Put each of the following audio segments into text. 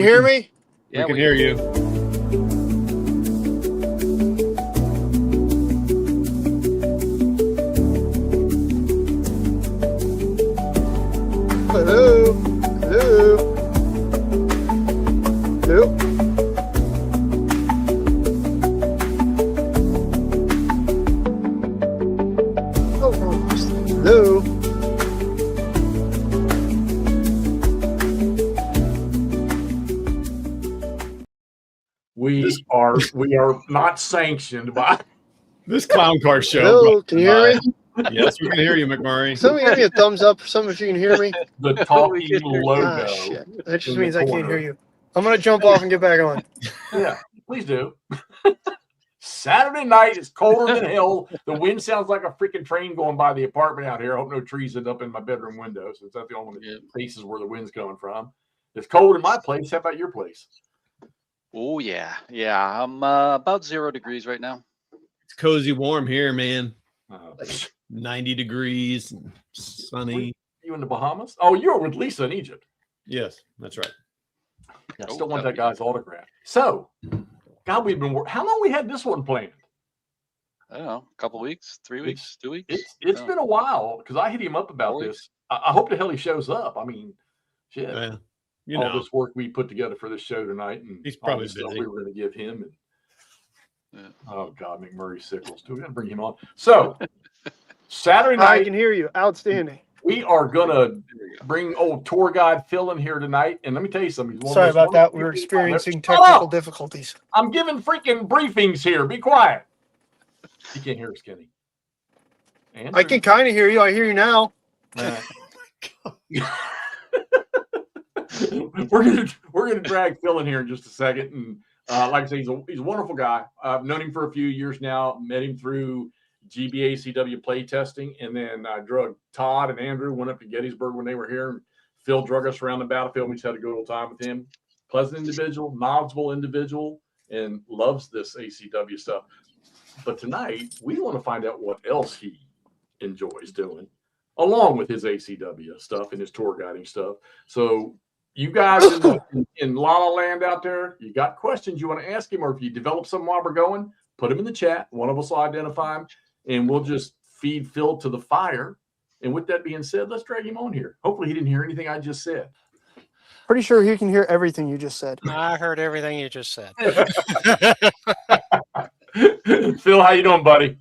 You hear me? We can hear you. Hello? Hello? Hello? Oh, hello? We are not sanctioned by This clown car show. Hello? Can you hear me? Yes, we can hear you, McMurray. Somebody give me a thumbs up. Some of you can hear me. the talking logo. Ah, shit. That just in the means I can't corner. hear you. I'm going to jump off and get back on. Yeah, please do. Saturday night is colder than hell. The wind sounds like a freaking train going by the apartment out here. I hope no trees end up in my bedroom window, since that's the only places where the wind's coming from. It's cold in my place. How about your place? Oh yeah. I'm about 0 degrees right now. It's cozy warm here, man. Uh, 90 degrees, and sunny. you in the Bahamas? Oh, you're with Lisa in Egypt. Yes, that's right. I still want that guy's autograph. So, God, we've been. How long we had this one planned? I don't know, a couple weeks, 3 weeks, 2 weeks. It's been a while because I hit him up about 4 this. I hope the hell he shows up. I mean, shit. You all know, this work we put together for this show tonight, and he's all probably this stuff busy. we were going to give him. And, Yeah. oh God, McMurray Sickles. Do we got to bring him on? So Saturday I night, can hear you. Outstanding. we are going to bring old tour guide Phil in here tonight. And let me tell you something. He's one of Sorry those about that. wonderful We were people. experiencing Shut technical up! difficulties. I'm giving freaking briefings here. Be quiet. You can't hear us, Kenny. I can kind of hear you. I hear you now. We're gonna drag Phil in here in just a second, and like I say, he's a wonderful guy. I've known him for a few years now. Met him through GBACW play testing, and then I drug Todd and Andrew went up to Gettysburg when they were here. And Phil drug us around the battlefield. We just had a good old time with him. Pleasant individual, knowledgeable individual, and loves this ACW stuff. But tonight we want to find out what else he enjoys doing, along with his ACW stuff and his tour guiding stuff. So you guys in La La Land out there, you got questions you want to ask him, or if you develop some while we're going, put them in the chat. One of us will identify him, and we'll just feed Phil to the fire. And with that being said, let's drag him on here. Hopefully he didn't hear anything I just said. Pretty sure he can hear everything you just said. I heard everything you just said. Phil, how you doing, buddy?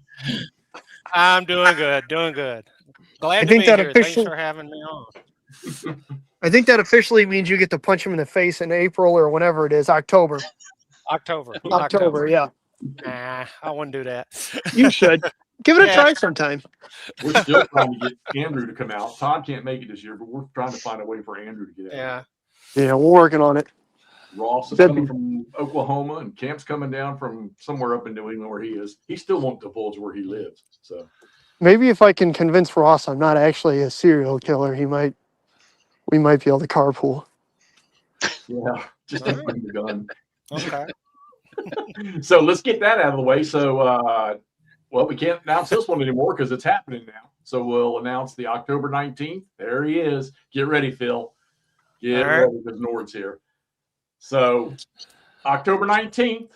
I'm doing good, doing good. Glad I to think be that here. official- Thanks for having me on. I think that officially means you get to punch him in the face in April or whenever it is. October. October. Yeah. Nah, I wouldn't do that. You should. Give it a Yeah. try sometime. We're still trying to get Andrew to come out. Todd can't make it this year, but we're trying to find a way for Andrew to get out. Yeah. Yeah, we're working on it. Ross is That'd coming be- from Oklahoma, and Camp's coming down from somewhere up in New England where he is. He still won't divulge where he lives. So Maybe if I can convince Ross I'm not actually a serial killer, we might be able to carpool. yeah, just don't bring the gun. Okay. So let's get that out of the way. So, well, we can't announce this one anymore because it's happening now. So we'll announce the October 19th. There he is. Get ready, Phil. Get All right. ready because Nord's here. So October 19th,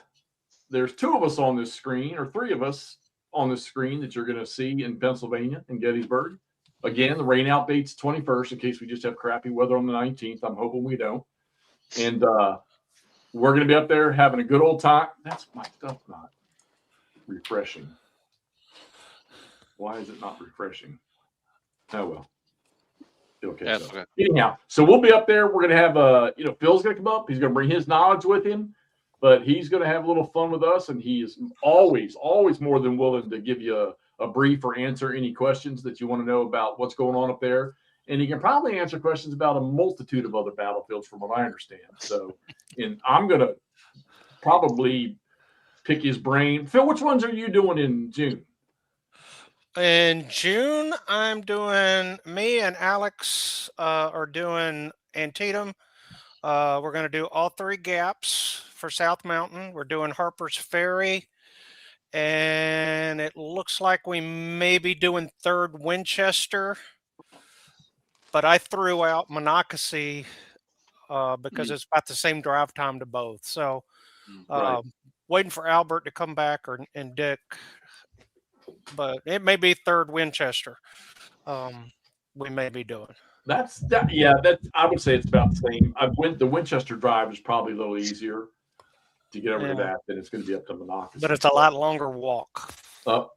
there's two of us on this screen, or three of us on this screen that you're going to see in Pennsylvania, in Gettysburg. Again, the rain out date's 21st in case we just have crappy weather on the 19th. I'm hoping we don't. And we're going to be up there having a good old time. That's my stuff not refreshing. Why is it not refreshing? Oh, well. It'll catch That's up. okay. Anyhow, so we'll be up there. We're going to have, Phil's going to come up. He's going to bring his knowledge with him, but he's going to have a little fun with us. And he is always more than willing to give you a brief or answer any questions that you want to know about what's going on up there. And he can probably answer questions about a multitude of other battlefields from what I understand. So, and I'm going to probably pick his brain. Phil, which ones are you doing in June? In June, me and Alex are doing Antietam. We're going to do all three gaps for South Mountain. We're doing Harper's Ferry. And it looks like we may be doing 3rd Winchester. But I threw out Monocacy because it's about the same drive time to both. So Right. waiting for Albert to come back and Dick, but it may be third Winchester. We may be doing. That's that. Yeah, that I would say it's about the same. The Winchester Drive is probably a little easier to get over to Yeah. that than it's going to be up to Monocacy. But it's a lot longer walk.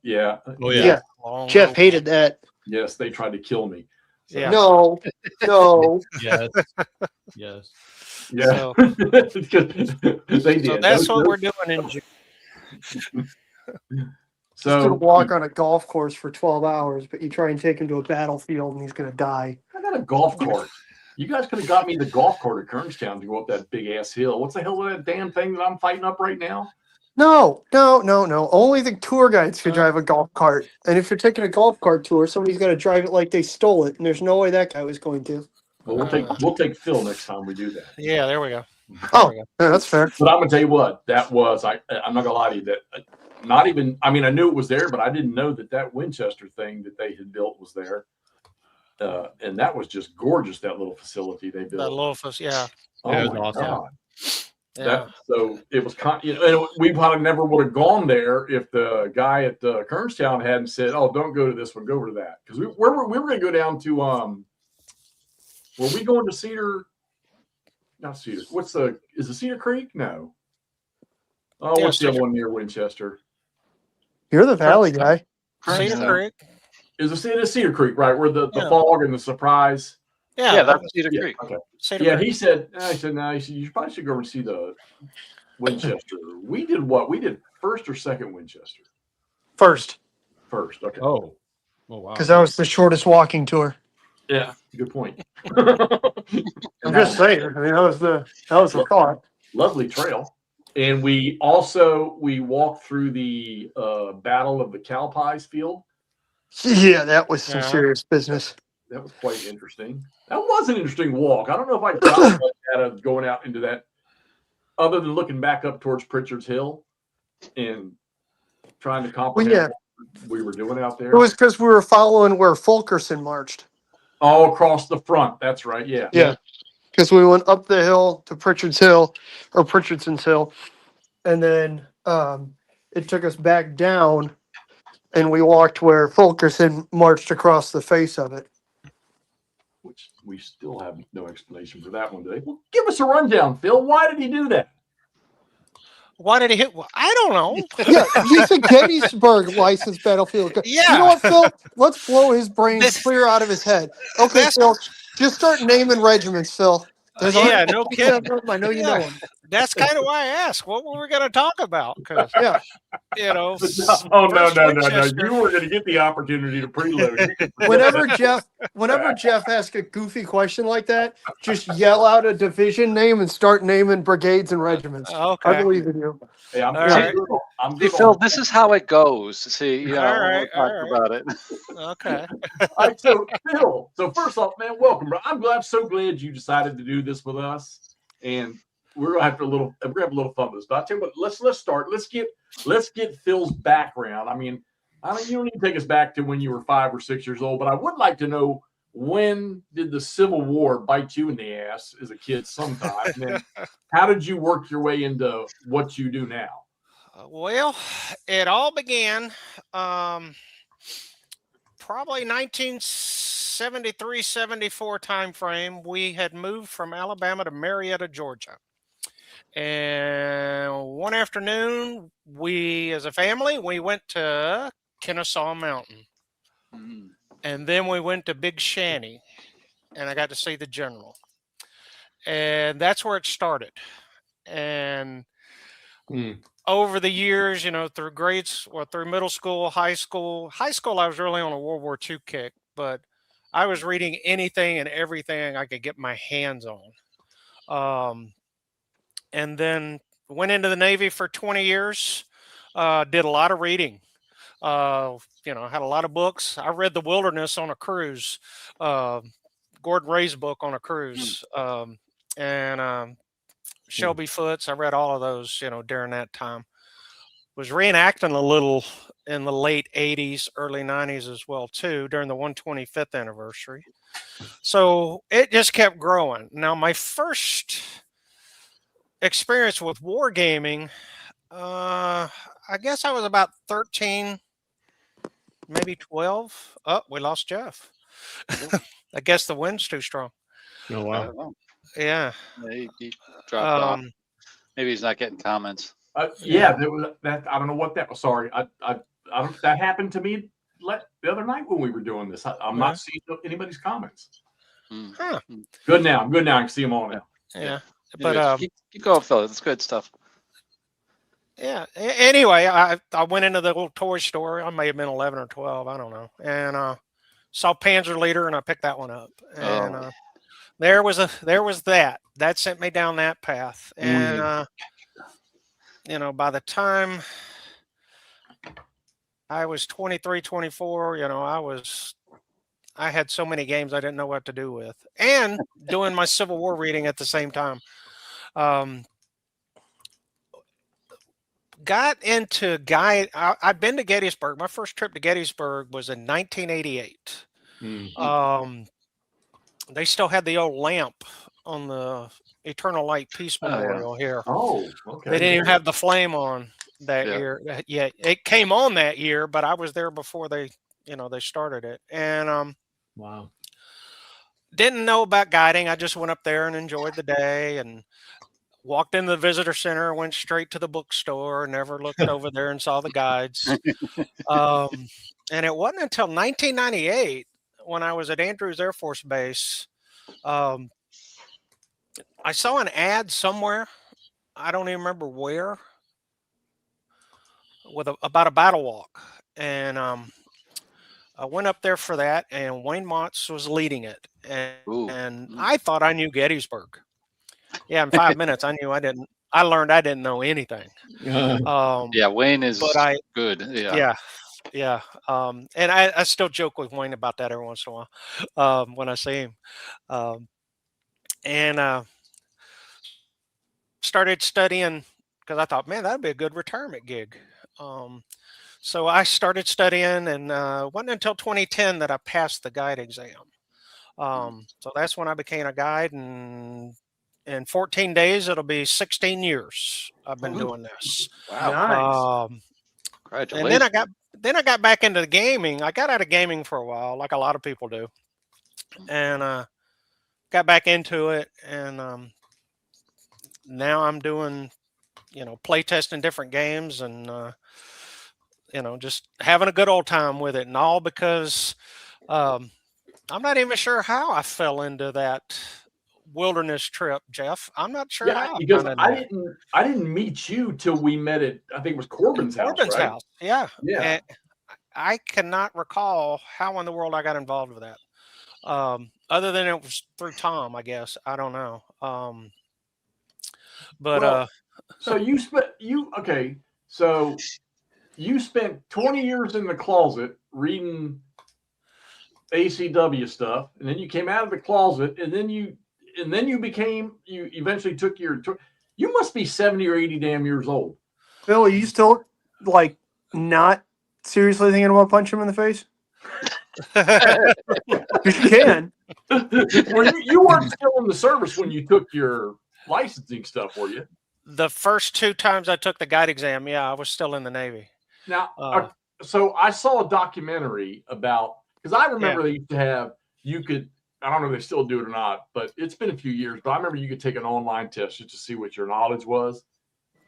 Yeah. Oh yeah. Yeah. Longer Jeff walk. hated that. Yes, they tried to kill me. So, Yeah. No, no. Yes. Yes. Yeah. So, They did. so that's Those- what we're doing in June. He's gonna So walk on a golf course for 12 hours, but you try and take him to a battlefield and he's gonna die. I got a golf cart. You guys could have got me the golf cart at Kernstown to go up that big ass hill. What's the hell is that damn thing that I'm fighting up right now? No. Only the tour guides can drive a golf cart. And if you're taking a golf cart tour, somebody's got to drive it like they stole it, and there's no way that guy was going to. Well, we'll take Phil next time we do that. Yeah, there we go. Oh, There we go. yeah, that's fair. But I'm gonna tell you what, that was I'm not gonna lie to you that not even I mean I knew it was there, but I didn't know that Winchester thing that they had built was there. And that was just gorgeous. That little facility they That built. Lofus, yeah. Oh Yeah, it was my awesome. God. Yeah. So it was we probably never would have gone there if the guy at Kernstown hadn't said, "Oh, don't go to this one, go over to that." Because we were going to go down to were we going to Cedar? Not Cedar. Is it Cedar Creek? No. Oh, Yeah, what's the other Cedar- one near Winchester? You're the valley guy. Cedar Yeah. Creek. It is Cedar Creek, right? Where the Yeah. fog and the surprise. Yeah, that's Cedar Yeah, Creek. okay. Cedar Yeah, Creek. he said, no, you probably should go over and see the Winchester. We did what? We did first or second Winchester? First, First, okay. Oh. Oh wow. because that was the shortest walking tour. Yeah, good point. I'm just saying. I mean, that was the thought. Lovely trail. And we walked through the Battle of the Cow Pies field. Yeah, that was some Yeah. serious business. That was quite interesting. That was an interesting walk. I don't know if I got much out of going out into that, other than looking back up towards Pritchard's Hill and trying to comprehend yeah. what we were doing out there. It was because we were following where Fulkerson marched. all across the front. That's right. Yeah. Yeah, because we went up the hill to Pritchard's Hill or Pritchardson's Hill, and then it took us back down, and we walked where Fulkerson marched across the face of it. Which we still have no explanation for that one today. Well, give us a rundown, Phil. Why did he do that? Why did he hit? Well, I don't know. Yeah, he's a Gettysburg licensed battlefield guy. Yeah. You know what, Phil? Let's blow his brains This- clear out of his head. Okay, That's- Phil, just start naming regiments, Phil. There's Yeah, only- no kidding. I know you know Yeah. him. That's kind of why I asked. What were we going to talk about? Because Yeah. you know, Oh no, first no, no, no! Winchester- You were going to get the opportunity to preload. Whenever Jeff asks a goofy question like that, just yell out a division name and start naming brigades and regiments. I Okay. believe in you. Hey, I'm All good. right. I'm See, good. Phil, on- this is how it goes. See, you know, All right, we'll talk all right. about it. Okay. All right, so Phil, first off, man, welcome, bro. I'm so glad you decided to do this with us, and we're gonna have a little fun with this. But I tell you what, let's start. Let's get Phil's background. I mean, you don't need to take us back to when you were 5 or 6 years old, but I would like to know, when did the Civil War bite you in the ass as a kid sometime? And then how did you work your way into what you do now? Well, it all began probably 1973, 74 time frame. We had moved from Alabama to Marietta, Georgia. And one afternoon, we as a family, we went to Kennesaw Mountain. Mm. And then we went to Big Shanty, and I got to see the general. And that's where it started. And over the years, you know, through through middle school, high school, I was really on a World War II kick, but I was reading anything and everything I could get my hands on. And then went into the Navy for 20 years, did a lot of reading. You know, had a lot of books. I read The Wilderness on a cruise, Gordon Ray's book on a cruise, and Shelby Foote's. I read all of those, you know, during that time. Was reenacting a little in the late 80s, early 90s as well, too, during the 125th anniversary. So it just kept growing. Now, my first experience with wargaming, I guess I was about 13, maybe 12. Oh, we lost Jeff. I guess the wind's too strong. Oh I wow. don't know. Yeah. He dropped off. Um, Maybe he's not getting comments. Yeah, there was that. I don't know what that was. Sorry, I don't. That happened to me the other night when we were doing this. I'm Yeah. not seeing anybody's comments. Mm. Huh. Good now. I'm good now. I can see them all now. yeah. You're But good. Keep going, fellas. It's good stuff. yeah. Anyway, I went into the little toy store. I may have been 11 or 12. I don't know. And saw Panzer Leader, and I picked that one up. And Oh. there was that sent me down that path. And you know, by the time I was 23, 24, you know, I had so many games I didn't know what to do with, and doing my Civil War reading at the same time. Got into I've been to Gettysburg. My first trip to Gettysburg was in 1988. They still had the old lamp on the Eternal Light Peace Oh, yeah. Memorial here. Oh, okay. They didn't even have the flame on that Yeah. year. Yeah, it came on that year, but I was there before they started it. And Wow. didn't know about guiding. I just went up there and enjoyed the day and walked into the visitor center, went straight to the bookstore, never looked over there and saw the guides. And it wasn't until 1998 when I was at Andrews Air Force Base. I saw an ad somewhere. I don't even remember where, with about a battle walk. And I went up there for that, and Wayne Motz was leading it. Ooh. And I thought I knew Gettysburg. Yeah, in 5 minutes, I learned I didn't know anything. Yeah, Wayne is But good. Yeah. Yeah. And I still joke with Wayne about that every once in a while when I see him. And started studying because I thought, man, that'd be a good retirement gig. So I started studying, and wasn't until 2010 that I passed the guide exam. So that's when I became a guide, and in 14 days, it'll be 16 years I've been doing this. Wow. Nice. Congratulations. And then I got back into the gaming. I got out of gaming for a while, like a lot of people do, and got back into it. And now I'm doing, play testing different games, and just having a good old time with it, and all because I'm not even sure how I fell into that wilderness trip, Jeff. I'm not sure Yeah, how. because I didn't meet you till we met at, I think it was Corbin's house. Corbin's right? house. Yeah. Yeah. And I cannot recall how in the world I got involved with that. Other than it was through Tom, I guess. I don't know. But Well, so you spent 20 years in the closet reading ACW stuff, and then you came out of the closet, and then you eventually took you must be 70 or 80 damn years old. Phil, are you still not seriously thinking about punching him in the face? Because you can. You weren't still in the service when you took your licensing stuff, were you? the first 2 times I took the guide exam, yeah, I was still in the Navy. Now, so I saw a documentary about, because I remember they used to have, I don't know if they still do it or not, but it's been a few years, but I remember you could take an online test just to see what your knowledge was.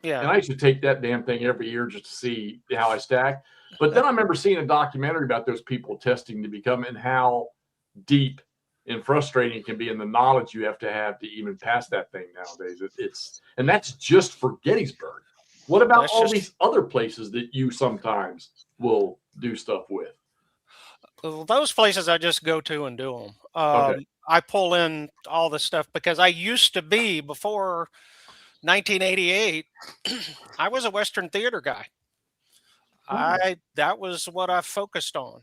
Yeah. And I used to take that damn thing every year just to see how I stacked. But then I remember seeing a documentary about those people testing to become, and how deep and frustrating it can be, in the knowledge you have to even pass that thing nowadays. And that's just for Gettysburg. What about these other places that you sometimes will do stuff with? Those places I just go to and do them. Okay. I pull in all the stuff because I used to be, before 1988, I was a Western theater guy. That was what I focused on.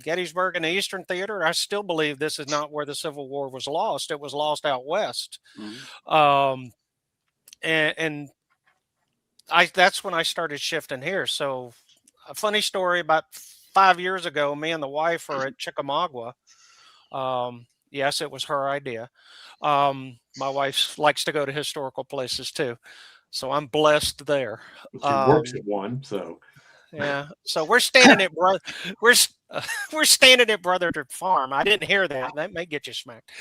Gettysburg and the Eastern Theater. I still believe this is not where the Civil War was lost. It was lost out west. And that's when I started shifting here. So a funny story, about 5 years ago, me and the wife are at Chickamauga. Yes, it was her idea. My wife likes to go to historical places too, so I'm blessed there. She works at one, so Yeah. So we're standing at we're s- we're standing at Brotherton Farm. I didn't hear that. That may get you smacked.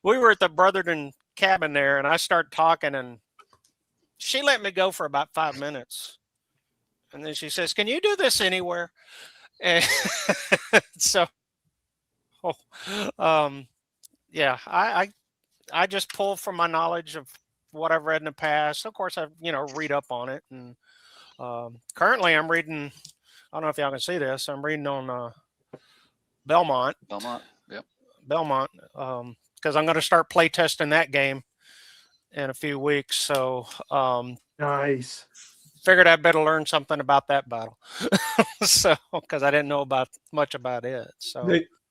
We were at the Brotherton cabin there, and I started talking, and she let me go for about 5 minutes, and then she says, "Can you do this anywhere?" And so, um, yeah, I just pull from my knowledge of what I've read in the past. Of course, I read up on it, and currently I'm reading. I don't know if y'all can see this. I'm reading on Belmont, Yep. because I'm going to start play testing that game in a few weeks. So Nice. figured I better learn something about that battle. So because I didn't know much about it. So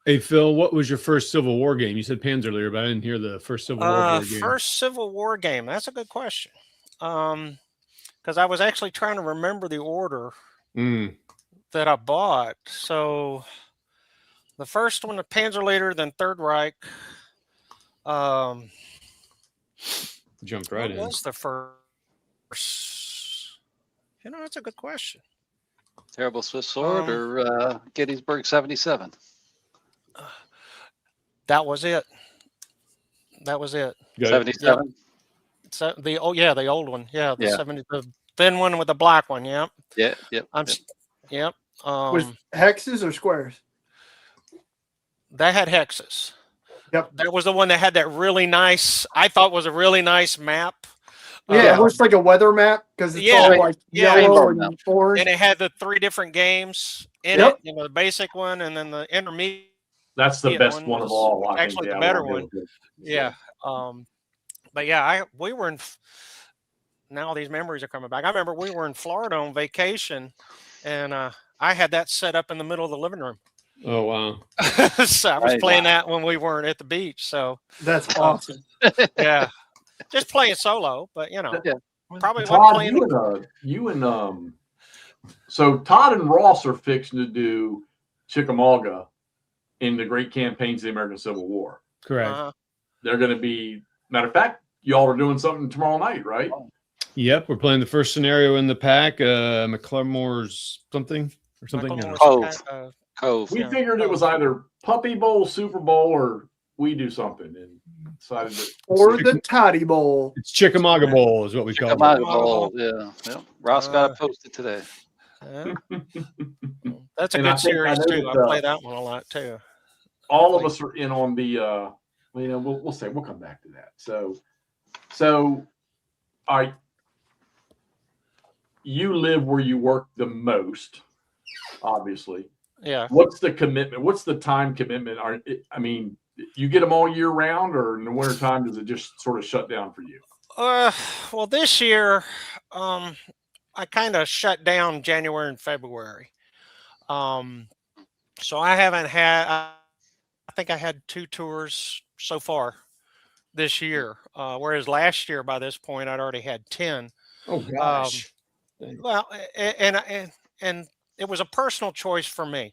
Hey Phil, what was your first Civil War game? You said Panzer Leader, but I didn't hear the first Civil War game. first Civil War game. That's a good question. Because I was actually trying to remember the order that I bought. So the first one, the Panzer Leader, then Third Reich. Jumped right What in. was the first? That's a good question. Terrible Swiss Sword or Gettysburg 77? That was it. That was it. Got it. 77? So the old one. Yeah, the Yeah. 70, the thin one with the black one. Yep. Yeah, yep. Yep. Was hexes or squares? That had hexes. Yep. That was the one that had that really nice. I thought was a really nice map. Yeah, it looks like a weather map because it's yeah, all like yeah, yellow rainbow and orange. and it had the 3 different games in Yep. it. The basic one, and then the intermediate. that's the Yeah, best one one of was all. I actually think, the better we'll one. go with it. Yeah. But yeah, we were in. Now these memories are coming back. I remember we were in Florida on vacation, and I had that set up in the middle of the living room. Oh wow. So I was Right. playing that when we weren't at the beach. So That's awesome. yeah, just playing solo, but Yeah. probably wasn't Todd, playing. so Todd and Ross are fixing to do Chickamauga in the Great Campaigns of the American Civil War. Correct. They're going to be, matter of fact, y'all are doing something tomorrow night, right? Yep, we're playing the first scenario in the pack. McLemore's something or something. Cove. We Yeah. figured it was either Puppy Bowl, Super Bowl, or we do something, and decided that Or the Toddy Bowl. It's Chickamauga Bowl is what we call Chickamauga it. Bowl. Yeah. Yep. Ross got it posted today. Yeah. That's a And I good think- series I know too. that, I play that one a lot too. all of us are in on the. We'll say we'll come back to that. So, all right. You live where you work the most, obviously. Yeah. What's the commitment? What's the time commitment? You get them all year round, or in the wintertime, does it just sort of shut down for you? Well, this year, I kind of shut down January and February. So I haven't had. I think I had 2 tours so far this year, whereas last year by this point I'd already had 10. Oh gosh. Well, and it was a personal choice for me,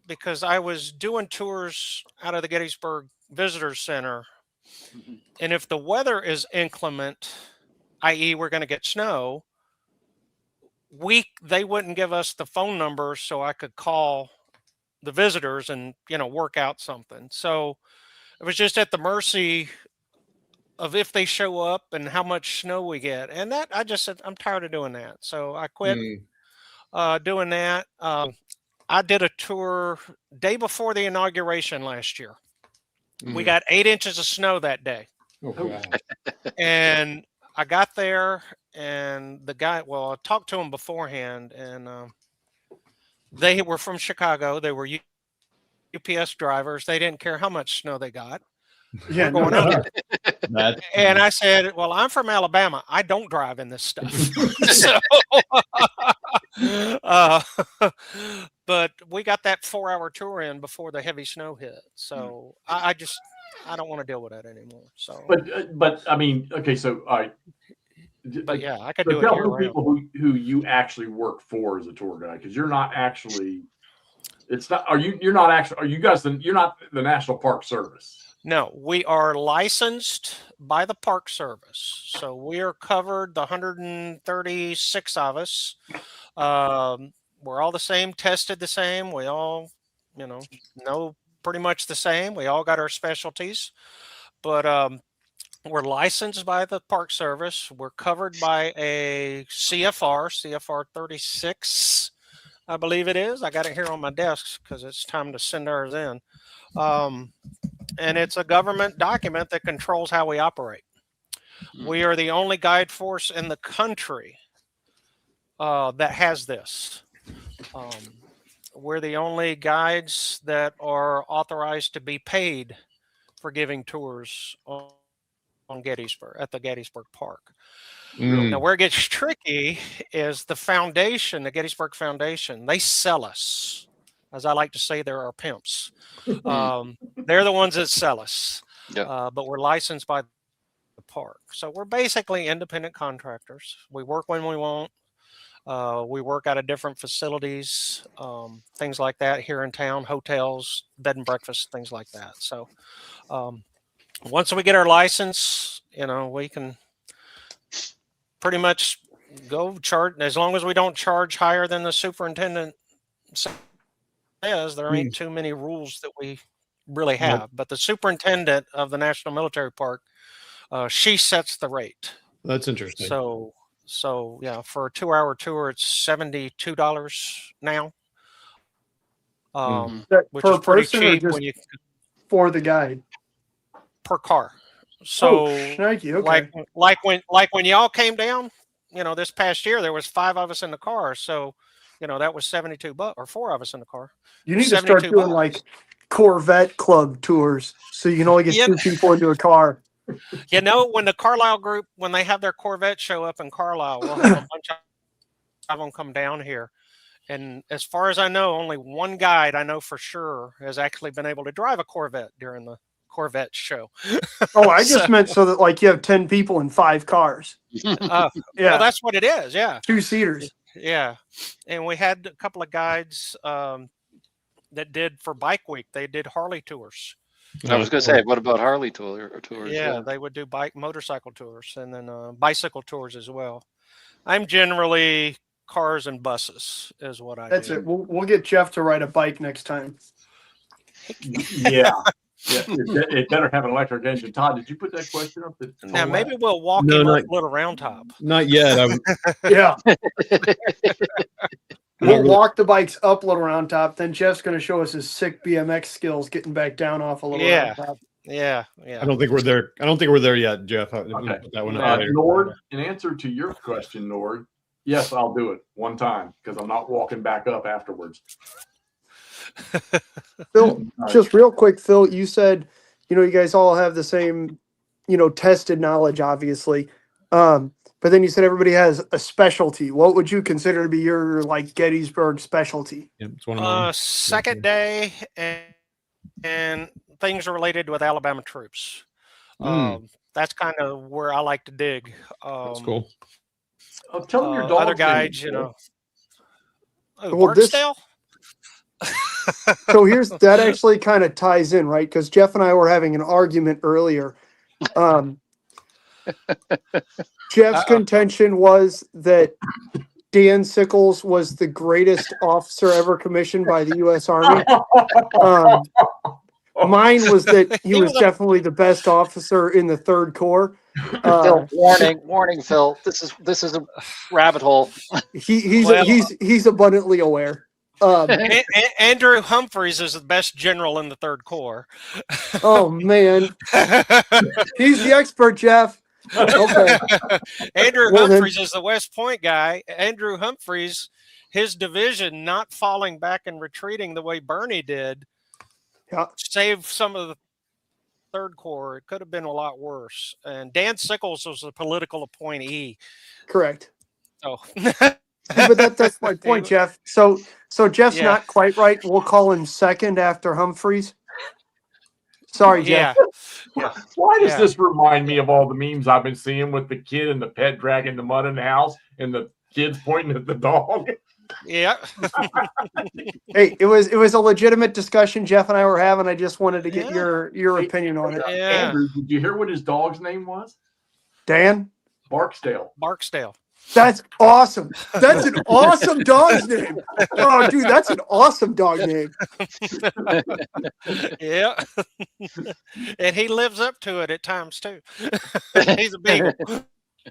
because I was doing tours out of the Gettysburg Visitor Center, and if the weather is inclement, i.e., we're going to get snow, they wouldn't give us the phone number so I could call the visitors and work out something. So it was just at the mercy of if they show up and how much snow we get. And that I just said, I'm tired of doing that. So I quit doing that. I did a tour day before the inauguration last year. We got 8 inches of snow that day. Oh, gosh. And I got there, and the guy, I talked to him beforehand, and they were from Chicago. They were UPS drivers. They didn't care how much snow they got. Yeah, We're going out That- And I said, well, I'm from Alabama. I don't drive in this stuff. So, but we got that 4-hour tour in before the heavy snow hit. So I don't want to deal with that anymore. So, But I mean, okay, so all right. but yeah, I could So do it tell year the round. people who you actually work for as a tour guide, because you're not actually It's not. Are you? You're not actually. Are you guys? You're not the National Park Service. No, we are licensed by the Park Service. So we are covered, the 136 of us. We're all the same, tested the same. We all, know pretty much the same. We all got our specialties. But we're licensed by the Park Service. We're covered by a CFR 36, I believe it is. I got it here on my desk because it's time to send ours in. And it's a government document that controls how we operate. We are the only guide force in the country that has this. We're the only guides that are authorized to be paid for giving tours on Gettysburg, at the Gettysburg Park. Now, where it gets tricky is the foundation, the Gettysburg Foundation. They sell us. As I like to say, they're our pimps. They're the ones that sell us. Yeah. But we're licensed by the park. So we're basically independent contractors. We work when we want. We work out of different facilities, things like that here in town, hotels, bed and breakfast, things like that. So once we get our license, we can pretty much go charge, as long as we don't charge higher than the superintendent says. There ain't too many rules that we really have. But the superintendent of the National Military Park, she sets the rate. That's interesting. So yeah, for a 2-hour tour, it's $72 now, which per is pretty person or cheap just when you for the guide? per car. So thank you. Okay. like when y'all came down, this past year there was 5 of us in the car, so that was $72, or 4 of us in the car. You need to start doing like Corvette Club tours, so you can only get 2 people into a car. When the Carlisle group, when they have their Corvette show up in Carlisle, we'll have a bunch of them come down here. And as far as I know, only one guide I know for sure has actually been able to drive a Corvette during the Corvette show. Oh, I just meant so that like you have 10 people in 5 cars. Well, Yeah, that's what it is. Yeah. 2-seaters. Yeah. And we had a couple of guides that did for Bike Week. They did Harley tours. I was going to say, what about Harley tours? Yeah, they would do motorcycle tours, and then bicycle tours as well. I'm generally cars and buses is what I That's do. it. We'll get Jeff to ride a bike next time. Yeah. It better have an electric engine. Todd, did you put that question up? Now maybe we'll walk No, him not- up Little Round Top. Not yet. Yeah. We'll walk the bikes up Little Round Top. Then Jeff's going to show us his sick BMX skills getting back down off a Little Round Top. Yeah. I don't think we're there. I don't think we're there yet, Jeff. Okay. That one up later. Nord, in answer to your question, Nord, yes, I'll do it one time because I'm not walking back up afterwards. Phil, just real quick, Phil, you said, you guys all have the same, tested knowledge, obviously. But then you said everybody has a specialty. What would you consider to be your like Gettysburg specialty? Yeah, it's one of mine. Second day and things related with Alabama troops. That's kind of where I like to dig. That's cool. Tell them your dog's Other name, guides, Phil. Well, this- Barksdale? So that actually kind of ties in, right? Because Jeff and I were having an argument earlier. Jeff's contention was that Dan Sickles was the greatest officer ever commissioned by the U.S. Army. Mine was that he was definitely the best officer in the 3rd Corps. Phil, warning, Phil. This is a rabbit hole. He's abundantly aware. Andrew Humphreys is the best general in the 3rd Corps. Oh man, he's the expert, Jeff. Okay. Andrew Well, then- Humphreys is the West Point guy. Andrew Humphreys, his division not falling back and retreating the way Bernie did, Yeah. saved some of the 3rd Corps. It could have been a lot worse. And Dan Sickles was a political appointee. Correct. So But that's my point, Jeff. So Jeff's Yeah. not quite right. We'll call him second after Humphreys. Sorry, Jeff. yeah. Why does Yeah. this remind me of all the memes I've been seeing with the kid and the pet dragging the mud in the house and the kids pointing at the dog? Yeah. Hey, it was a legitimate discussion Jeff and I were having. I just wanted to get Yeah. your opinion on it. Yeah. Andrew, did you hear what his dog's name was? Dan, Barksdale. Barksdale. that's awesome. That's an awesome dog's name. Oh, dude, that's an awesome dog name. Yeah. And he lives up to it at times too. He's a beagle.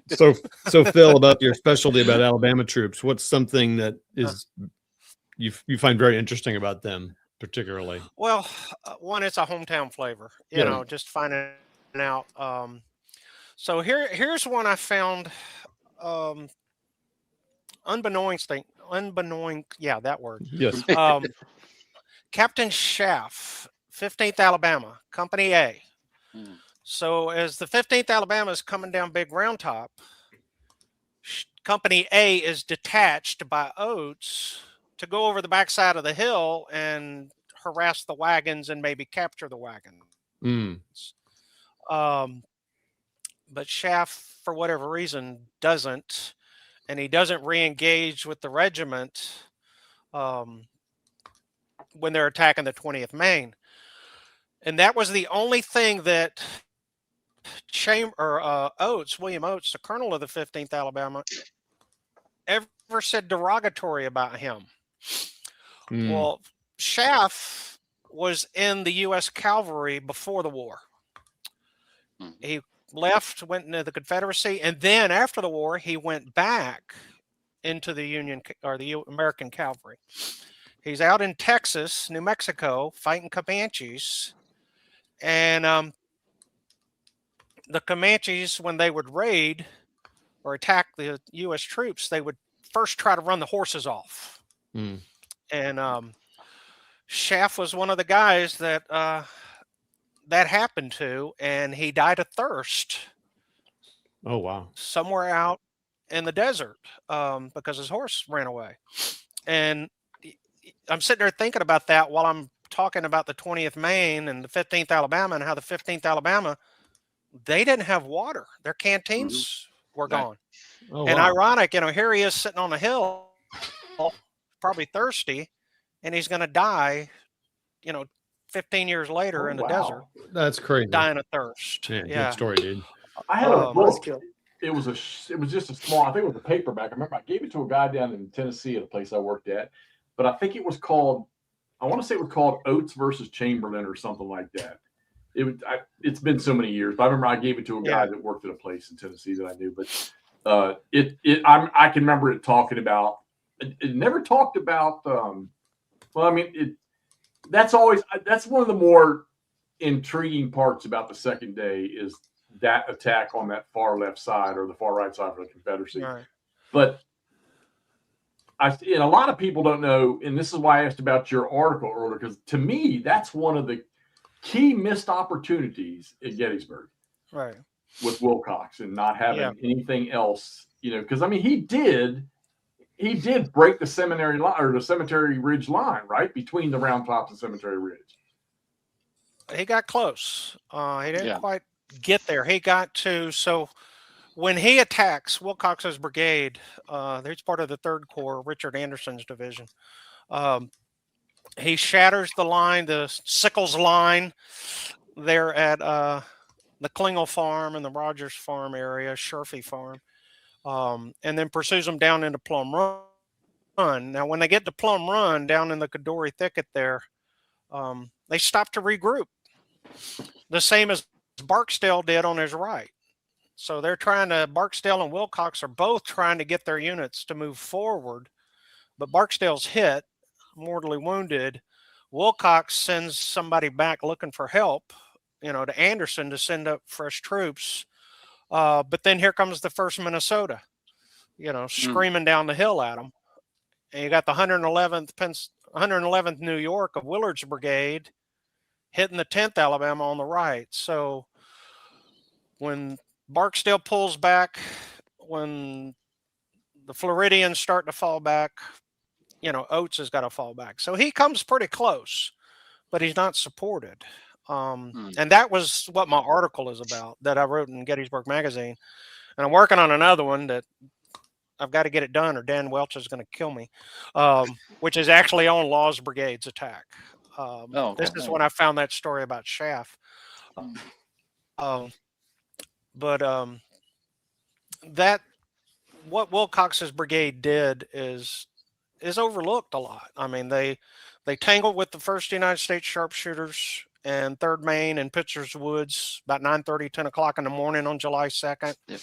So Phil, about your specialty about Alabama troops, what's something that is you find very interesting about them particularly? Well, one, it's a hometown flavor, you Yeah. know, just finding out. So here's one I found, unbeknownst, yeah, that word. Yes. Captain Schaff, 15th Alabama, Company A. Hmm. So as the 15th Alabama is coming down Big Round Top, Company A is detached by Oates to go over the backside of the hill and harass the wagons and maybe capture the wagon. Mm. But Schaff, for whatever reason, doesn't, and he doesn't re-engage with the regiment when they're attacking the 20th Maine. And that was the only thing that William Oates, the colonel of the 15th Alabama, ever said derogatory about him. Mm. Well, Schaff was in the U.S. Cavalry before the war. He left, went into the Confederacy, and then after the war, he went back into the Union or the American Cavalry. He's out in Texas, New Mexico, fighting Comanches, and the Comanches, when they would raid or attack the U.S. troops, they would first try to run the horses off. Mm. And Schaff was one of the guys that that happened to, and he died of thirst Oh wow. somewhere out in the desert because his horse ran away. And I'm sitting there thinking about that while I'm talking about the 20th Maine and the 15th Alabama and how the 15th Alabama, they didn't have water. Their canteens were Right. gone. Oh And wow. ironic, you know, here he is sitting on a hill, probably thirsty, and he's going to die, you know, 15 years later Oh, in the wow. desert, That's crazy. dying of thirst. Yeah, Yeah. good story, dude. I had a Um, book. It was just a small. I think it was a paperback. I remember I gave it to a guy down in Tennessee at a place I worked at, but I think it was called. I want to say it was called Oates versus Chamberlain or something like that. It's been so many years, but I remember I gave it to a guy that worked at a place in Tennessee that I knew. But I can remember it talking about. It never talked about. Well, I mean, that's one of the more intriguing parts about the second day is that attack on that far left side or the far right side of the Confederacy. Right. But and a lot of people don't know, and this is why I asked about your article earlier, because to me, that's one of the key missed opportunities at Gettysburg Right. with Wilcox and not having Yeah. anything else, you know, because I mean, he did break the Seminary line or the Cemetery Ridge line, right? Between the Round Top and Cemetery Ridge. He got close. He didn't Yeah. quite get there. He got to, so when he attacks Wilcox's brigade, he's part of the 3rd Corps, Richard Anderson's division. He shatters the line, the Sickles line there at the Klingel Farm and the Rogers Farm area, Sherfy Farm, and then pursues them down into Plum Run. Now, when they get to Plum Run, down in the Cadore Thicket there, they stop to regroup, the same as Barksdale did on his right. So they're Barksdale and Wilcox are both trying to get their units to move forward, but Barksdale's hit, mortally wounded. Wilcox sends somebody back looking for help, you know, to Anderson to send up fresh troops. But then here comes the 1st Minnesota, you know, screaming down the hill at them. And you got the 111th New York of Willard's brigade hitting the 10th Alabama on the right. So when Barksdale pulls back, when the Floridians start to fall back, you know, Oates has got to fall back. So he comes pretty close, but he's not supported. And that was what my article is about that I wrote in Gettysburg Magazine. And I'm working on another one that I've got to get it done, or Dan Welch is going to kill me. Which is actually on Law's Brigade's attack. This is when I found that story about Schaff. That what Wilcox's brigade did is overlooked a lot. I mean, they tangled with the 1st United States Sharpshooters and 3rd Maine in Pitcher's Woods about 9:30, 10 o'clock in the morning on July 2nd. Yep.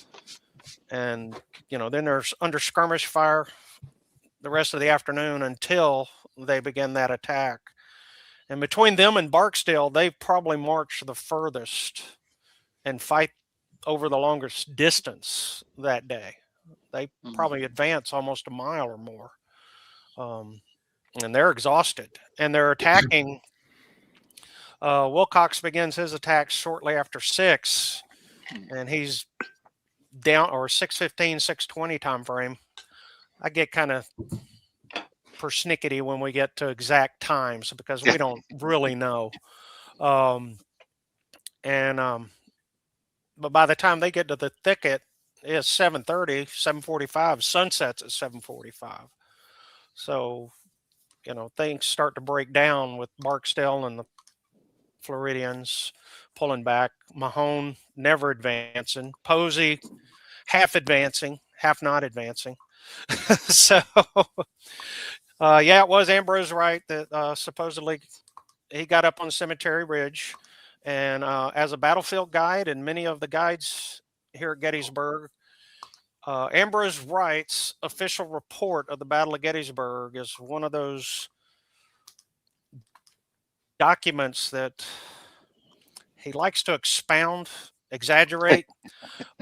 And, then there's under skirmish fire the rest of the afternoon until they began that attack. And between them and Barksdale, they probably marched the furthest and fight over the longest distance that day. They probably advance almost a mile or more. And they're exhausted. And they're attacking. Wilcox begins his attack shortly after 6. And he's down, or 6:15, 6:20 time frame. I get kind of persnickety when we get to exact times because we don't really know. But by the time they get to the thicket, it's 7:30, 7:45, sunsets at 7:45. So, things start to break down with Barksdale and the Floridians pulling back. Mahone never advancing. Posey half advancing, half not advancing. So, it was Ambrose Wright that supposedly he got up on Cemetery Ridge. And as a battlefield guide, and many of the guides here at Gettysburg, Ambrose Wright's official report of the Battle of Gettysburg is one of those documents that he likes to expound, exaggerate.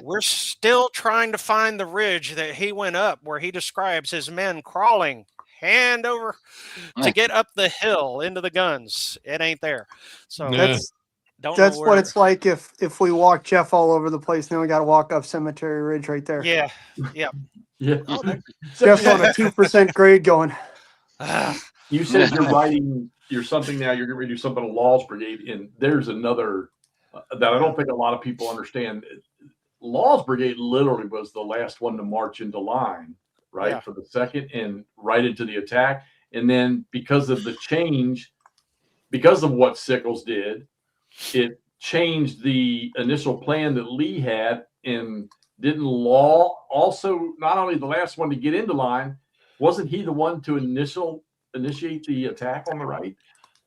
We're still trying to find the ridge that he went up where he describes his men crawling hand over to get up the hill into the guns. It ain't there. So that's what it's like if we walk Jeff all over the place. Then we got to walk up Cemetery Ridge right there. Yeah. Oh, Jeff's on a 2% grade going. You said you're something now. You're going to do something on Law's Brigade, and there's another that I don't think a lot of people understand. Law's Brigade literally was the last one to march into line, right, for the 2nd and right into the attack. And then because of the change, because of what Sickles did, it changed the initial plan that Lee had. And didn't Law also not only the last one to get into line, wasn't he the one to initiate the attack on the right?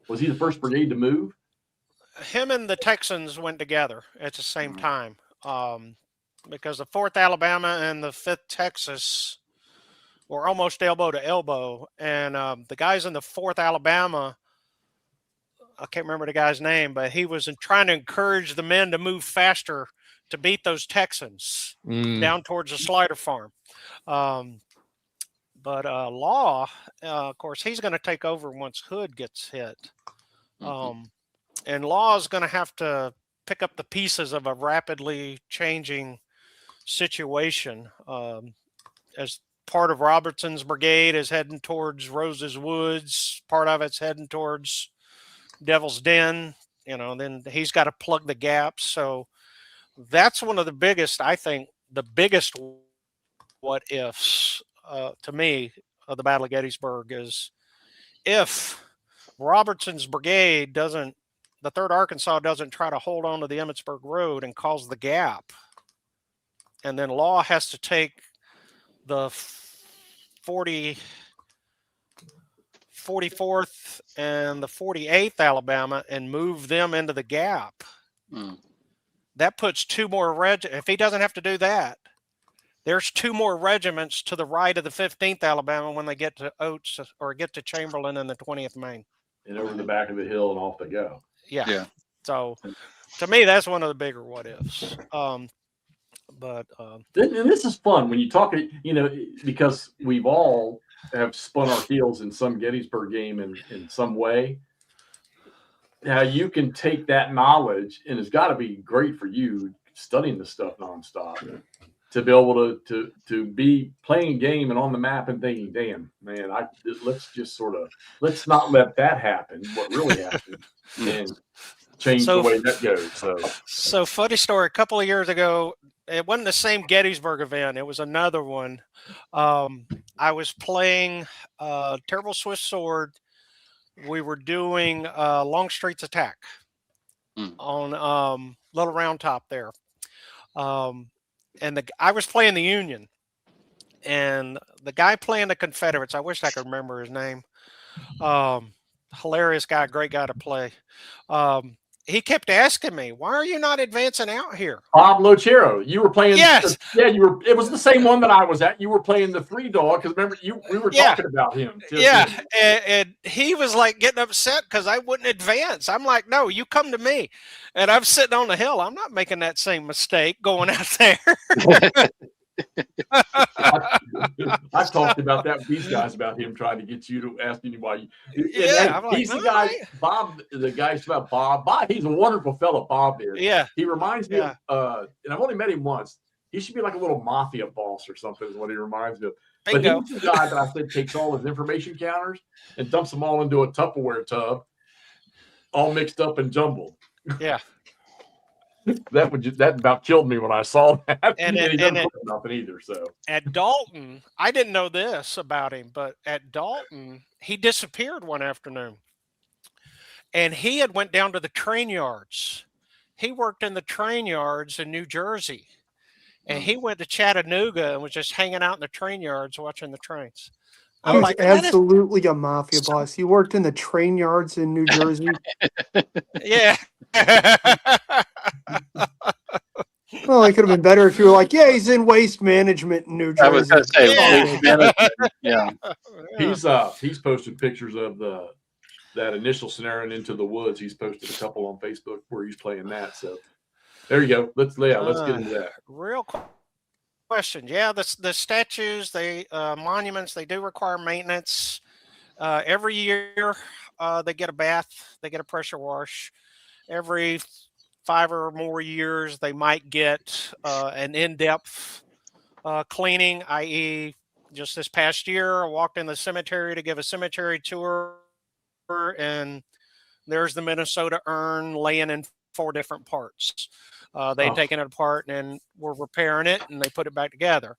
Was he the first brigade to move? Him and the Texans went together at the same time, because the 4th Alabama and the 5th Texas were almost elbow to elbow. And the guys in the 4th Alabama, I can't remember the guy's name, but he was trying to encourage the men to move faster to beat those Texans down towards the Slider Farm. But Law, of course, he's going to take over once Hood gets hit. And Law is going to have to pick up the pieces of a rapidly changing situation. As part of Robertson's brigade is heading towards Rose's Woods, part of it's heading towards Devil's Den, then he's got to plug the gaps. So that's one of the biggest, I think, the biggest what ifs to me of the Battle of Gettysburg is if Robertson's brigade the 3rd Arkansas doesn't try to hold on to the Emmitsburg Road and cause the gap, and then Law has to take the 44th and the 48th Alabama and move them into the gap. That puts 2 more if he doesn't have to do that, there's 2 more regiments to the right of the 15th Alabama when they get to Oates or get to Chamberlain and the 20th Maine. And over the back of the hill and off they go. Yeah. So to me, that's one of the bigger what ifs. And this is fun when you talk, because we've all have spun our heels in some Gettysburg game in some way. How you can take that knowledge, and it's got to be great for you studying this stuff nonstop to be able to be playing a game and on the map and thinking, damn, man, let's not let that happen. What really happened and change the way that goes. So funny story. A couple of years ago, it wasn't the same Gettysburg event. It was another one. I was playing Terrible Swift Sword. We were doing Longstreet's Attack on Little Round Top there. And I was playing the Union. And the guy playing the Confederates, I wish I could remember his name. Hilarious guy, great guy to play. He kept asking me, "Why are you not advancing out here?" Bob Lochero, you were playing. Yes. You were. It was the same one that I was at. You were playing the 3-dog because remember we were talking about him. And he was like getting upset because I wouldn't advance. I'm like, "No, you come to me," and I'm sitting on the hill. I'm not making that same mistake going out there. I've talked about that with these guys about him trying to get you to ask anybody. Yeah, He's the guy, Bob. The guy's about Bob. Bob, he's a wonderful fellow. Bob is. Yeah, he reminds me of. And I've only met him once. He should be like a little mafia boss or something. Is what he reminds me of. Bingo. But he's the guy that I said takes all his information counters and dumps them all into a Tupperware tub, all mixed up and jumbled. Yeah. That about killed me when I saw that. And he doesn't put nothing either. So at Dalton, I didn't know this about him, but at Dalton, he disappeared one afternoon, and he had went down to the train yards. He worked in the train yards in New Jersey, and he went to Chattanooga and was just hanging out in the train yards watching the trains. I'm He's like, absolutely a mafia boss. He worked in the train yards in New Jersey. yeah. Well, it could have been better if you were like, yeah, he's in waste management in New Jersey. I was going to say, Yeah. yeah. He's posted pictures of that initial scenario Into the Woods. He's posted a couple on Facebook where he's playing that. So there you go. Let's get into that. Real question. Yeah, the statues, monuments, they do require maintenance. Every year they get a bath, they get a pressure wash. Every 5 or more years, they might get an in-depth cleaning, i.e., just this past year, I walked in the cemetery to give a cemetery tour, and there's the Minnesota urn laying in 4 different parts. They'd taken it apart and were repairing it, and they put it back together.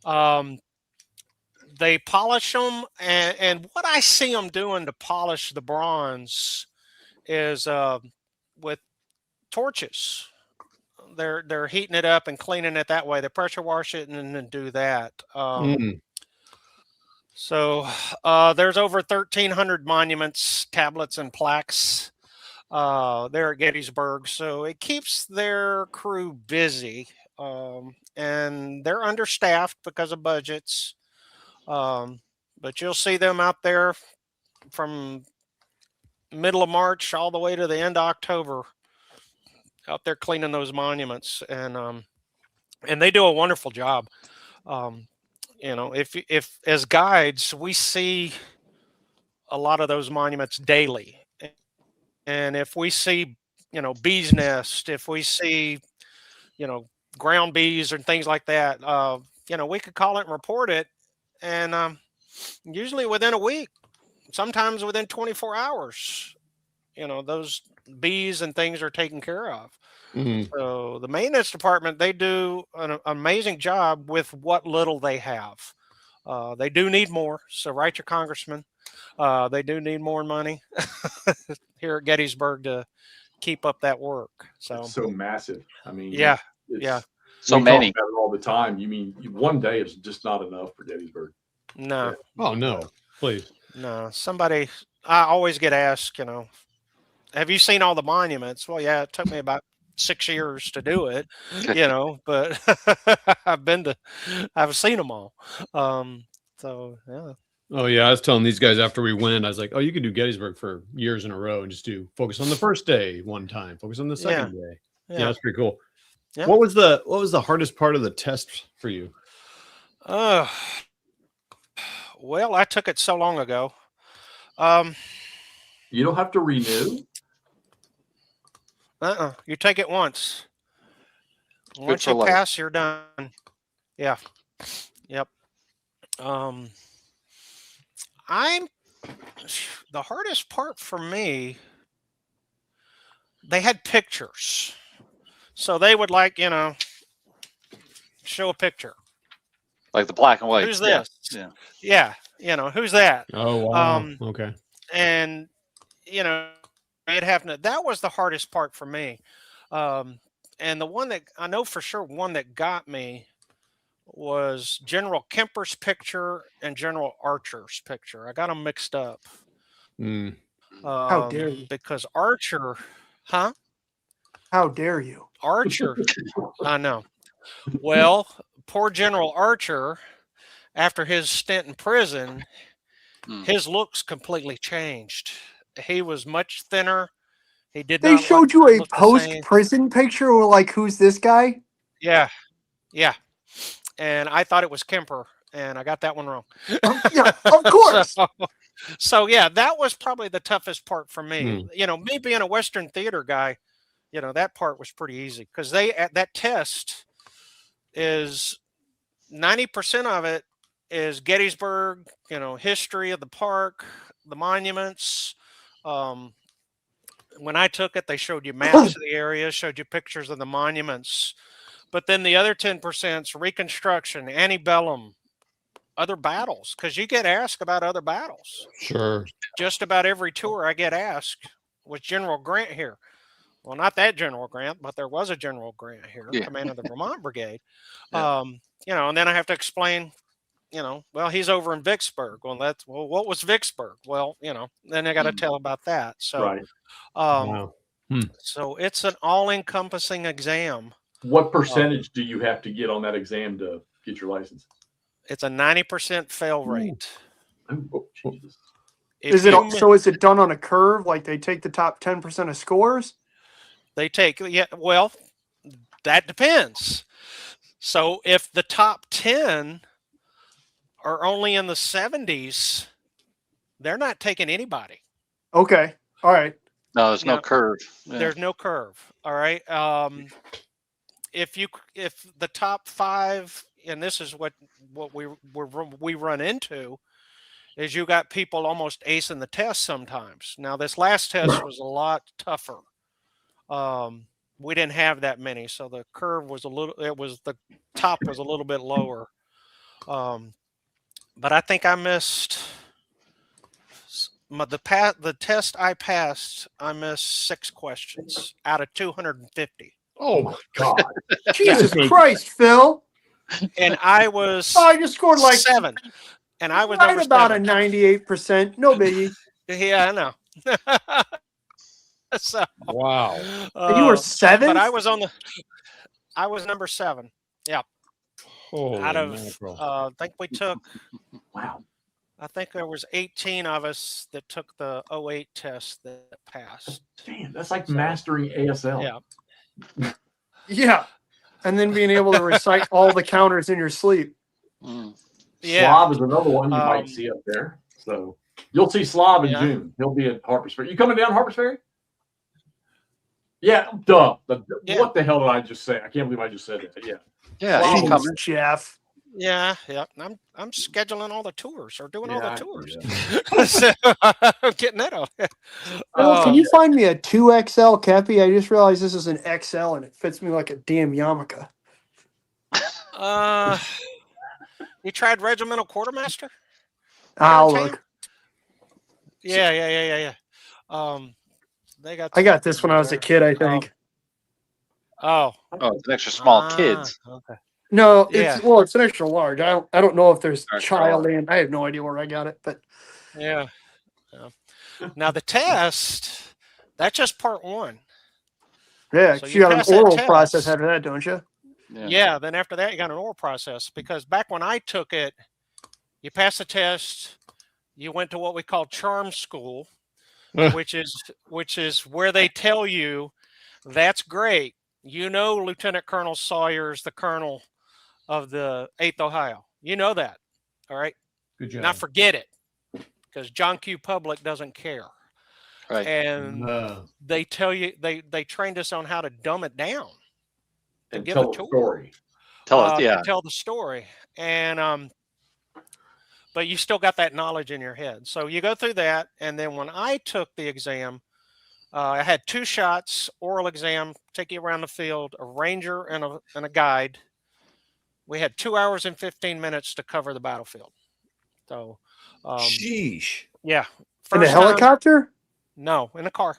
They polish them, and what I see them doing to polish the bronze is with torches. They're heating it up and cleaning it that way. They pressure wash it and then do that. So there's over 1,300 monuments, tablets, and plaques there at Gettysburg. So it keeps their crew busy, and they're understaffed because of budgets. But you'll see them out there from middle of March all the way to the end of October, out there cleaning those monuments, and they do a wonderful job. If as guides we see a lot of those monuments daily, and if we see bees nest, if we see ground bees and things like that, we could call it and report it, and usually within a week, sometimes within 24 hours, those bees and things are taken care of. So the maintenance department, they do an amazing job with what little they have. They do need more, so write your congressman. They do need more money here at Gettysburg to keep up that work. So it's so massive. I mean, yeah. So many talk about it all the time. You mean one day is just not enough for Gettysburg? No. Yeah. Oh no, please. No. I always get asked, have you seen all the monuments? Well, yeah, it took me about 6 years to do it, but I've seen them all. So yeah. Oh yeah, I was telling these guys after we went, I was like, "Oh, you could do Gettysburg for years in a row and just focus on the first day one time, focus on the second day." Yeah, that's pretty cool. Yeah. What was the hardest part of the test for you? Well, I took it so long ago. You don't have to renew. You take it once. Once you pass, you're done. Yeah. Yep. The hardest part for me, they had pictures. So they would show a picture. Like the black and white. Who's Yeah. this? Yeah. Yeah, who's that? Oh wow. Um, Okay. And it happened. That was the hardest part for me. And the one that I know for sure, one that got me was General Kemper's picture and General Archer's picture. I got them mixed up. Mm. How dare you? Because Archer, huh? How dare you? Archer, I know. Well, poor General Archer, after his stint in prison, his looks completely changed. He was much thinner. He did They not showed you a look the same. post-prison picture, or like, who's this guy? Yeah, yeah. And I thought it was Kemper, and I got that one wrong. Yeah, of course. So yeah, that was probably the toughest part for me. Me being a Western theater guy, that part was pretty easy because that test is 90% of it is Gettysburg, history of the park, the monuments. When I took it, they showed you maps of the area, showed you pictures of the monuments. But then the other 10% is Reconstruction, antebellum, other battles, because you get asked about other battles. Sure. Just about every tour I get asked, was General Grant here? Well, not that General Grant, but there was a General Grant here, command of the Vermont Brigade. And then I have to explain, well, he's over in Vicksburg. Well, what was Vicksburg? Well, then I got to tell about that. So, Right. Wow. So it's an all-encompassing exam. What percentage do you have to get on that exam to get your license? It's a 90% fail rate. Oh, Jesus. Is it done on a curve? Like they take the top 10% of scores? They take, well, that depends. So if the top 10 are only in the 70s, they're not taking anybody. Okay. All right. No, there's no curve. Yeah. There's no curve. All right. If the top 5, and this is what we run into, is you got people almost acing the test sometimes. Now this last test was a lot tougher. We didn't have that many, so the curve was the top was a little bit lower. But I think I missed the test I passed. I missed 6 questions out of 250. Oh my God! Jesus Christ, Phil! And I was I just scored like 7, and I was right about 7. a 98%. No biggie. Yeah, I know. So, wow. And you were 7? But I was number 7. Yeah. Holy Out of mackerel. I think we took. Wow. I think there was 18 of us that took the 08 test that passed. Damn, that's like mastering ASL. Yeah. Yeah. And then being able to recite all the counters in your sleep. Yeah. Slav is another one you might see up there. So you'll see Slav in June. He'll be at Harper's Ferry. You coming down Harper's Ferry? Yeah, duh. What the hell did I just say? I can't believe I just said that. Yeah. Yeah, he's coming. Jeff. Yeah. I'm scheduling all the tours or doing all the tours. Yeah. So, I'm getting that on. Phil, can you find me a 2XL Kepi? I just realized this is an XL and it fits me like a damn yarmulke. You tried Regimental Quartermaster? I'll look. Yeah. They got. I got this when I was a kid, I think. Oh, it's an extra small kids. Okay. No, it's an extra large. I don't know if there's child in. I have no idea where I got it, but yeah. Now the test, that's just part 1. Yeah, So you got pass an that oral test. process after that, don't you? Yeah. Then after that, you got an oral process because back when I took it, you passed the test, you went to what we call charm school, which is where they tell you, that's great. Lieutenant Colonel Sawyer's the colonel of the 8th Ohio. You know that. All right. Good job. Now forget it because John Q. Public doesn't care. Right. And they tell you, they trained us on how to dumb it down. And give tell a the tour. story. Tell the story. And but you still got that knowledge in your head. So you go through that. And then when I took the exam, I had 2 shots, oral exam, take you around the field, a ranger and a guide. we had 2 hours and 15 minutes to cover the battlefield. So, Sheesh. yeah. In a First time- helicopter? No, in a car.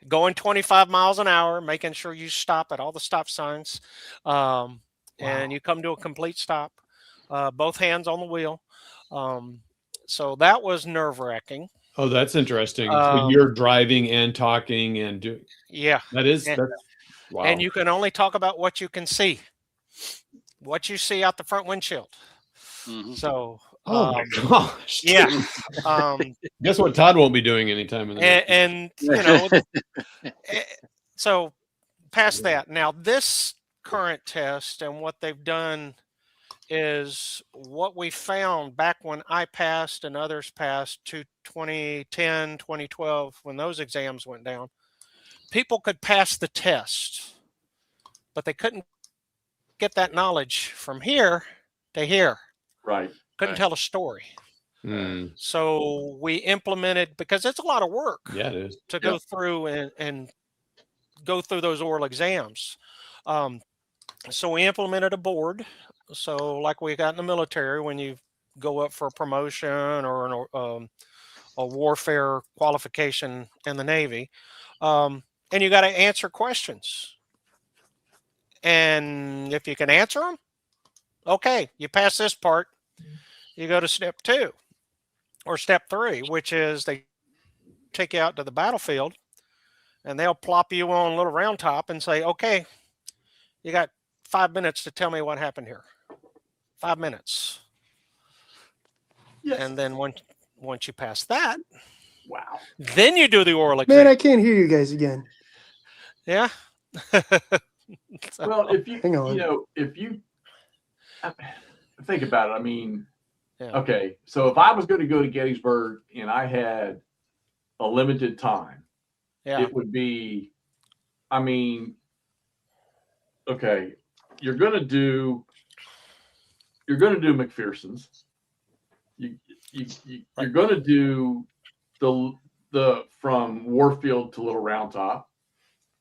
Going 25 miles an hour, making sure you stop at all the stop signs, and you come to a complete stop, both hands on the wheel. So that was nerve-wracking. Oh, that's interesting. So you're driving and talking and doing. Yeah. That's wow. And you can only talk about what you can see, what you see out the front windshield. Mhm. So, oh my gosh. yeah. Guess what Todd won't be doing anytime in the near future. And you know, so past that. Now, this current test and what they've done is what we found back when I passed and others passed to 2010, 2012, when those exams went down. People could pass the test, but they couldn't get that knowledge from here to here. Right. Couldn't tell a story. Mm. So we implemented, because it's a lot of work Yeah, it is. to go through and go through those oral exams. So we implemented a board. So like we got in the military, when you go up for a promotion or a warfare qualification in the Navy, and you got to answer questions. And if you can answer them, okay, you pass this part, you go to step 2 or step 3, which is they take you out to the battlefield and they'll plop you on a little round top and say, okay, you got 5 minutes to tell me what happened here. 5 minutes. Yes. And then once you pass that, Wow. then you do the oral exam. Man, I can't hear you guys again. Yeah. Well, if you, Hang on. you know, if you think about it, I mean, Yeah. okay, so if I was going to go to Gettysburg and I had a limited time, Yeah. it would be, I mean, okay, you're going to do McPherson's. You're going to do the from Warfield to Little Round Top.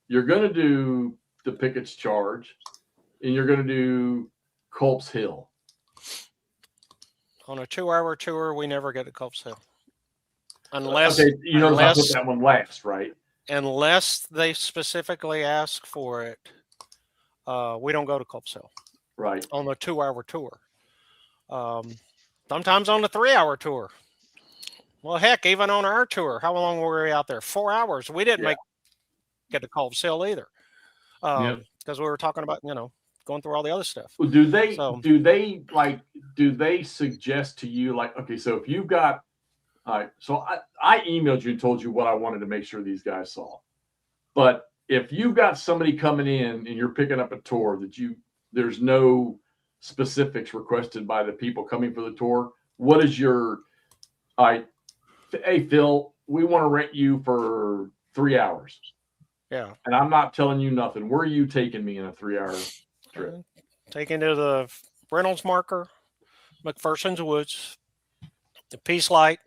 You're going to do the Pickett's Charge, and you're going to do Culp's Hill. On a 2-hour tour, we never get to Culp's Hill. Unless, Okay, you know, I put unless, that one last, right? unless they specifically ask for it, we don't go to Culp's Hill Right. on the 2-hour tour. Sometimes on the 3-hour tour. Well, heck, even on our tour, how long were we out there? 4 hours. We didn't get to Culp's Hill either, because we were talking about, you know, going through all the other stuff. Well, do they suggest to you, like, okay, so if you've got, all right, so I emailed you and told you what I wanted to make sure these guys saw. But if you've got somebody coming in and you're picking up a tour that there's no specifics requested by the people coming for the tour, what is your, all right, hey, Phil, we want to rent you for 3 hours. Yeah. And I'm not telling you nothing. Where are you taking me in a 3-hour trip? Taken to the Reynolds Marker, McPherson's Woods, the Peace Light,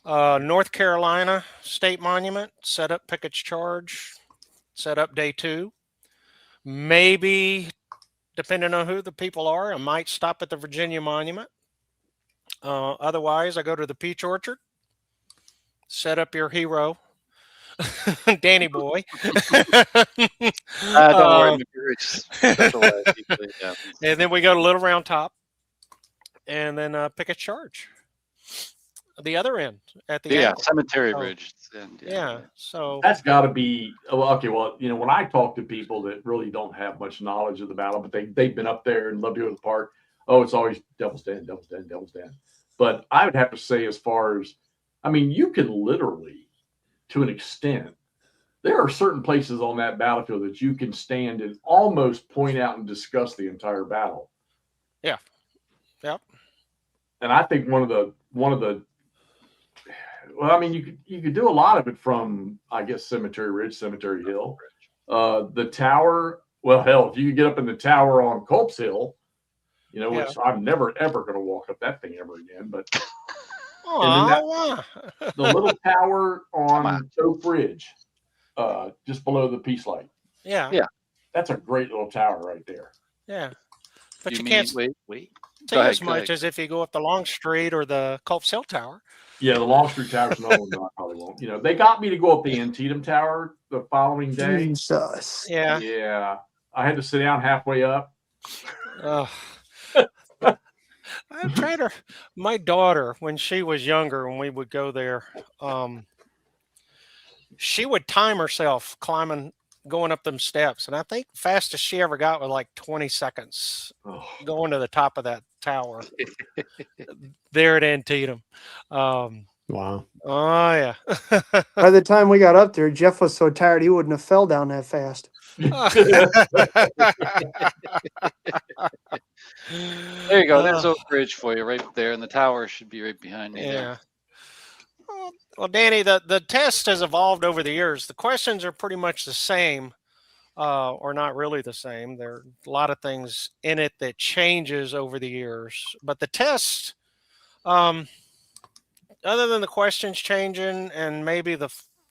North Carolina State Monument, set up Pickett's Charge, set up day 2. Maybe, depending on who the people are, I might stop at the Virginia Monument. Otherwise, I go to the Peach Orchard, set up your hero, Danny Boy. Don't worry, it's specialized usually, yeah. And then we go to Little Round Top, and then Pickett's Charge. The other end at the end. Cemetery Ridge. Yeah. So That's got to be okay. Well, you know, when I talk to people that really don't have much knowledge of the battle, but they've been up there and love to go to the park. Oh, it's always Devil's Den, Devil's Den, Devil's Den. But I would have to say, as far as, I mean, you can literally, to an extent, there are certain places on that battlefield that you can stand and almost point out and discuss the entire battle. Yeah. Yep. And I think one of the well, I mean, you could do a lot of it from, I guess, Cemetery Ridge, Cemetery Hill, the tower. Well, hell, if you could get up in the tower on Culp's Hill, you know, which I'm never ever going to walk up that thing ever again. But the little tower on Oak Ridge, just below the Peace Light. Yeah. Yeah. That's a great little tower right there. Yeah. But you mean, can't wait. see Go ahead, as go much ahead. as if you go up the Long Street or the Culp Hill Tower. Yeah, the Long Street Tower's another one that I probably won't. You know, they got me to go up the Antietam Tower the following day. Jesus. Yeah. Yeah. I had to sit down halfway up. I'm trying to. My daughter, when she was younger, when we would go there, she would time herself going up them steps, and I think the fastest she ever got was like 20 seconds going to the top of that tower there at Antietam. Wow. Oh yeah. By the time we got up there, Jeff was so tired he wouldn't have fell down that fast. There you go. There's Oak Ridge for you right there, and the tower should be right behind me. Yeah. There. Well, Danny, the test has evolved over the years. The questions are pretty much the same, or not really the same. There are a lot of things in it that changes over the years. But the test, other than the questions changing and maybe the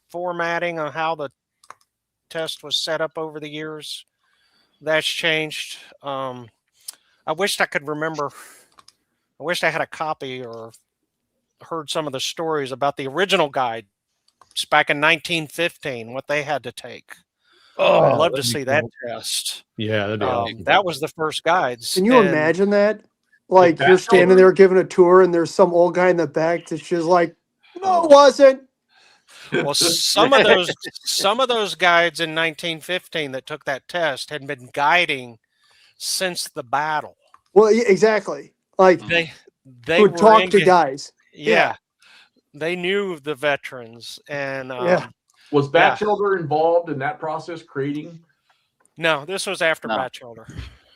formatting on how the test was set up over the years, that's changed. I wished I could remember. I wished I had a copy or heard some of the stories about the original guide back in 1915, what they had to take. I'd love to see that test. Yeah, that'd be awesome. That was the first guides. Can you imagine that? Like you're standing there giving a tour and there's some old guy in the back that's just like, no, it wasn't. Well, some of those guides in 1915 that took that test had been guiding since the battle. Well, yeah, exactly. Like they would talk to guys. Yeah. They knew the veterans, and was Batchelder involved in that process creating? No, this was after Batchelder.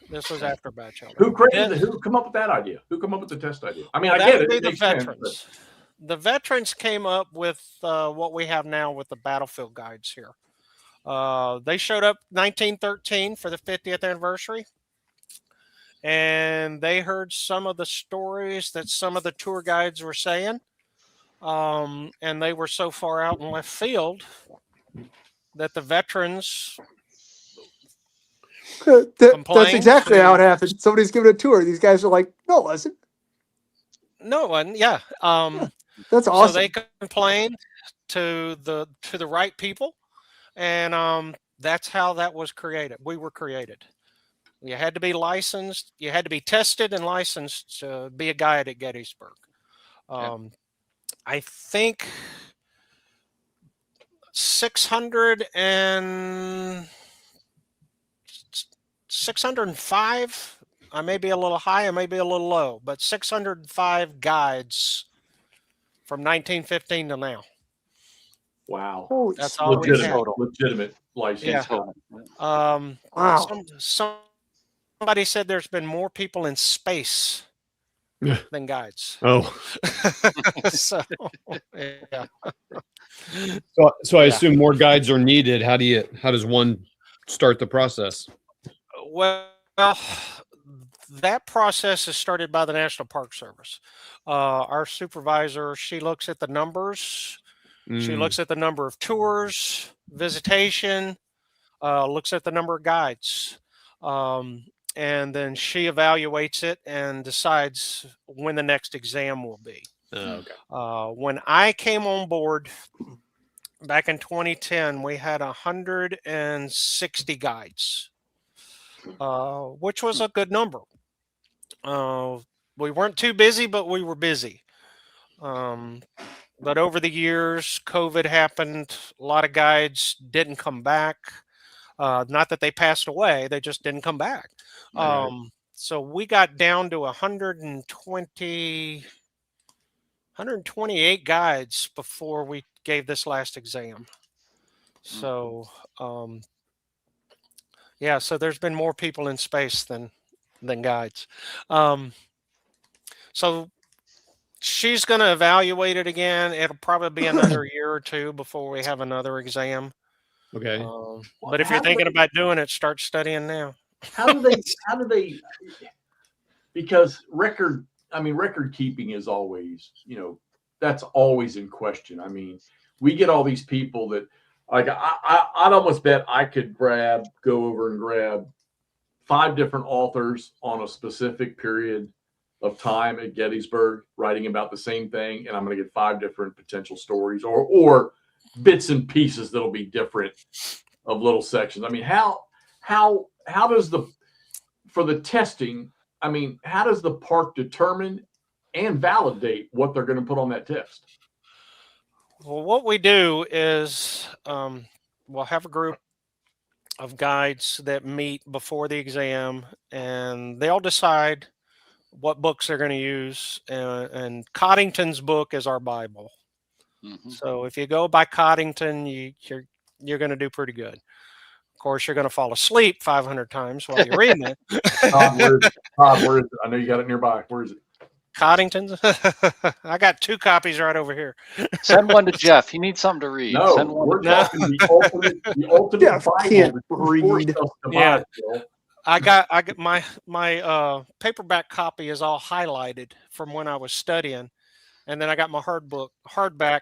This was after Batchelder. Who created? Who come up with that idea? Who come up with the test idea? I mean, I get it. The veterans. The veterans came up with what we have now with the battlefield guides here. They showed up 1913 for the 50th anniversary. And they heard some of the stories that some of the tour guides were saying. And they were so far out in left field that the veterans that's exactly how it happened. Somebody's giving a tour. These guys are like, no, it wasn't. No one. Yeah. That's awesome. So they complained to the right people. And that's how that was created. We were created. You had to be licensed. You had to be tested and licensed to be a guide at Gettysburg. I think 605. I may be a little high, I may be a little low, but 605 guides from 1915 to now. Wow. That's all we have. Legitimate license. Yeah. Wow. Somebody said there's been more people in space than guides. Oh. So, yeah. So I assume more guides are needed. How does one start the process? Well, that process is started by the National Park Service. Our supervisor, she looks at the numbers. She looks at the number of tours, visitation, looks at the number of guides. And then she evaluates it and decides when the next exam will be. Okay. When I came on board back in 2010, we had 160 guides, which was a good number. We weren't too busy, but we were busy. But over the years, COVID happened. A lot of guides didn't come back. Not that they passed away, they just didn't come back. So we got down to 128 guides before we gave this last exam. So, so there's been more people in space than guides. So she's going to evaluate it again. It'll probably be another year or two before we have another exam. Okay. But if you're thinking about doing it, start studying now. How do they, because record keeping is always, that's always in question. I mean, we get all these people that Like I'd almost bet I could go over and grab 5 different authors on a specific period of time at Gettysburg writing about the same thing, and I'm going to get 5 different potential stories or bits and pieces that'll be different of little sections. I mean, how does for the testing, I mean, how does the park determine and validate what they're going to put on that test? Well, what we do is we'll have a group of guides that meet before the exam, and they'll decide what books they're going to use. And Coddington's book is our Bible. Mhm. So if you go by Coddington, you're going to do pretty good. Of course, you're going to fall asleep 500 times while you're reading it. Todd, where is it? I know you got it nearby. Where is it? Coddington's. I got 2 copies right over here. Send one to Jeff. He needs something to read. No, Send one we're to Jeff. talking the ultimate Jeff Bible can't that you forced read. us to buy, Yeah. Phil. I got my paperback copy is all highlighted from when I was studying, and then I got my hardback.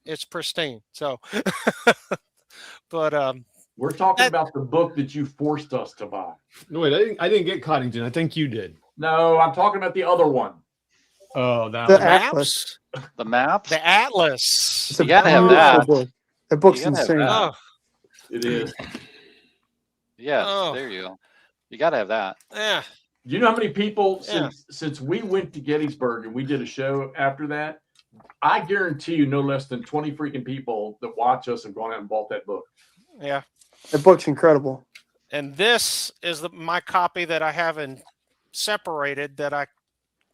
It's pristine. So, but We're talking about the book that you forced us to buy. No, wait, I didn't get Coddington. I think you did. No, I'm talking about the other one. Oh, that The one. Atlas. The maps. the Atlas. It's a You gotta have beautiful that. book. That book's You gotta have insane. that. Oh, It is. Yes, Oh. there you go. You got to have that. yeah. Do you know how many people Yeah. since we went to Gettysburg and we did a show after that? I guarantee you no less than 20 freaking people that watch us have gone out and bought that book. Yeah. That book's incredible. And this is my copy that I have in separated that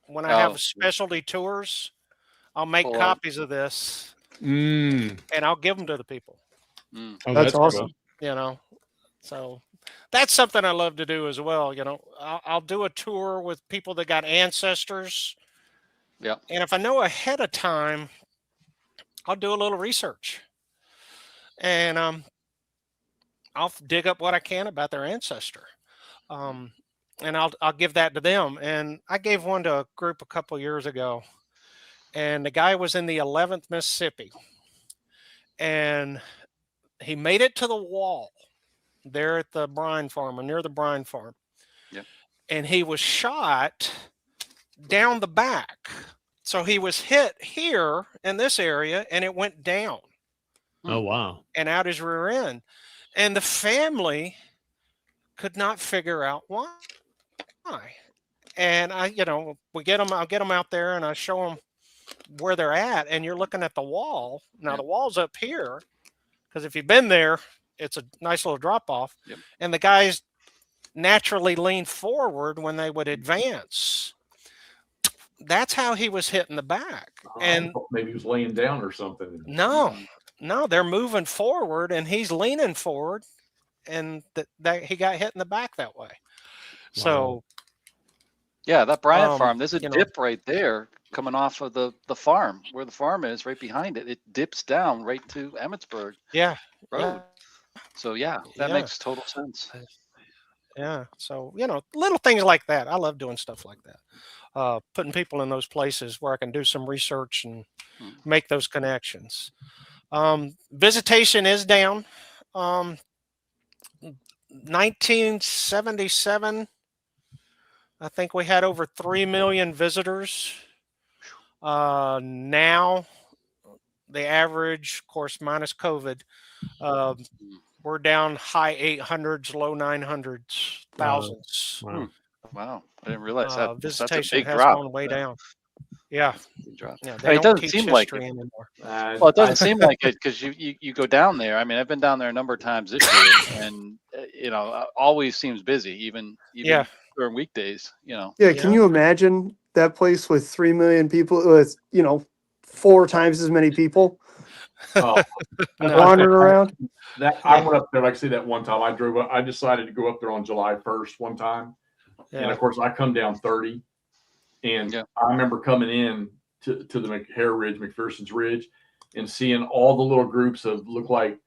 when I Oh. have specialty tours, I'll make Pull out. copies of this Mm. and I'll give them to the people, Mm. Oh, That's cool. awesome. you know. So that's something I love to do as well. You know, I'll do a tour with people that got ancestors. Yeah. And if I know ahead of time, I'll do a little research. And I'll dig up what I can about their ancestor. And I'll give that to them. And I gave one to a group a couple years ago. And the guy was in the 11th Mississippi. And he made it to the wall there at the brine farm or near the brine farm. Yep. And he was shot down the back. So he was hit here in this area and it went down Oh, wow. and out his rear end. And the family could not figure out why. And I'll get them out there and I show them where they're at. And you're looking at the wall. Now the wall's up here because if you've been there, it's a nice little drop off. Yep. And the guys naturally lean forward when they would advance. That's how he was hit in the back. And maybe he was laying down or something. no, they're moving forward and he's leaning forward and that he got hit in the back that way. So Yeah, that Bryant farm, there's a you know. dip right there coming off of the farm, where the farm is right behind it. It dips down right to Emmitsburg yeah. Road. So yeah, that Yeah. makes total sense. Yeah. So, little things like that. I love doing stuff like that. Putting people in those places where I can do some research and make those connections. Visitation is down. 1977, I think we had over 3 million visitors. Now, the average, of course, minus COVID, we're down high 800s, low 900s, thousands. Wow. Wow, I didn't realize that. That's a Visitation big has drop. gone way down. Yeah. Big drop. Yeah, I they mean, it don't doesn't teach seem like history it. anymore. Well, it doesn't seem like it because you go down there. I mean, I've been down there a number of times this year, and always seems busy, even Yeah. during weekdays. Yeah, Yeah. can you imagine that place with 3 million people with 4 times as many people Oh, wandering around? I went up there, like I say, that one time I drove up. I decided to go up there on July 1st one time. And Yeah. of course, I come down 30. And Yeah. I remember coming in to the McHare Ridge, McPherson's Ridge, and seeing all the little groups of look like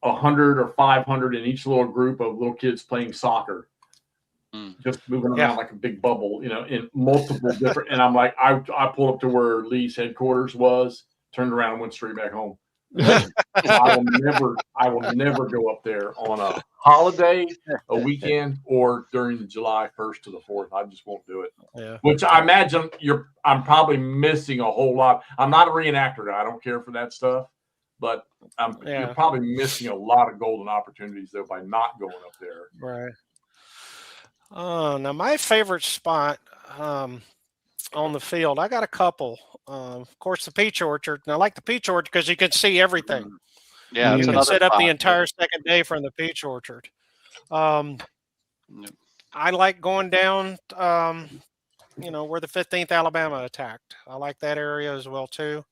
100 or 500 in each little group of little kids playing soccer, just moving around like a big bubble, in multiple different. And I'm like, I pulled up to where Lee's headquarters was, turned around and went straight back home. I will never go up there on a holiday, a weekend, or during the July 1st to the 4th. I just won't do it. Yeah. Which I imagine I'm probably missing a whole lot. I'm not a reenactor. I don't care for that stuff, but you're probably missing a lot of golden opportunities though by not going up there. Right. Now my favorite spot on the field, I got a couple. Of course, the peach orchard. And I like the peach orchard because you can see everything. Yeah, you that's can sit up spot. the entire second day from the peach orchard. I like going down, where the 15th Alabama attacked. I like that area as well too.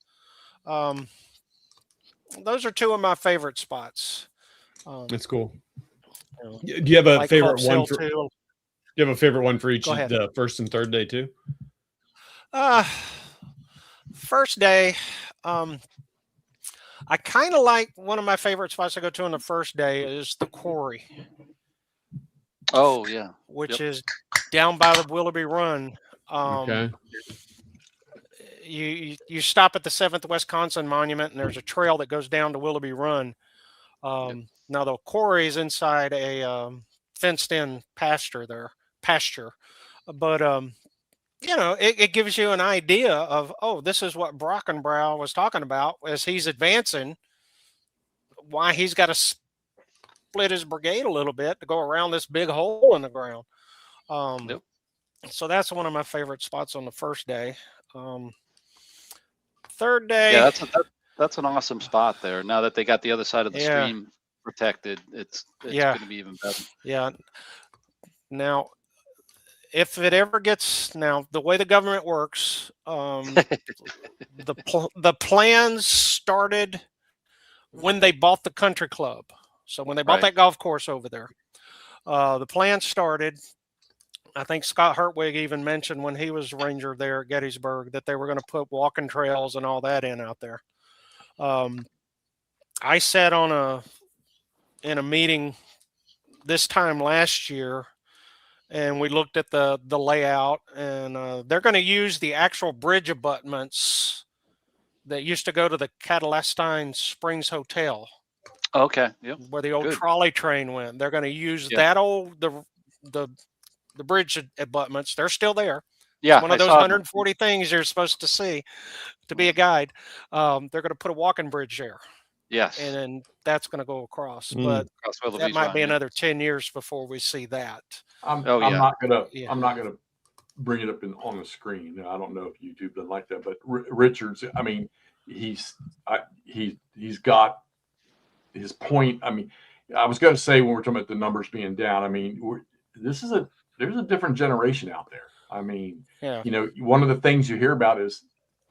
Those are two of my favorite spots. That's cool. Do you have a like favorite one? Too. Do you have a favorite one for each the first and third day too? First day, I kind of like one of my favorite spots to go to on the first day is the quarry. Oh yeah, which is down by the Willoughby Run. Okay. You stop at the 7th Wisconsin Monument, and there's a trail that goes down to Willoughby Run. Now the quarry is inside a fenced-in pasture, but it gives you an idea of, this is what Brockenbrough was talking about as he's advancing, why he's got to split his brigade a little bit to go around this big hole in the ground. So that's one of my favorite spots on the first day. Third day. Yeah, that's an awesome spot there. Now that they got the other side of the stream protected, it's going to be even better. Yeah. Now, if it ever gets the way the government works, the plans started when they bought the country club. So when they bought that golf course over there, the plan started. I think Scott Hertwig even mentioned when he was ranger there at Gettysburg that they were going to put walking trails and all that in out there. I sat in a meeting this time last year, and we looked at the layout, and they're going to use the actual bridge abutments that used to go to the Catalestine Springs Hotel. Okay. Yep. Where the old trolley train went. They're going to use that the bridge abutments. They're still there. Yeah. It's one of those 140 things you're supposed to see to be a guide. They're going to put a walking bridge there. Yes. And then that's going to go across. But that might be another 10 years before we see that. I'm not gonna bring it up on the screen. I don't know if YouTube doesn't like that, but Richards, I mean, he's got his point. I mean, I was going to say when we're talking about the numbers being down, I mean, there's a different generation out there. I mean, one of the things you hear about is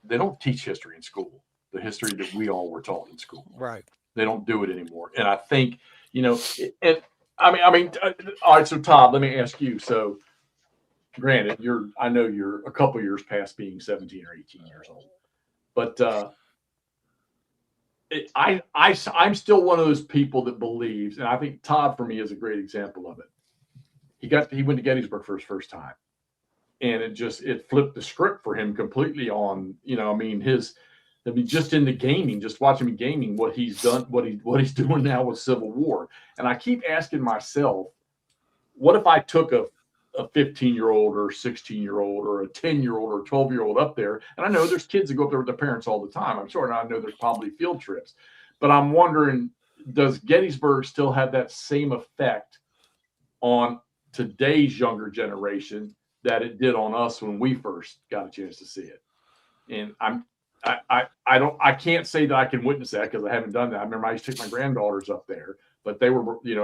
they don't teach history in school, the history that we all were taught in school. Right. They don't do it anymore. And I think, all right. So Todd, let me ask you. So granted, I know you're a couple years past being 17 or 18 years old, but I'm still one of those people that believes, and I think Todd for me is a great example of it. He went to Gettysburg for his first time, and it flipped the script for him completely on, just into gaming, just watching me gaming, what he's done, what he's doing now with Civil War. And I keep asking myself, what if I took a 15-year-old or 16-year-old or a 10-year-old or a 12-year-old up there? And I know there's kids that go up there with their parents all the time, I'm sure, and I know there's probably field trips, but I'm wondering, does Gettysburg still have that same effect on today's younger generation that it did on us when we first got a chance to see it? And I can't say that I can witness that because I haven't done that. I remember I used to take my granddaughters up there, but they were, we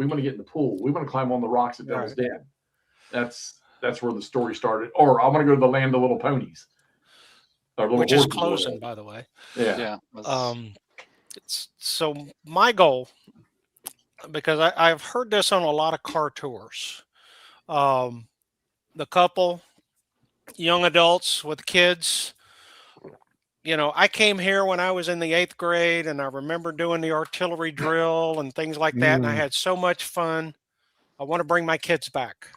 want to get in the pool. We want to climb on the rocks at Devil's Den. That's where the story started. Or I want to go to the Land of Little Ponies. Which is closing, by the way. Yeah. So my goal, because I've heard this on a lot of car tours, the couple, young adults with kids. I came here when I was in the 8th grade, and I remember doing the artillery drill and things like that. And I had so much fun. I want to bring my kids back.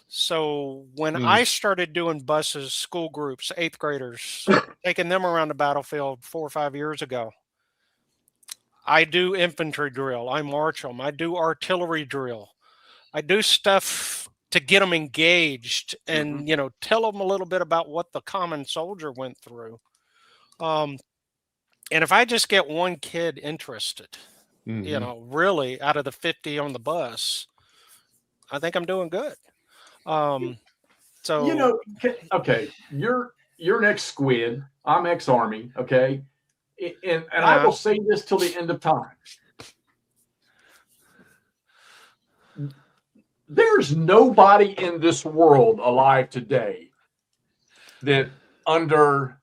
So when I started doing buses, school groups, 8th graders, taking them around the battlefield 4 or 5 years ago, I do infantry drill. I march them. I do artillery drill. I do stuff to get them engaged and, tell them a little bit about what the common soldier went through. And if I just get one kid interested, really out of the 50 on the bus, I think I'm doing good. So, okay, you're an ex-squid. I'm ex-army. Okay. And I will say this till the end of time. There's nobody in this world alive today that under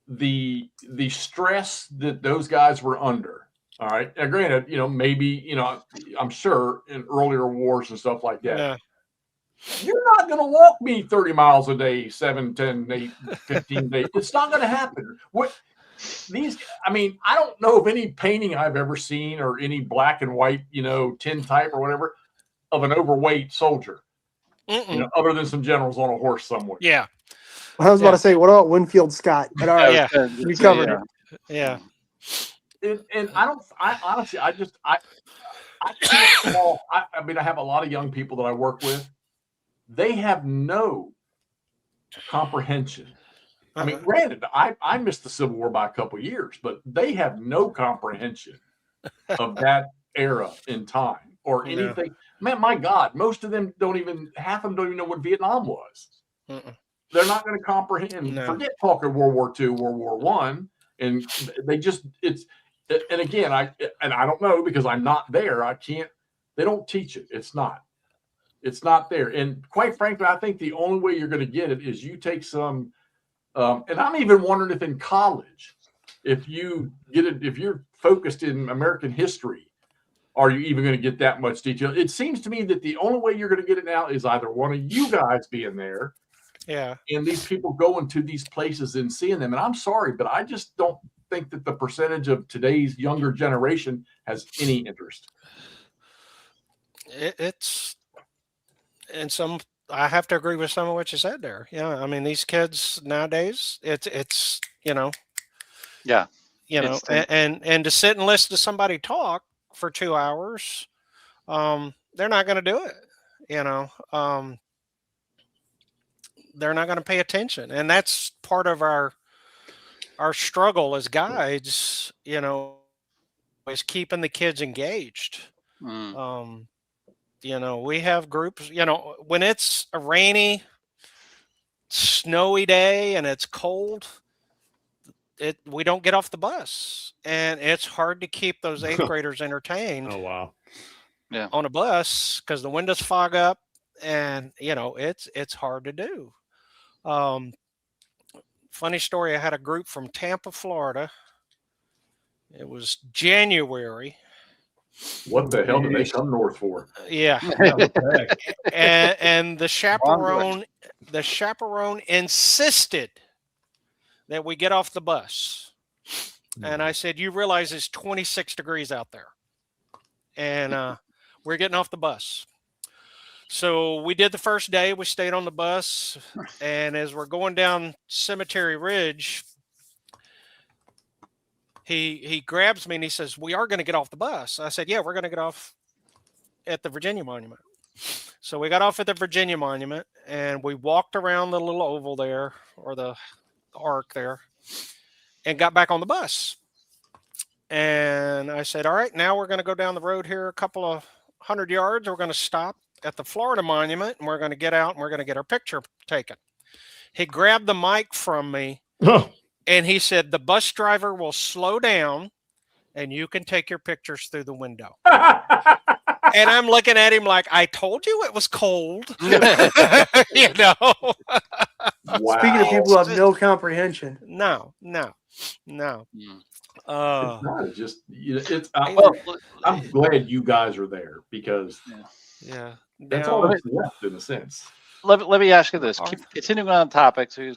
the stress that those guys were under. All right. Now, granted, maybe, I'm sure in earlier wars and stuff like that. yeah. You're not going to walk me 30 miles a day, 7, 10, 8, 15 days. It's not going to happen. I don't know of any painting I've ever seen or any black and white, tintype or whatever of an overweight soldier, other than some generals on a horse somewhere. Yeah. I was about to say, what about Winfield Scott? But all right, Yeah. we covered it. Yeah. And I honestly, I can't call. I have a lot of young people that I work with. They have no comprehension. I mean, granted, I missed the Civil War by a couple of years, but they have no comprehension of that era in time or anything. Man, my God, most of them half of them don't even know what Vietnam was. They're not going to comprehend. No. Forget talking World War II, World War I, and they just And again, I don't know because I'm not there. I can't. They don't teach it. It's not there. And quite frankly, I think the only way you're going to get it is you take some. And I'm even wondering if in college, if you get it, if you're focused in American history, are you even going to get that much detail? It seems to me that the only way you're going to get it now is either one of you guys being there, and these people going to these places and seeing them. And I'm sorry, but I just don't think that the percentage of today's younger generation has any interest. I have to agree with some of what you said there. Yeah. I mean, these kids nowadays, and to sit and listen to somebody talk for 2 hours, they're not going to do it. They're not going to pay attention. And that's part of our struggle as guides, is keeping the kids engaged. We have groups, when it's a rainy, snowy day and it's cold, we don't get off the bus, and it's hard to keep those 8th graders entertained. Oh, wow. Yeah. On a bus because the windows fog up, and it's hard to do. Funny story, I had a group from Tampa, Florida. It was January. What the hell did they come north for? Yeah. and the chaperone insisted that we get off the bus. And I said, you realize it's 26 degrees out there. And we're getting off the bus. So we did the first day. We stayed on the bus. And as we're going down Cemetery Ridge, he grabs me and he says, we are going to get off the bus. I said, yeah, we're going to get off at the Virginia Monument. So we got off at the Virginia Monument and we walked around the little oval there, or the arc there, and got back on the bus. And I said, all right, now we're going to go down the road here a couple of 100 yards. We're going to stop at the Florida Monument and we're going to get out and we're going to get our picture taken. He grabbed the mic from me and he said, the bus driver will slow down and you can take your pictures through the window. And I'm looking at him like, I told you it was cold. Wow. Speaking of people who have no comprehension. No. It's not just, I'm glad you guys are there because that's all that's left in a sense. Let me ask you this. Continuing on topics, as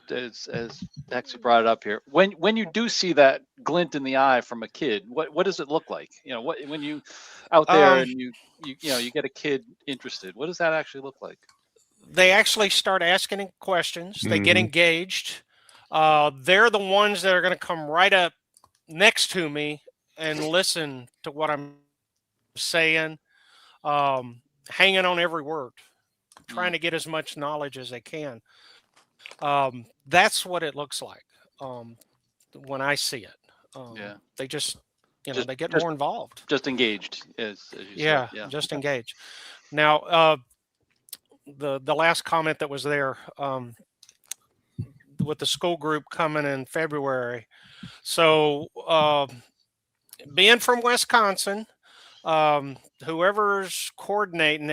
Hexy brought it up here. When you do see that glint in the eye from a kid, what does it look like? When you out there and you get a kid interested, what does that actually look like? They actually start asking questions. They get engaged. They're the ones that are going to come right up next to me and listen to what I'm saying, hanging on every word, trying to get as much knowledge as they can. That's what it looks like when I see it. They just, they get more involved. Just engaged, as you Yeah, said. Yeah, just engaged. Now, the last comment that was there, with the school group coming in February. So, being from Wisconsin, whoever's coordinating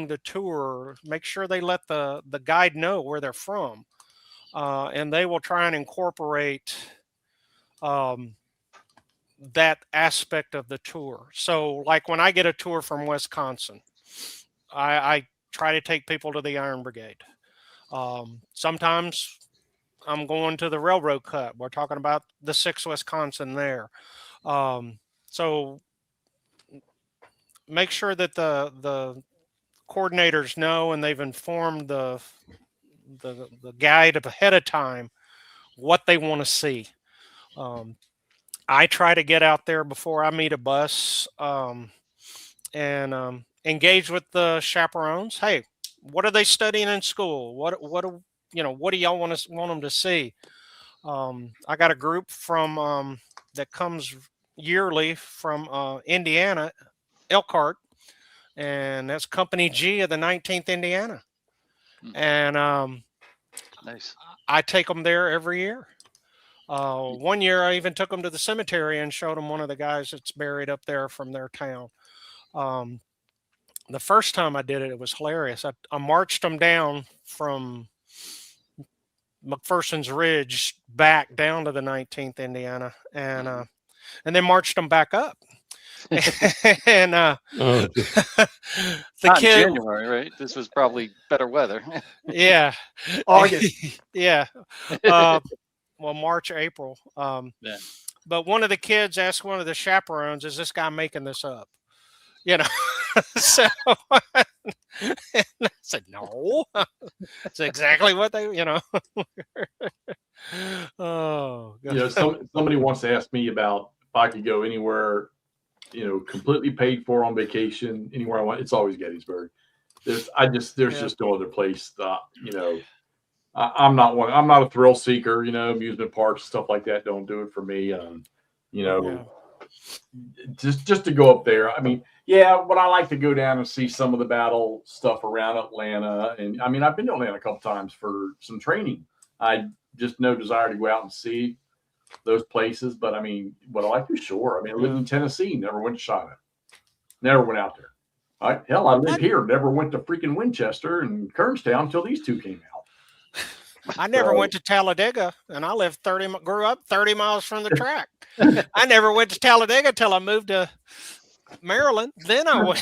the tour, make sure they let the guide know where they're from, and they will try and incorporate that aspect of the tour. So, like when I get a tour from Wisconsin, I try to take people to the Iron Brigade. Sometimes I'm going to the railroad cut. We're talking about the 6 Wisconsin there. So make sure that the coordinators know, and they've informed the guide ahead of time what they want to see. I try to get out there before I meet a bus, and engage with the chaperones. Hey, what are they studying in school? What do y'all want them to see? I got a group from that comes yearly from Indiana, Elkhart, and that's Company G of the 19th Indiana. And nice. I take them there every year. One year I even took them to the cemetery and showed them one of the guys that's buried up there from their town. The first time I did it, it was hilarious. I marched them down from McPherson's Ridge back down to the 19th Indiana, and then marched them back up. And the kid, January, right? This was probably better weather. Yeah, August. Yeah. Well, March, April. Yeah. But one of the kids asked one of the chaperones, "Is this guy making this up?" So and I said, "No, it's exactly what they, Oh, God. Somebody wants to ask me about if I could go anywhere, completely paid for on vacation, anywhere I want. It's always Gettysburg. There's just no other place. I'm not a thrill seeker. Amusement parks, stuff like that don't do it for me. Just to go up there. I mean, but I like to go down and see some of the battle stuff around Atlanta. And I mean, I've been to Atlanta a couple times for some training. I just no desire to go out and see those places. But I mean, what I like to sure. I mean, I lived in Tennessee, never went to China, never went out there. Hell, I lived here, never went to freaking Winchester and Kernstown until these two came out. I never went to Talladega, and I grew up 30 miles from the track. I never went to Talladega till I moved to Maryland. Then I went.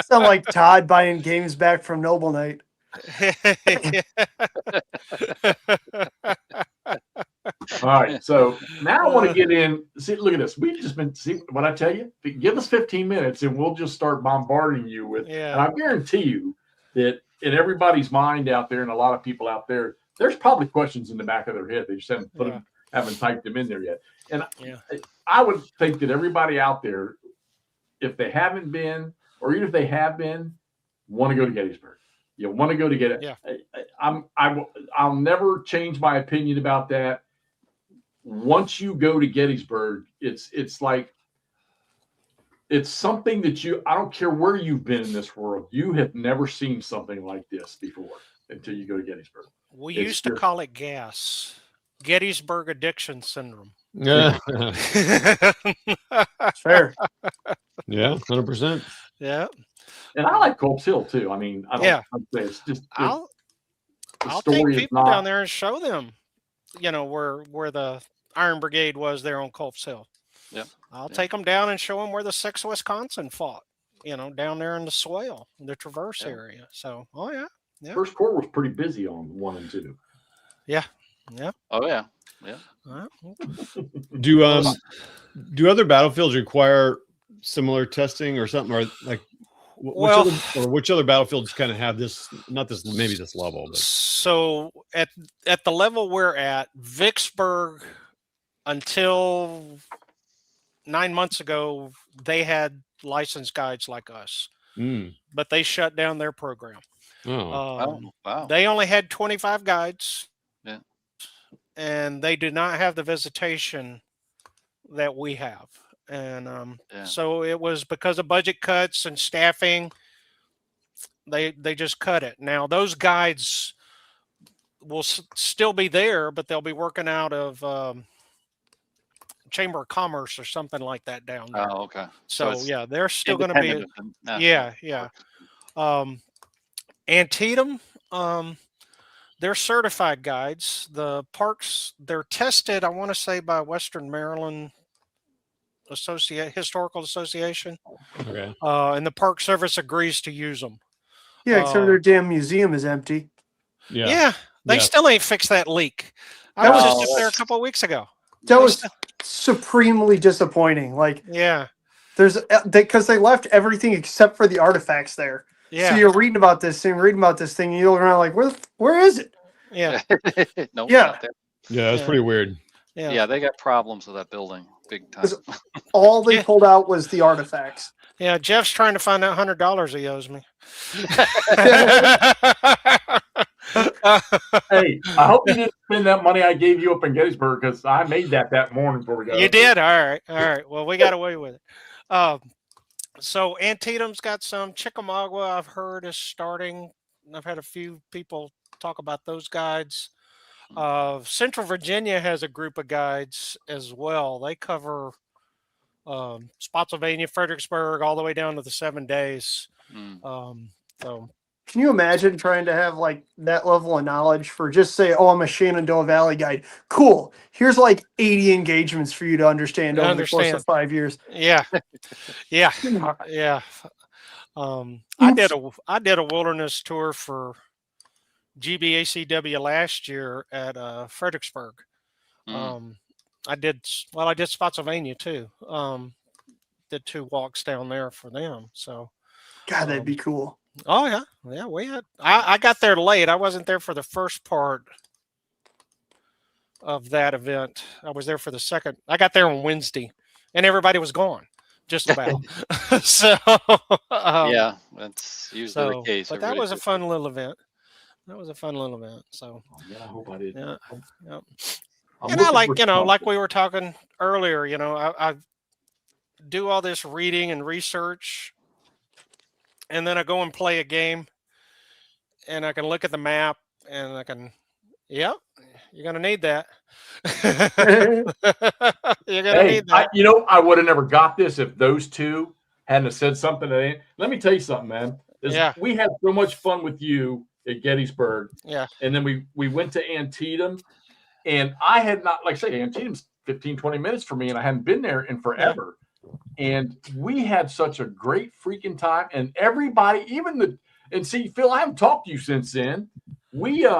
Sound like Todd buying games back from Noble Night. All right, so now I want to get in. See, look at this. We've just been see what I tell you. Give us 15 minutes, and we'll just start bombarding you with. Yeah. And I guarantee you that in everybody's mind out there, and a lot of people out there, there's probably questions in the back of their head. They just haven't typed them in there yet. And I would think that everybody out there, if they haven't been, or even if they have been, want to go to Gettysburg. You want to go to Gettysburg. Yeah. I'll never change my opinion about that. Once you go to Gettysburg, it's like it's something that I don't care where you've been in this world, you have never seen something like this before until you go to Gettysburg. We used to call it GAS, Gettysburg Addiction Syndrome. Yeah. Fair. Yeah, 100%. Yeah. And I like Culp's Hill too. I mean, I'd say it's just I'll take people down there and show them, where the Iron Brigade was there on Culp's Hill. Yeah. I'll take them down and show them where the 6th Wisconsin fought, down there in the Swale, the Traverse area. So, yeah. First Corps was pretty busy on 1 and 2. Yeah. Yeah. Oh yeah. Yeah. Do other battlefields require similar testing or something, or like which other battlefields kind of have this, not this, maybe this level, but. So at the level we're at, Vicksburg until 9 months ago, they had licensed guides like us, but they shut down their program. Wow. They only had 25 guides. Yeah. And they do not have the visitation that we have. And so it was because of budget cuts and staffing, they just cut it. Now those guides will still be there, but they'll be working out of Chamber of Commerce or something like that down there. Oh, okay. So yeah, they're still going to be. Yeah. Antietam, they're certified guides. The parks, they're tested, I want to say, by Western Maryland Historical Association. Okay. And the Park Service agrees to use them. Yeah, except their damn museum is empty. Yeah. They still ain't fixed that leak. I was just up there a couple of weeks ago. That was supremely disappointing. Like, there's because they left everything except for the artifacts there. Yeah. So you're reading about this thing, and you look around like, where is it? Yeah. No. Yeah. Yeah, that's pretty weird. Yeah, they got problems with that building, big time. All they pulled out was the artifacts. Yeah, Jeff's trying to find that $100 he owes me. Hey, I hope you didn't spend that money I gave you up in Gettysburg, because I made that morning before we got. You did? All right. Well, we got away with it. So Antietam's got some. Chickamauga, I've heard, is starting. I've had a few people talk about those guides. Central Virginia has a group of guides as well. They cover Spotsylvania, Fredericksburg, all the way down to the 7 days. So can you imagine trying to have like that level of knowledge for just say, oh, I'm a Shenandoah Valley guide. Cool. Here's like 80 engagements for you to understand over the course of 5 years. Yeah. I did a wilderness tour for GBACW last year at Fredericksburg. I did Spotsylvania too. Did 2 walks down there for them. So God, that'd be cool. Oh yeah. I got there late. I wasn't there for the first part of that event. I was there for the second. I got there on Wednesday, and everybody was gone, just about. So yeah, that's usually the case. But that was a fun little event. So yeah, I hope I did. Yeah. And I like we were talking earlier. I do all this reading and research. And then I go and play a game, and I can look at the map, and I can, you're going to need that. You're going to need that. I would have never got this if those two hadn't have said something. Let me tell you something, man. We had so much fun with you at Gettysburg. Yeah. And then we went to Antietam, and I had not, like I say, Antietam's 15, 20 minutes for me, and I hadn't been there in forever. And we had such a great freaking time, and everybody, and see, Phil, I haven't talked to you since then. Where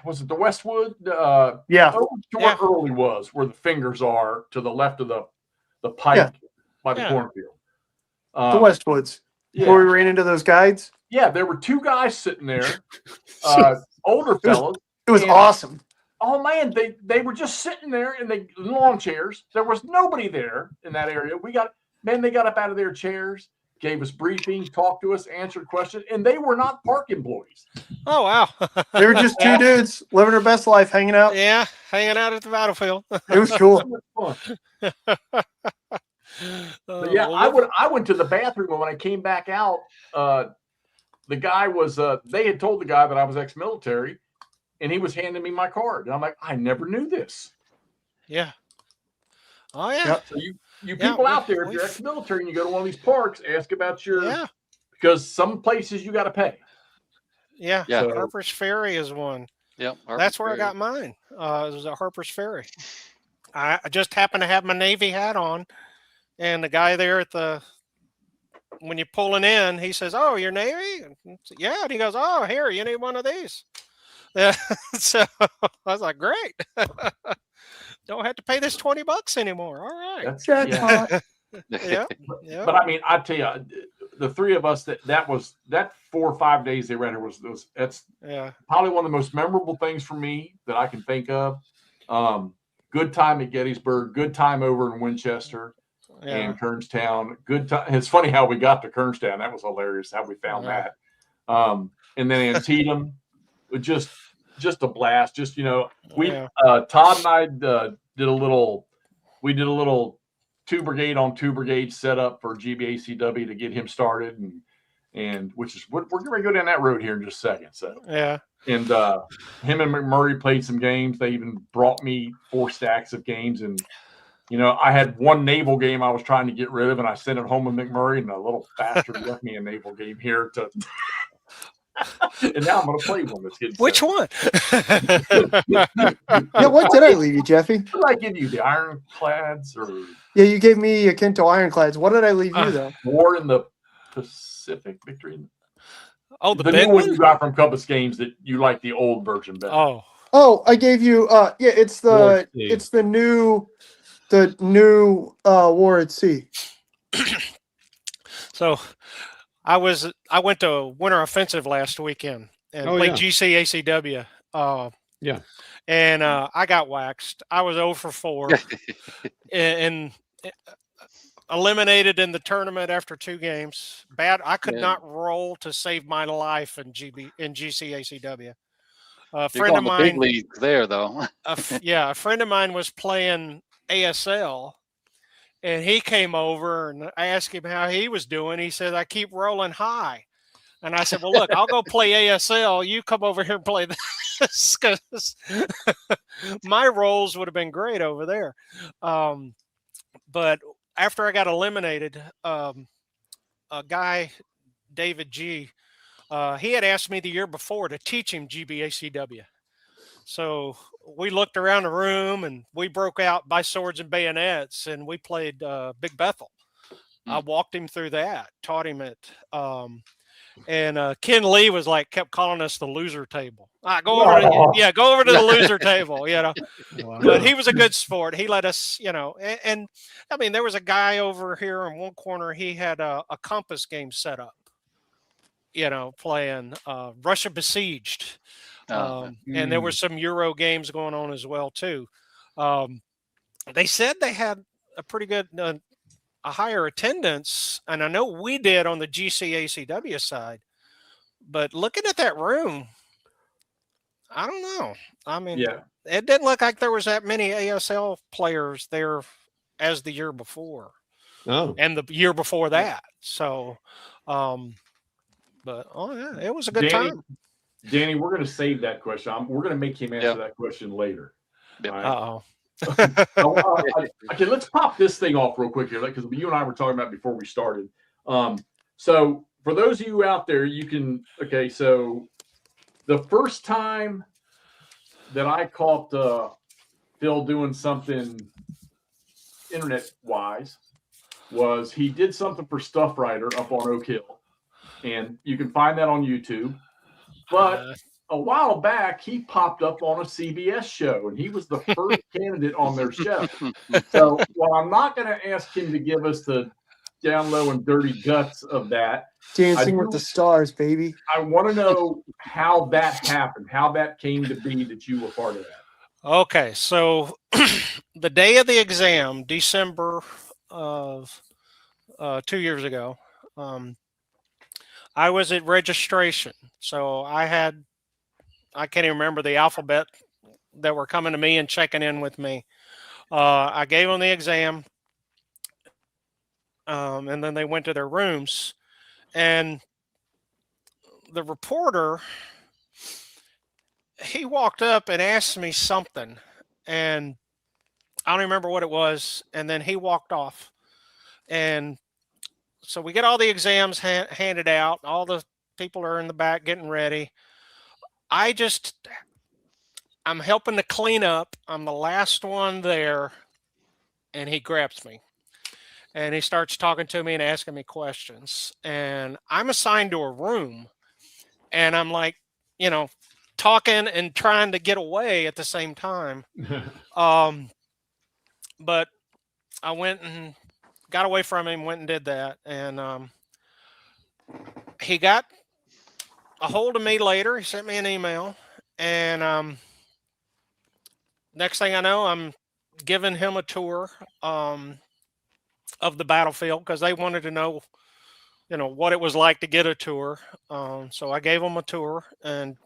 was it? The Westwood? Yeah. Where Early was, where the fingers are to the left of the pike by the cornfield. The Westwoods. Yeah. Where we ran into those guides. Yeah, there were 2 guys sitting there, older fellows. It was awesome. Oh man, they were just sitting there in lawn chairs. There was nobody there in that area. They got up out of their chairs, gave us briefings, talked to us, answered questions, and they were not park employees. Oh wow. They were just 2 dudes living their best life, hanging out. Yeah, hanging out at the battlefield. It was cool. I went to the bathroom, and when I came back out, the guy was they had told the guy that I was ex-military. And he was handing me my card. And I'm like, I never knew this. Yeah. Oh, yeah. So you people out there, if you're ex-military and you go to one of these parks, ask about your because some places you got to pay. Yeah. So, Harper's Ferry is one. Yep. That's where I got mine. It was at Harper's Ferry. I just happened to have my Navy hat on. And the guy there when you're pulling in, he says, "Oh, you're Navy?" Yeah. And he goes, "Oh, here, you need one of these." Yeah, so I was like, great. Don't have to pay this $20 anymore. All right. Yeah. Yeah. But I mean, I tell you, the three of us, that 4 or 5 days they ran here that's probably one of the most memorable things for me that I can think of. Good time at Gettysburg, good time over in Winchester and Kernstown. Good time. It's funny how we got to Kernstown. That was hilarious how we found that. And then Antietam, just a blast. Just, Todd and I did a little 2 brigade on 2 brigade setup for GBACW to get him started, and which is we're going to go down that road here in just a second. So and him and McMurray played some games. They even brought me 4 stacks of games, and I had one naval game I was trying to get rid of, and I sent it home with McMurray, and a little bastard left me a naval game here to. And now I'm going to play one that's getting. Which one? Yeah, what did I leave you, Jeffy? Did I give you the Ironclads or? Yeah, you gave me a Kinto Ironclads. What did I leave you though? War in the Pacific, Victory. The new one you got from Compass Games that you like the old version better. Oh, I gave you. It's the new War at Sea. So, I went to Winter Offensive last weekend and played GCACW. And I got waxed. I was 0 for 4 and eliminated in the tournament after 2 games. Bad. I could not roll to save my life in GCACW. A friend of mine, big league there though. a friend of mine was playing ASL, and he came over and I asked him how he was doing. He said, "I keep rolling high." And I said, "Well, look, I'll go play ASL. You come over here and play this, because my rolls would have been great over there." But after I got eliminated, a guy, David G, he had asked me the year before to teach him GBACW. So we looked around the room and we broke out by swords and bayonets, and we played Big Bethel. I walked him through that, taught him it. And Ken Lee kept calling us the loser table. Go over to the loser table, Wow. But he was a good sport. He let us, and I mean, there was a guy over here in one corner. He had a Compass game set up, playing Russia Besieged. And there were some Euro games going on as well too. They said they had a pretty good, a higher attendance, and I know we did on the GCACW side. But looking at that room, I don't know. I mean, it didn't look like there was that many ASL players there as the year before. And the year before that. So, but it was a good time. Danny, we're going to save that question. We're going to make him answer that question later. Uh-oh. Okay, let's pop this thing off real quick here, because you and I were talking about before we started. So for those of you out there, so the first time that I caught Phil doing something internet-wise was he did something for Stuff Writer up on Oak Hill, and you can find that on YouTube. But a while back, he popped up on a CBS show, and he was the first candidate on their show. So while I'm not going to ask him to give us the down low and dirty guts of that, Dancing with the Stars, baby, I want to know how that happened, how that came to be that you were part of that. Okay, so the day of the exam, December of 2 years ago, I was at registration. So I can't even remember the alphabet that were coming to me and checking in with me. I gave them the exam, and then they went to their rooms. And the reporter, he walked up and asked me something, and I don't remember what it was. And then he walked off. And so we get all the exams handed out. All the people are in the back getting ready. I'm helping to clean up. I'm the last one there. And he grabs me. And he starts talking to me and asking me questions. And I'm assigned to a room. And I'm talking and trying to get away at the same time. But I went and got away from him, went and did that. And he got a hold of me later. He sent me an email, and next thing I know, I'm giving him a tour of the battlefield because they wanted to know, what it was like to get a tour. So I gave them a tour, and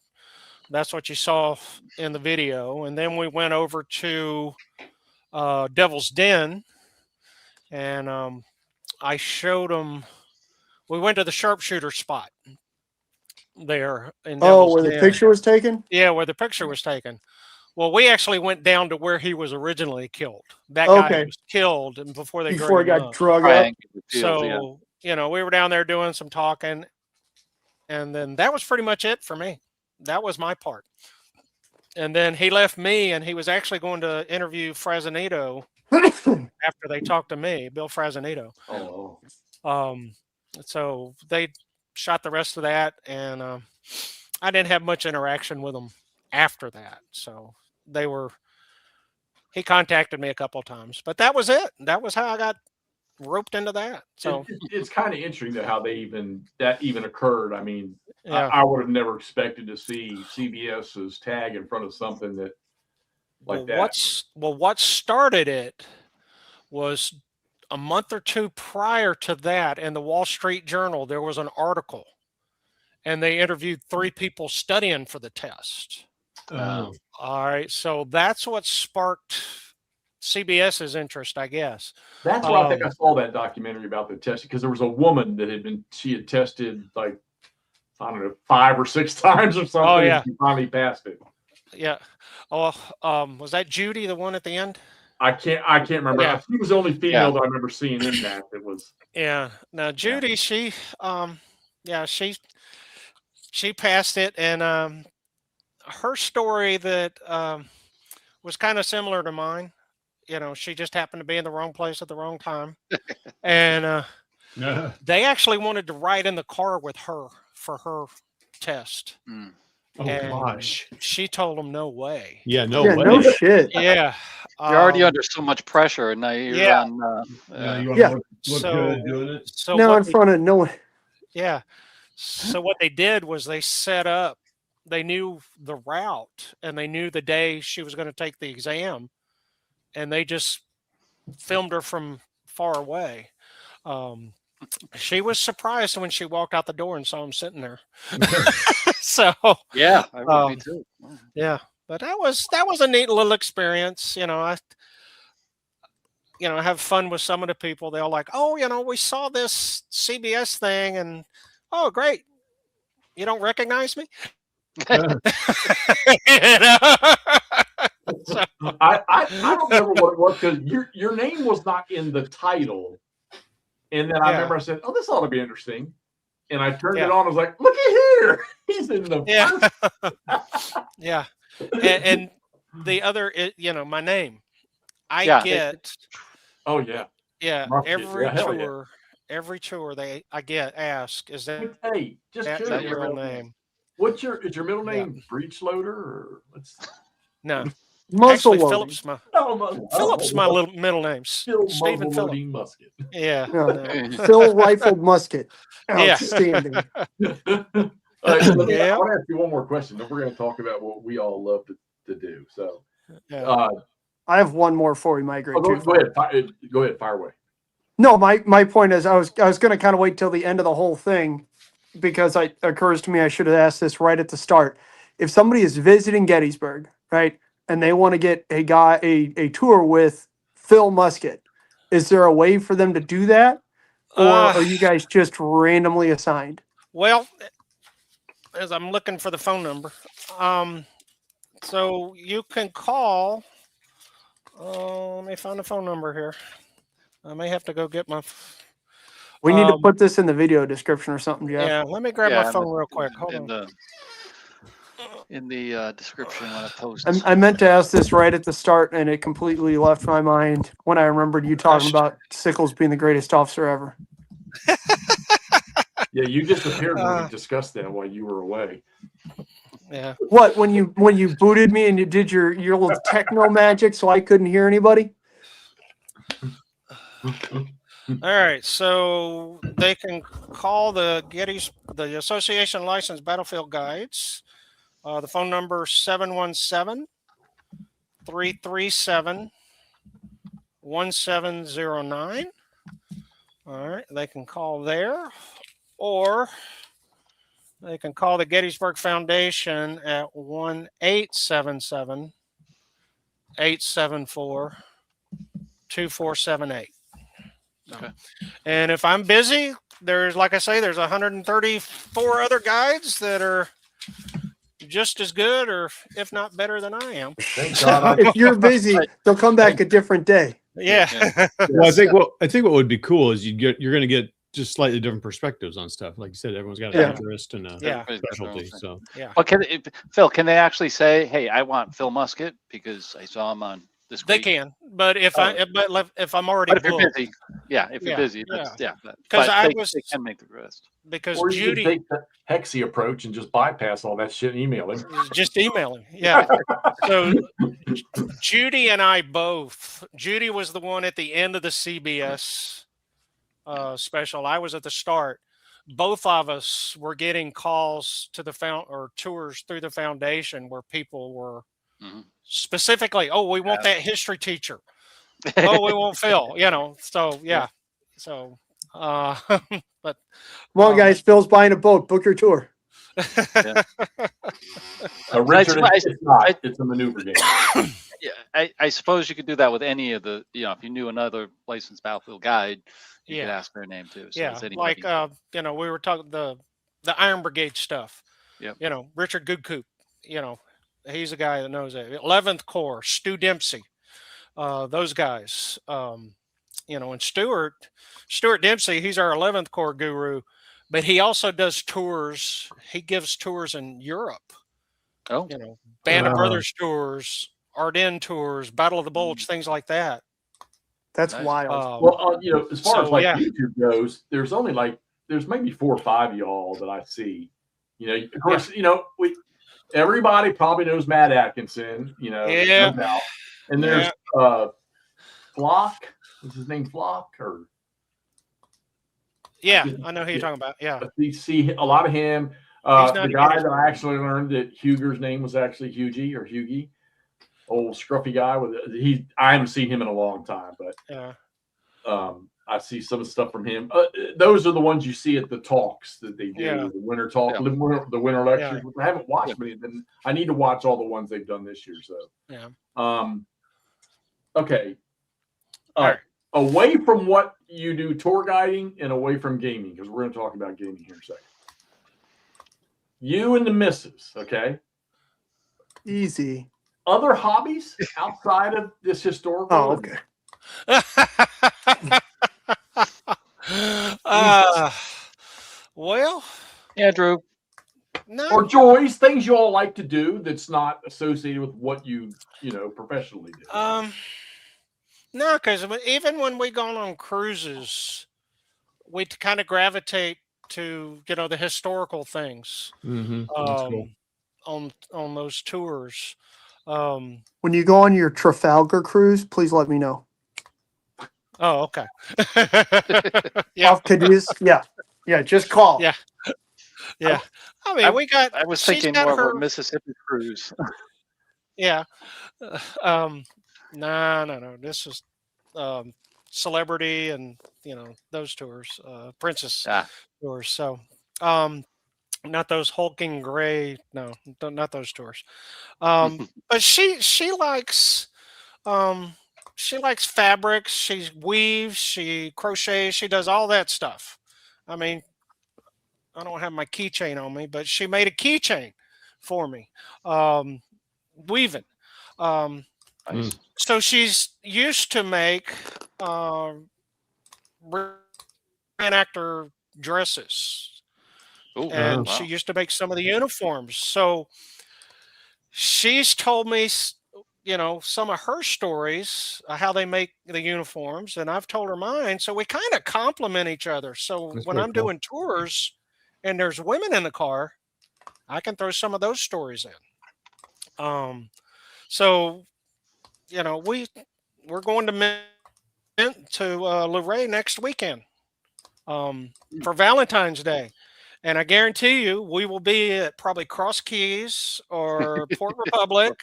that's what you saw in the video. And then we went over to Devil's Den, and I showed them. We went to the sharpshooter spot there in Devil's where the Den. picture was taken? Yeah, where the picture was taken. Well, we actually went down to where he was originally killed. That guy was killed, and before he got drug up. So, we were down there doing some talking, and then that was pretty much it for me. That was my part. And then he left me, and he was actually going to interview Frazanito after they talked to me, Bill Frazanito. So they shot the rest of that, and I didn't have much interaction with them after that. So he contacted me a couple of times, but that was it. That was how I got roped into that. So it's kind of interesting that how that even occurred. I mean, yeah. I would have never expected to see CBS's tag in front of something that that. What started it was a month or two prior to that in the Wall Street Journal, there was an article, and they interviewed 3 people studying for the test. All right. So that's what sparked CBS's interest, I guess. That's where I think I saw that documentary about the test, because there was a woman that she had tested like, I don't know, 5 or 6 times or something. Oh, yeah. And she finally passed it. Yeah. Oh, was that Judy, the one at the end? I can't remember. Yeah. She was the only female that I remember seeing in that. It was. Yeah. Now Judy, she passed it, and her story that was kind of similar to mine. She just happened to be in the wrong place at the wrong time, and they actually wanted to ride in the car with her for her test. Oh gosh! She told them no way. Yeah, no way. No shit. Yeah. You're already under so much pressure, and now you're on. You want to look good doing it. So now in front of no one. Yeah. So what they did was they set up. They knew the route, and they knew the day she was going to take the exam, and they just filmed her from far away. She was surprised when she walked out the door and saw him sitting there. So yeah, I would be too. Yeah, but that was a neat little experience. I have fun with some of the people. They're like, oh, we saw this CBS thing, and oh, great. You don't recognize me? I don't remember what it was, because your name was not in the title. And then I remember I said, oh, this ought to be interesting. And I turned it on. I was like, look at here. He's in the first. Yeah. And the other, my name. I get. Oh, yeah. Yeah. Every tour I get asked, is that, just is that your real name? Is your middle name Breech Loader, or what's? No. Actually, Phillips my little middle name. Stephen Phillips. Musket. Yeah. Phil Rifled Musket. Outstanding. I want to ask you one more question. Then we're going to talk about what we all love to do. So, I have one more before we migrate. Go ahead. Fire away. No, my point is, I was going to kind of wait till the end of the whole thing, because it occurs to me I should have asked this right at the start. If somebody is visiting Gettysburg, right, and they want to get a tour with Phil Musket, is there a way for them to do that, or are you guys just randomly assigned? Well, as I'm looking for the phone number, so you can call. Let me find the phone number here. I may have to go get my. We need to put this in the video description or something, Jeff. Yeah, let me grab my phone real quick. Hold on. In the description when I post. I meant to ask this right at the start, and it completely left my mind when I remembered you talking about Sickles being the greatest officer ever. Yeah, you disappeared when we discussed that while you were away. Yeah. What, when you booted me and you did your little techno magic so I couldn't hear anybody? All right, so they can call the Association Licensed Battlefield Guides. The phone number is 717-337-1709. All right, they can call there, or they can call the Gettysburg Foundation at 1-877-874-2478. Okay. And if I'm busy, there's, like I say, there's 134 other guides that are just as good, or if not better than I am. Thank God. If you're busy, they'll come back a different day. Yeah. Well, I think what would be cool is you're going to get just slightly different perspectives on stuff. Like you said, everyone's got an Yeah. interest and a Yeah. specialty. So Yeah. But Phil, can they actually say, "Hey, I want Phil Musket because I saw him on this"? They can, but if if I'm already But if you're booked, busy, if you're Yeah, busy, that's, yeah. but 'Cause I they can make the request. because Or you Judy can take the Hexy approach and just bypass all that shit and email him. is just emailing. Yeah. So Judy and I both. Judy was the one at the end of the CBS special. I was at the start. Both of us were getting calls to the or tours through the foundation where people were specifically, "Oh, we want that history teacher. Oh, we want Phil." You know. So yeah. So, but Come on, guys. Phil's buying a boat. Book your tour. Richard, it's not. It's a maneuver game. Yeah, I suppose you could do that with any of the, if you knew another licensed battlefield guide, you could ask their name too. So yeah, like we were talking the Iron Brigade stuff. Yeah. Richard Goodcoop. He's a guy that knows it. 11th Corps, Stu Dempsey. Those guys. And Stuart Dempsey, he's our 11th Corps guru, but he also does tours. He gives tours in Europe. Oh, Band of Brothers tours, Ardennes tours, Battle of the Bulge, things like that. That's Nice. wild. Well, as far as yeah. YouTube goes, there's maybe 4 or 5 of y'all that I see. Of course, everybody probably knows Matt Atkinson. Yeah. No doubt. And there's Flock. Is his name Flock or? Yeah, I know who you're talking about. Yeah. You see a lot of him. The guy that I actually learned that Huger's name was actually Hugie, old scruffy guy I haven't seen him in a long time, but I see some of the stuff from him. Those are the ones you see at the talks that they do, the winter talk, the winter lectures. I haven't watched many of them. I need to watch all the ones they've done this year. So okay. All right. Away from what you do tour guiding and away from gaming, because we're going to talk about gaming here in a second. You and the missus, okay? Easy. Other hobbies outside of this historical? Oh, okay. Well, Andrew. No. Or joys, things you all like to do that's not associated with what you professionally do. No, because even when we go on cruises, we kind of gravitate to the historical things cool. on those tours. When you go on your Trafalgar cruise, please let me know. Oh, okay. Off Cadiz, yeah, just call. Yeah. I mean, I was thinking more of a Mississippi cruise. Yeah. No. This is celebrity and those tours, princess tours. So, not those hulking gray. No, not those tours. But she likes fabrics. She weaves. She crochets. She does all that stuff. I mean, I don't have my keychain on me, but she made a keychain for me, weaving. So she's used to make reenactor dresses. Ooh, and she used to make some of the uniforms. So she's told me, some of her stories, how they make the uniforms, and I've told her mine. So we kind of complement each other. So when I'm doing tours and there's women in the car, I can throw some of those stories in. So we're going to to Luray next weekend for Valentine's Day. And I guarantee you, we will be at probably Cross Keys or Port Republic.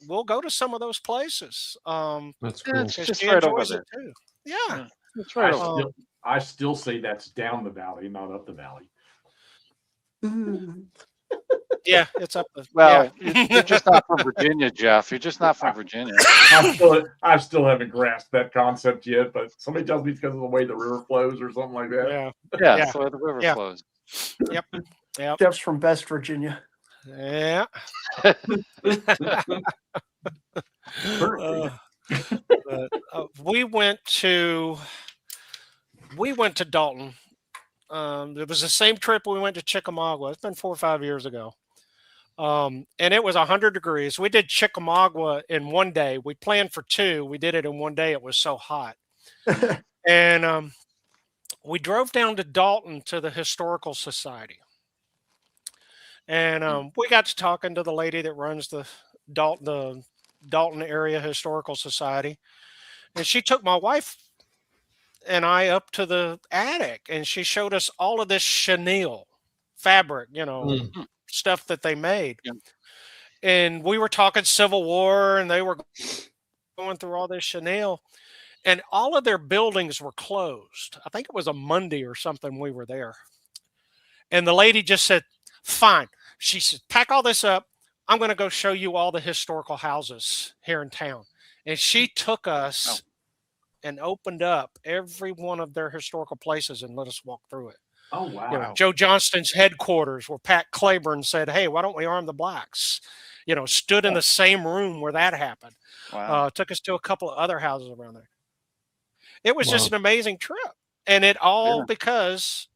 We'll go to some of those places. That's Yeah, cool. it's just She right over enjoys there. it too. Yeah. It's right over there. I still say that's down the valley, not up the valley. Yeah, it's up the Well, you're just not from Virginia, Jeff. You're just not from Virginia. I still haven't grasped that concept yet, but somebody tells me it's because of the way the river flows or something like that. Yeah. Yeah, Yeah. that's where the river Yeah. flows. Yep. Yep. Jeff's from Best Virginia. Yeah. We went to Dalton. It was the same trip we went to Chickamauga. It's been 4 or 5 years ago. And it was 100 degrees. We did Chickamauga in one day. We planned for 2. We did it in one day. It was so hot. And we drove down to Dalton to the Historical Society. And we got to talking to the lady that runs the Dalton Area Historical Society. And she took my wife and I up to the attic, and she showed us all of this chenille fabric, stuff that they made. Yeah. And we were talking Civil War, and they were going through all this chenille, and all of their buildings were closed. I think it was a Monday or something we were there. And the lady just said, fine. She said, pack all this up. I'm going to go show you all the historical houses here in town. And she took us and opened up every one of their historical places and let us walk through it. Oh, wow. Joe Johnston's headquarters, where Pat Claiborne said, hey, why don't we arm the blacks? Stood in the same room where that happened. Wow. Took us to a couple of other houses around there. It was just an amazing trip. And it all because,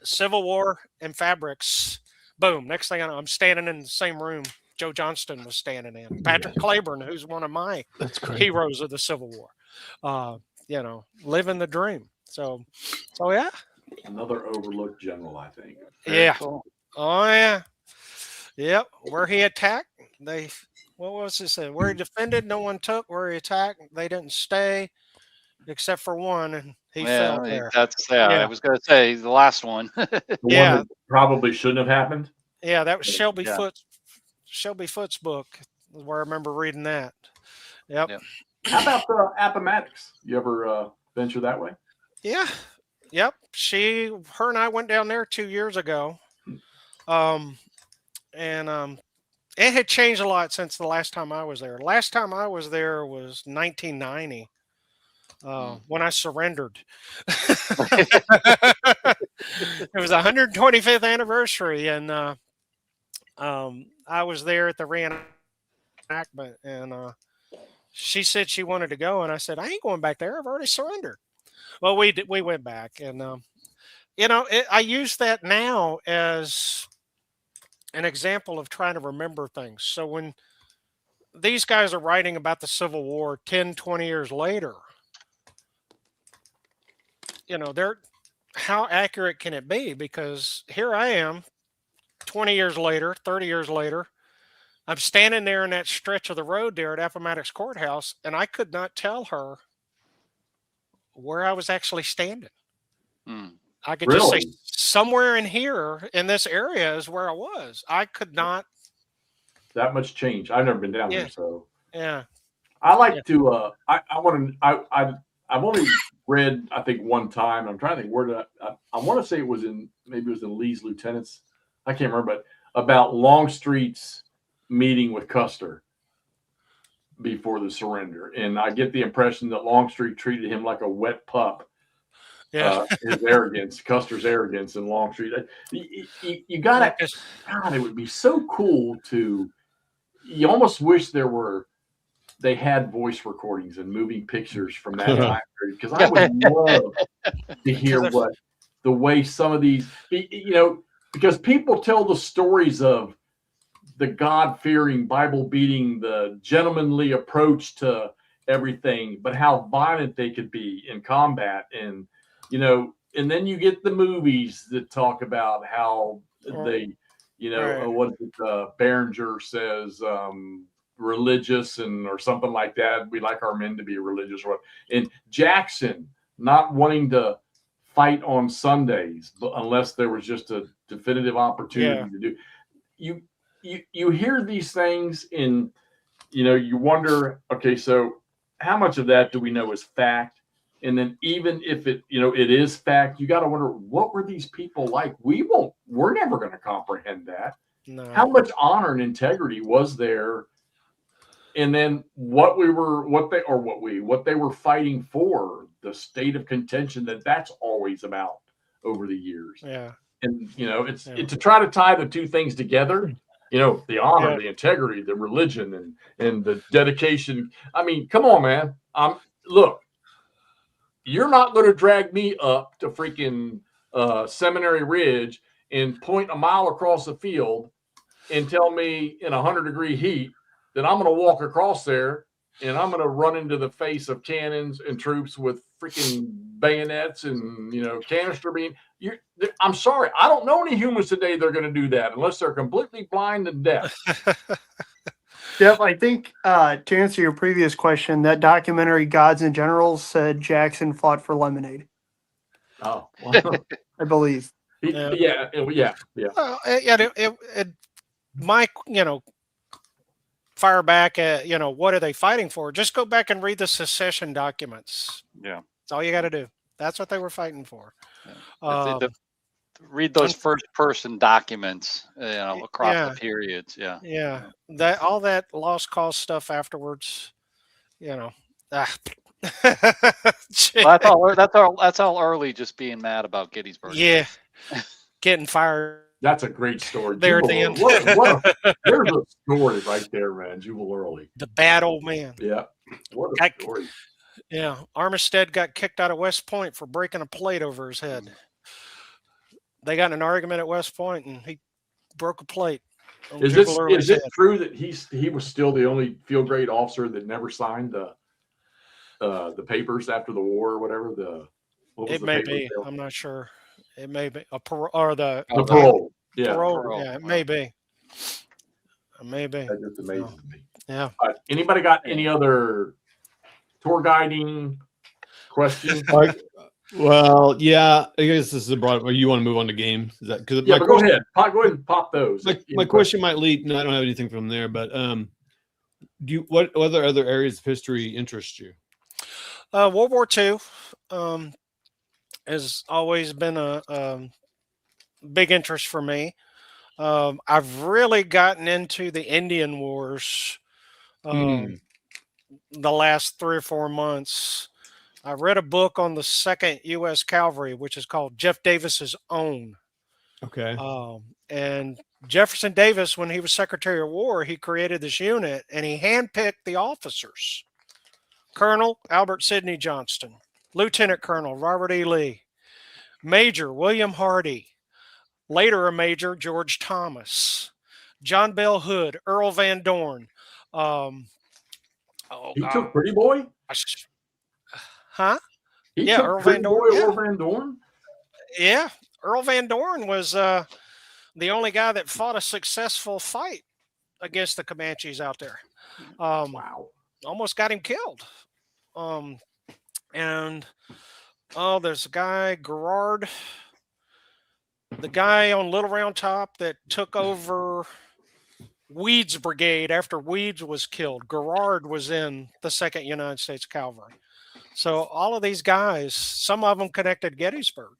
Civil War and fabrics. Boom. Next thing I know, I'm standing in the same room Joe Johnston was standing in. Patrick Claiborne, who's one of my heroes of the Civil War. Living the dream. So yeah. Another overlooked general, I think. Yeah. Cool. Oh yeah. Yep. Where he attacked, what was it said? Where he defended, no one took. Where he attacked, they didn't stay, except for one, and he fell there. I was going to say the last one. The one that probably shouldn't have happened. Yeah, that was Shelby Foote's book, where I remember reading that. Yep. How about the Appomattox? You ever venture that way? Yeah. Yep. Her and I went down there 2 years ago. And it had changed a lot since the last time I was there. Last time I was there was 1990. When I surrendered. It was 125th anniversary, and I was there at the reenactment, and she said she wanted to go, and I said, I ain't going back there. I've already surrendered. Well, we went back, and I use that now as an example of trying to remember things. So when these guys are writing about the Civil War 10, 20 years later, how accurate can it be? Because here I am 20 years later, 30 years later, I'm standing there in that stretch of the road there at Appomattox Courthouse, and I could not tell her where I was actually standing. I could just say somewhere in here in this area is where I was. I could not. That much change. I've never been down there, so yeah. I like to. I've only read, I think, one time. I'm trying to think where I want to say it was in Lee's Lieutenants. I can't remember, but about Longstreet's meeting with Custer before the surrender, and I get the impression that Longstreet treated him like a wet pup. Yeah, his arrogance, Custer's arrogance, and Longstreet. You got to. God, it would be so cool to. You almost wish they had voice recordings and moving pictures from that time period, because I would love to hear the way some of these, because people tell the stories of the God-fearing, Bible-beating, the gentlemanly approach to everything, but how violent they could be in combat. And, and then you get the movies that talk about how they, what is it, Behringer says, religious or something like that. We like our men to be religious. And Jackson not wanting to fight on Sundays, but unless there was just a definitive opportunity to do. You hear these things and you wonder, okay, so how much of that do we know is fact? And then even if it is fact, you got to wonder, what were these people like? We're never going to comprehend that. No. How much honor and integrity was there? And then what they were fighting for, the state of contention that's always about over the years. Yeah. And it's to try to tie the two things together, the honor, the integrity, the religion, and the dedication. I mean, come on, man. Look, you're not going to drag me up to freaking Seminary Ridge and point a mile across the field and tell me in 100-degree heat that I'm going to walk across there and I'm going to run into the face of cannons and troops with freaking bayonets and, canister beam. I'm sorry. I don't know any humans today that are going to do that unless they're completely blind and deaf. Jeff, I think to answer your previous question, that documentary Gods and Generals said Jackson fought for lemonade. Oh, wow. I believe. Yeah. Mike, fire back at, what are they fighting for? Just go back and read the secession documents. Yeah. That's all you got to do. That's what they were fighting for. Yeah. Read those first-person documents, across the periods. Yeah. Yeah. That all that lost cause stuff afterwards, Well, that's all early. Just being mad about Gettysburg. Yeah. Getting fired. That's a great story. There at the end. There's a story right there, man. Jubal Early. The bad old man. Yeah. What a story. Yeah. Armistead got kicked out of West Point for breaking a plate over his head. They got in an argument at West Point and he broke a plate. Is it true that he was still the only field grade officer that never signed the papers after the war or whatever? It may be. I'm not sure. It may be a parole or the parole. Yeah. Parole. Yeah, it may be. It may be. That just amazes me. Yeah. Anybody got any other tour guiding questions? Well, yeah, I guess this is a broad. Or you want to move on to games? Is that because? Yeah, but go ahead. Go ahead and pop those. My question might lead. No, I don't have anything from there. But what other areas of history interest you? World War II has always been a big interest for me. I've really gotten into the Indian Wars the last 3 or 4 months. I read a book on the 2nd U.S. Cavalry, which is called Jeff Davis's Own. Okay. And Jefferson Davis, when he was Secretary of War, he created this unit and he handpicked the officers. Colonel Albert Sidney Johnston, Lieutenant Colonel Robert E. Lee, Major William Hardy, later a Major George Thomas, John Bell Hood, Earl Van Dorn. He took Pretty Boy? Huh? Yeah, Earl Van Dorn. Earl Van Dorn? Yeah, Earl Van Dorn was the only guy that fought a successful fight against the Comanches out there. Wow. Almost got him killed. There's a guy, Garrard, the guy on Little Round Top that took over Weed's brigade after Weeds was killed. Garrard was in the 2nd United States Cavalry. So all of these guys, some of them connected to Gettysburg.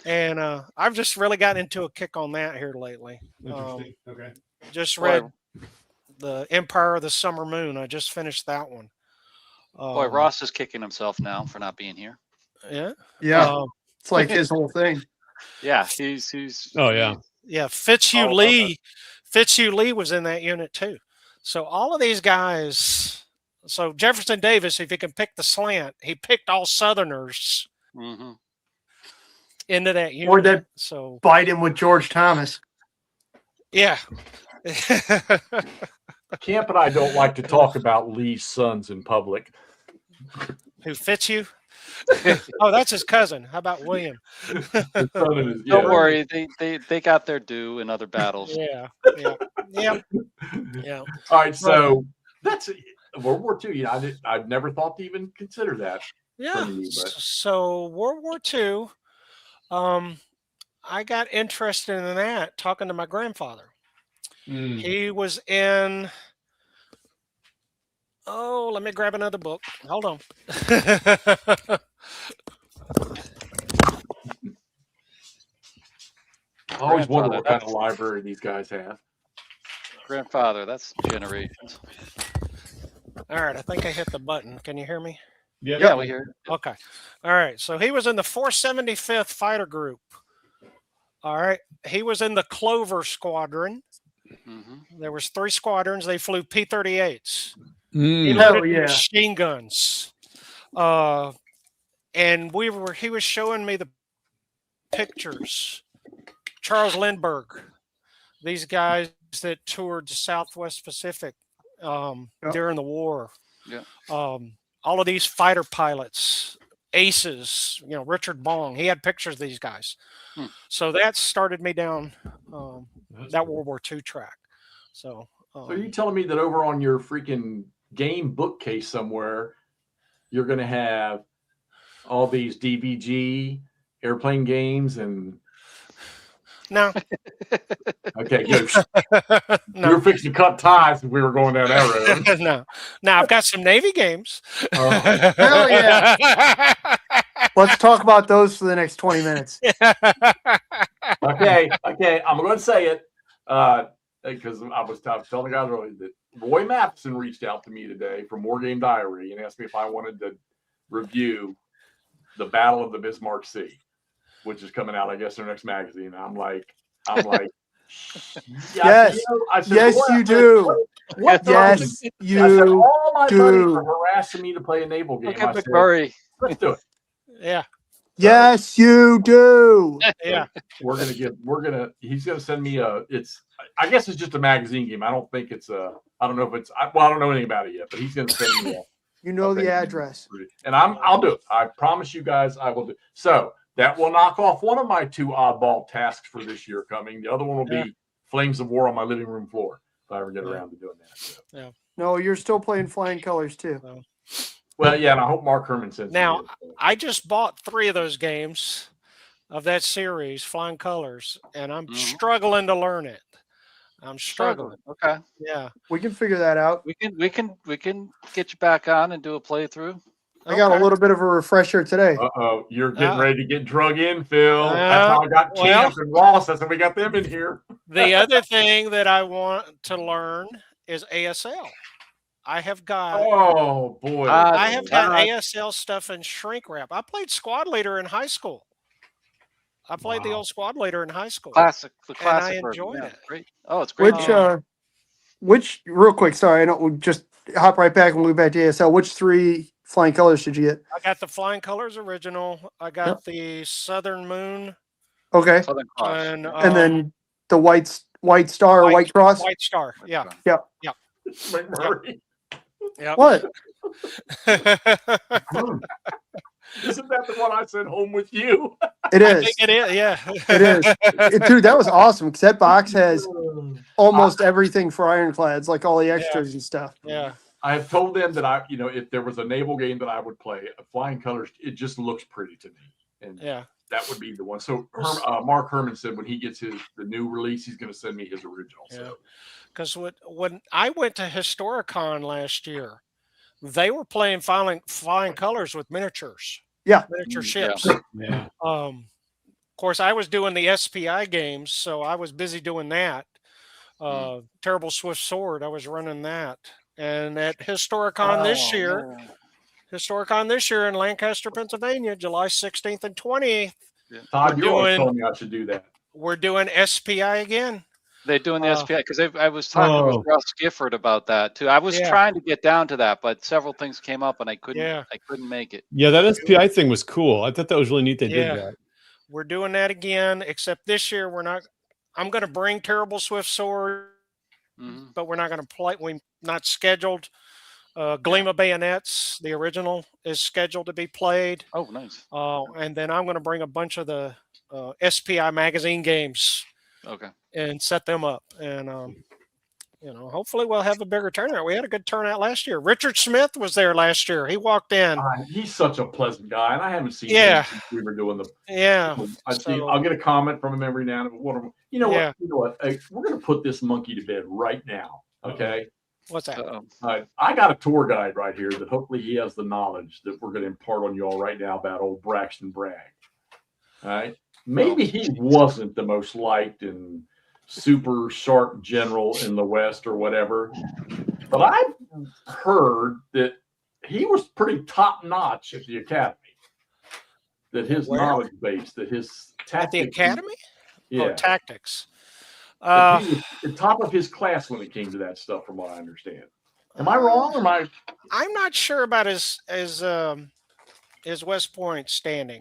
And I've just really gotten into a kick on that here lately. Interesting. Okay. Just read The Empire of the Summer Moon. I just finished that one. Boy, Ross is kicking himself now for not being here. Yeah. Yeah. It's like his whole thing. Yeah. He's. Oh, yeah. Yeah. Fitzhugh Lee was in that unit too. So all of these guys. So Jefferson Davis, if he can pick the slant, he picked all Southerners into that unit. Or that so Biden with George Thomas. Yeah. Camp and I don't like to talk about Lee's sons in public. Who Fitzhugh? Oh, that's his cousin. How about William? His son and his- yeah. Don't worry, they got their due in other battles. Yeah. Yeah. Yeah. All right, so that's World War II. You know, I've never thought to even consider that. Yeah. me, but- So World War II, I got interested in that talking to my grandfather. He was in. Oh, let me grab another book. Hold on. I always wonder what kind Grandfather, of library these guys have. Grandfather, that's generations. All right, I think I hit the button. Can you hear me? Yeah, we hear. Okay. All right. So he was in the 475th Fighter Group. All right. He was in the Clover Squadron. Mm-hmm. There was 3 squadrons. They flew P-38s. He Mm. Hell loaded yeah. machine guns. And he was showing me the pictures. Charles Lindbergh, these guys that toured the Southwest Pacific during the war. Yeah. All of these fighter pilots, aces, Richard Bong, he had pictures of these guys. So that started me down that World War II track. So are you telling me that over on your freaking game bookcase somewhere, you're going to have all these DVG airplane games and no. okay, good. We No. were fixing to cut ties if we were going down that road. No. Now I've got some Navy games. Oh. Hell yeah. Let's talk about those for the next 20 minutes. Okay, I'm going to say it because I was telling the guys earlier that Roy Matheson reached out to me today from War Game Diary and asked me if I wanted to review the Battle of the Bismarck Sea, which is coming out, I guess, in their next magazine. I'm like, Yes. I said, Yes, "Roy," I you said, do. What Yes, I said, you all my buddies do. are harassing me to play a naval game. Look I at said, McMurray. let's do it. Yeah. Yes, you do. Yeah. He's gonna send me I guess it's just a magazine game. I don't think it's I don't know if it's, I don't know anything about it yet, but he's gonna send me You know the address. and I'll do it. I promise you guys I will do. So that will knock off one of my 2 oddball tasks for this year coming. The other one will be Flames of War on my living room floor if I ever get around to doing that. So. No, you're still playing Flying Colors too. Well, yeah, and I hope Mark Herman sends Now, me it. I just bought 3 of those games of that series, Flying Colors, and I'm struggling to learn it. I'm struggling. Okay. Yeah. We can figure that out. We can get you back on and do a playthrough. I got a little bit of a refresher today. Uh-oh, you're getting ready to get drug in, Phil. That's how I got Champ and Ross. That's how we got them in here. The other thing that I want to learn is ASL. I have got Oh boy. I have got ASL stuff in shrink wrap. I played Squad Leader in high school. I played the old Squad Leader in high school. The And classic I version. enjoyed Yeah, it. great. Oh, it's great. Which real quick, sorry, I don't we'll just hop right back and we'll go back to ASL. Which 3 Flying Colors did you get? I got the Flying Colors original. I got the Southern Moon Okay. Southern Cross. And then the White Star or White Cross? White Star. Yeah. McMurray. Yeah. What? Isn't that the one I sent home with you? It I is. think it is. Yeah. It is. Dude, that was awesome because that box has almost everything for ironclads, like all the extras and stuff. Yeah. I have told them that if there was a naval game that I would play, Flying Colors, it just looks pretty to me, and that would be the one. So Mark Herman said when he gets the new release, he's going to send me his original. Yeah. So Because when I went to Historicon last year, they were playing flying colors with miniatures. Yeah. Miniature ships. Yeah. Of course, I was doing the SPI games, so I was busy doing that. Terrible Swift Sword, I was running that. And at Historicon this year in Lancaster, Pennsylvania, July 16th and 20th, Todd, you always told me I should do that. We're doing SPI again. They're doing the SPI because I was talking with Russ Gifford about that too. I was trying to get down to that, but several things came up and I couldn't make it. Yeah, that SPI thing was cool. I thought that was really neat they did that. We're doing that again, except this year we're not. I'm going to bring Terrible Swift Sword, but we're not going to play. We're not scheduled. Gleam Bayonets, the original, is scheduled to be played. Oh, nice. And then I'm going to bring a bunch of the SPI magazine games Okay. and set them up. And, hopefully we'll have a bigger turnout. We had a good turnout last year. Richard Smith was there last year. He walked in. He's such a pleasant guy, and I haven't seen Yeah. him since we were doing the. Yeah. I'll get a comment from him every now and then. You know Yeah. what? You know what? Hey, we're going to put this monkey to bed right now. Okay. What's that? I got a tour guide right here that hopefully he has the knowledge that we're going to impart on you all right now about old Braxton Bragg. All right. Maybe he wasn't the most liked and super sharp general in the West or whatever, but I've heard that he was pretty top notch at the academy. That his knowledge base, that his tactics. At the academy? Yeah. Oh, tactics. He was the top of his class when it came to that stuff, from what I understand. Am I wrong? Or am I? I'm not sure about his West Point standing,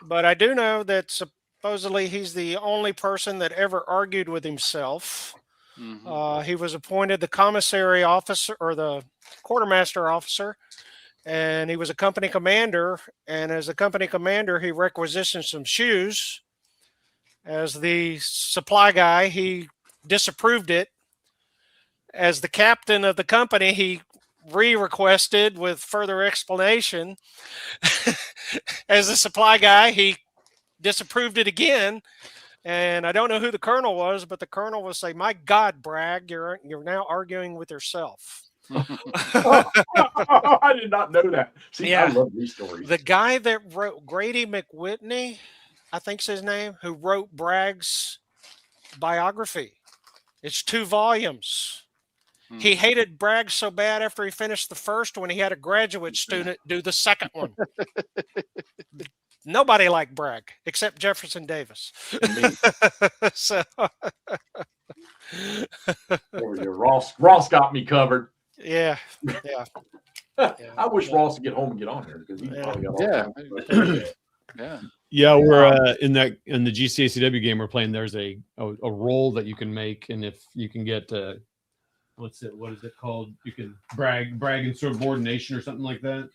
but I do know that supposedly he's the only person that ever argued with himself. Mm-hmm. He was appointed the commissary officer or the quartermaster officer, and he was a company commander. And as a company commander, he requisitioned some shoes. As the supply guy, he disapproved it. As the captain of the company, he re-requested with further explanation. As the supply guy, he disapproved it again. And I don't know who the colonel was, but the colonel would say, "My God, Bragg, you're now arguing with yourself." I did not know that. See, Yeah. I love these stories. The guy that wrote Grady McWhitney, I think's his name, who wrote Bragg's biography. It's 2 volumes. He hated Bragg so bad after he finished the first one, he had a graduate student do the second one. Nobody liked Bragg except Jefferson Davis. So There we go. Ross got me covered. yeah. I wish Ross would get home and get on here because he probably got all Yeah. We're in the GCACW game we're playing. There's a role that you can make, and if you can get what is it called? You can brag insubordination or something like that.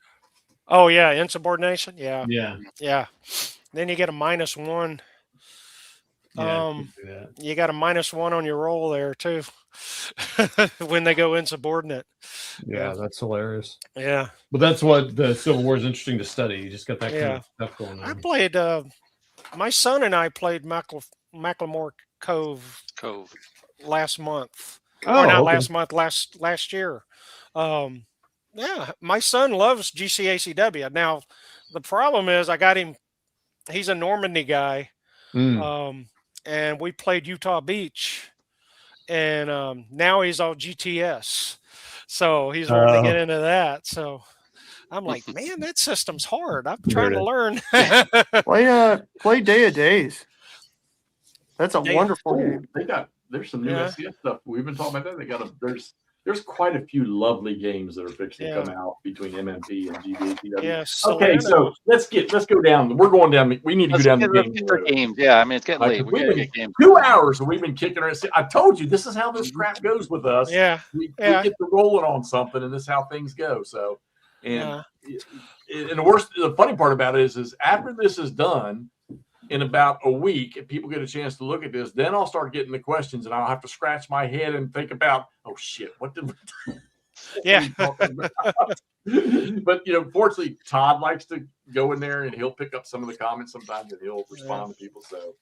Oh yeah, insubordination. Yeah. Yeah. Then you get a -1. Yeah, You got a -1 on your roll there too when they go insubordinate. yeah, that's hilarious. Yeah. But that's what the Civil War is interesting to study. You just got that kind of stuff going on. I played. My son and I played Macklemore Cove last month. Oh, or not okay. last month. Last year. Yeah, my son loves GCACW. Now, the problem is I got him. He's a Normandy guy. And we played Utah Beach, and now he's all GTS, so he's wanting to get into that. So I'm like, man, that system's hard. I'm trying to learn. Play Day of Days. That's a wonderful game. There's some new SCS stuff. We've been talking about that. There's quite a few lovely games that are fixing to come out between MMP and GBACW. Yes. Okay, so let's go down. We're going down. We need to go down the games. Yeah, I mean, it's getting late. We've been games. 2 hours and we've been kicking around. I told you this is how this crap goes with us. Yeah. We get to rolling on something, and this is how things go. So, and the funny part about it is after this is done, in about a week, if people get a chance to look at this, then I'll start getting the questions, and I'll have to scratch my head and think about, oh shit, what did we do? Yeah. But fortunately, Todd likes to go in there and he'll pick up some of the comments sometimes, and he'll respond to people. So,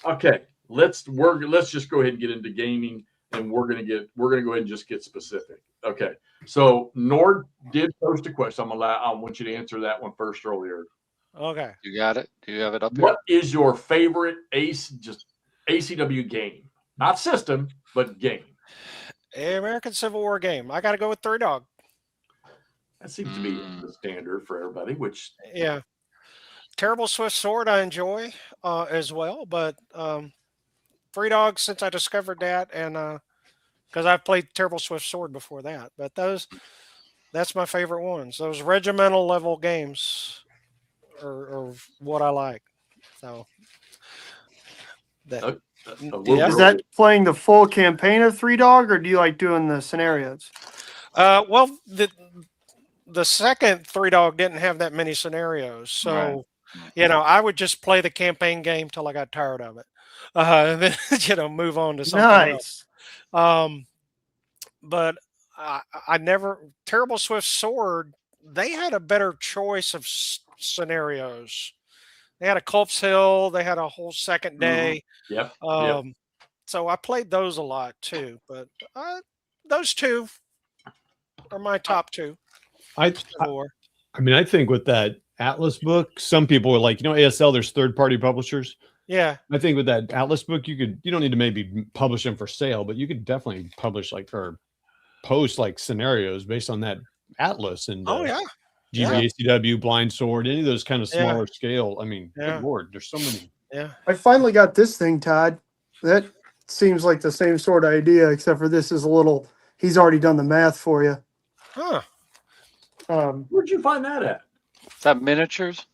okay, let's just go ahead and get into gaming, and we're gonna go ahead and just get specific. Okay, so Nord did post a question. I want you to answer that one first earlier. Okay. You got it? Do you have it up here? What is your favorite ACW game? Not system, but game. American Civil War game. I got to go with Three Dog. That seems to be the standard for everybody, which... Yeah. Terrible Swift Sword I enjoy as well, but Three Dog, since I discovered that, and because I've played Terrible Swift Sword before that, but that's my favorite ones. Those regimental level games or what I like. So is that playing the full campaign of Three Dog, or do you like doing the scenarios? Well, the second Three Dog didn't have that many scenarios, so I would just play the campaign game till I got tired of it, and then move on to something else. But I never Terrible Swift Sword. They had a better choice of scenarios. They had a Culp's Hill. They had a whole second day. Yep. So I played those a lot too. But those two are my top two. I think with that Atlas book, some people are like, ASL, there's third-party publishers. Yeah. I think with that Atlas book, you don't need to maybe publish them for sale, but you could definitely publish or post scenarios based on that Atlas and GBACW, Blind Sword, any of those kind of smaller scale. I mean, good Lord, there's so many. Yeah. I finally got this thing, Todd. That seems like the same sort of idea, except for this is he's already done the math for you. Huh. Where'd you find that at? Is that miniatures?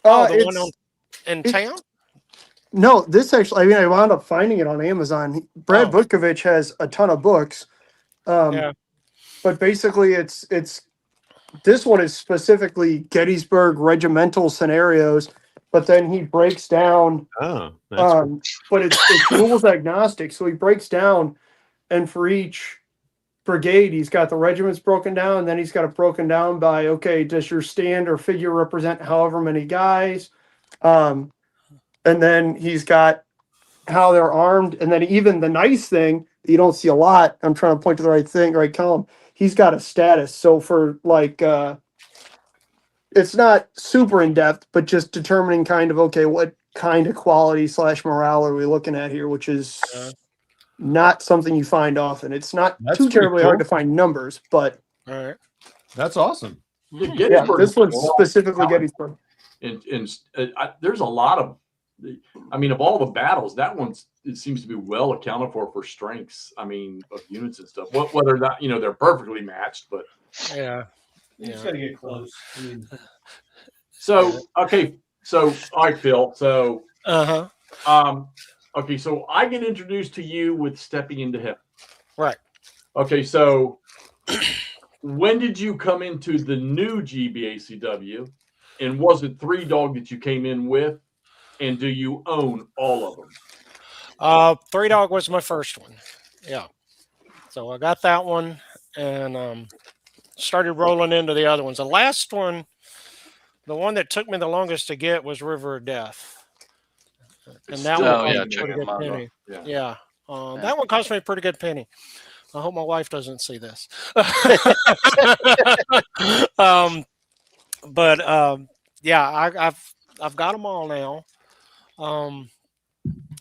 The one in town? No, this actually, I wound up finding it on Amazon. Brad Butkovich has a ton of books. But basically this one is specifically Gettysburg regimental scenarios, but then he breaks down, cool. But it's rules agnostic. So he breaks down, and for each brigade, he's got the regiments broken down, and then he's got it broken down by, okay, does your stand or figure represent however many guys? And then he's got how they're armed. And then even the nice thing that you don't see a lot, I'm trying to point to the right column, he's got a status. So for it's not super in depth, but just determining kind of, okay, what kind of quality / morale are we looking at here, which is not something you find often. It's not too terribly hard to find numbers, but all right. That's awesome. Yeah, this one's specifically Gettysburg. And there's a lot of, of all the battles, that it seems to be well accounted for strengths. Of units and stuff. Whether or not they're perfectly matched, but you just gotta get close. So okay, so all right, Phil. So okay, so I get introduced to you with Stepping into Heaven. Right. Okay, so when did you come into the new GBACW, and was it Three Dog that you came in with? And do you own all of them? Three Dog was my first one. Yeah. So I got that one and started rolling into the other ones. The last one, the one that took me the longest to get, was River of Death. And that one cost me a pretty good penny. Yeah. That one cost me a pretty good penny. I hope my wife doesn't see this. I've got them all now.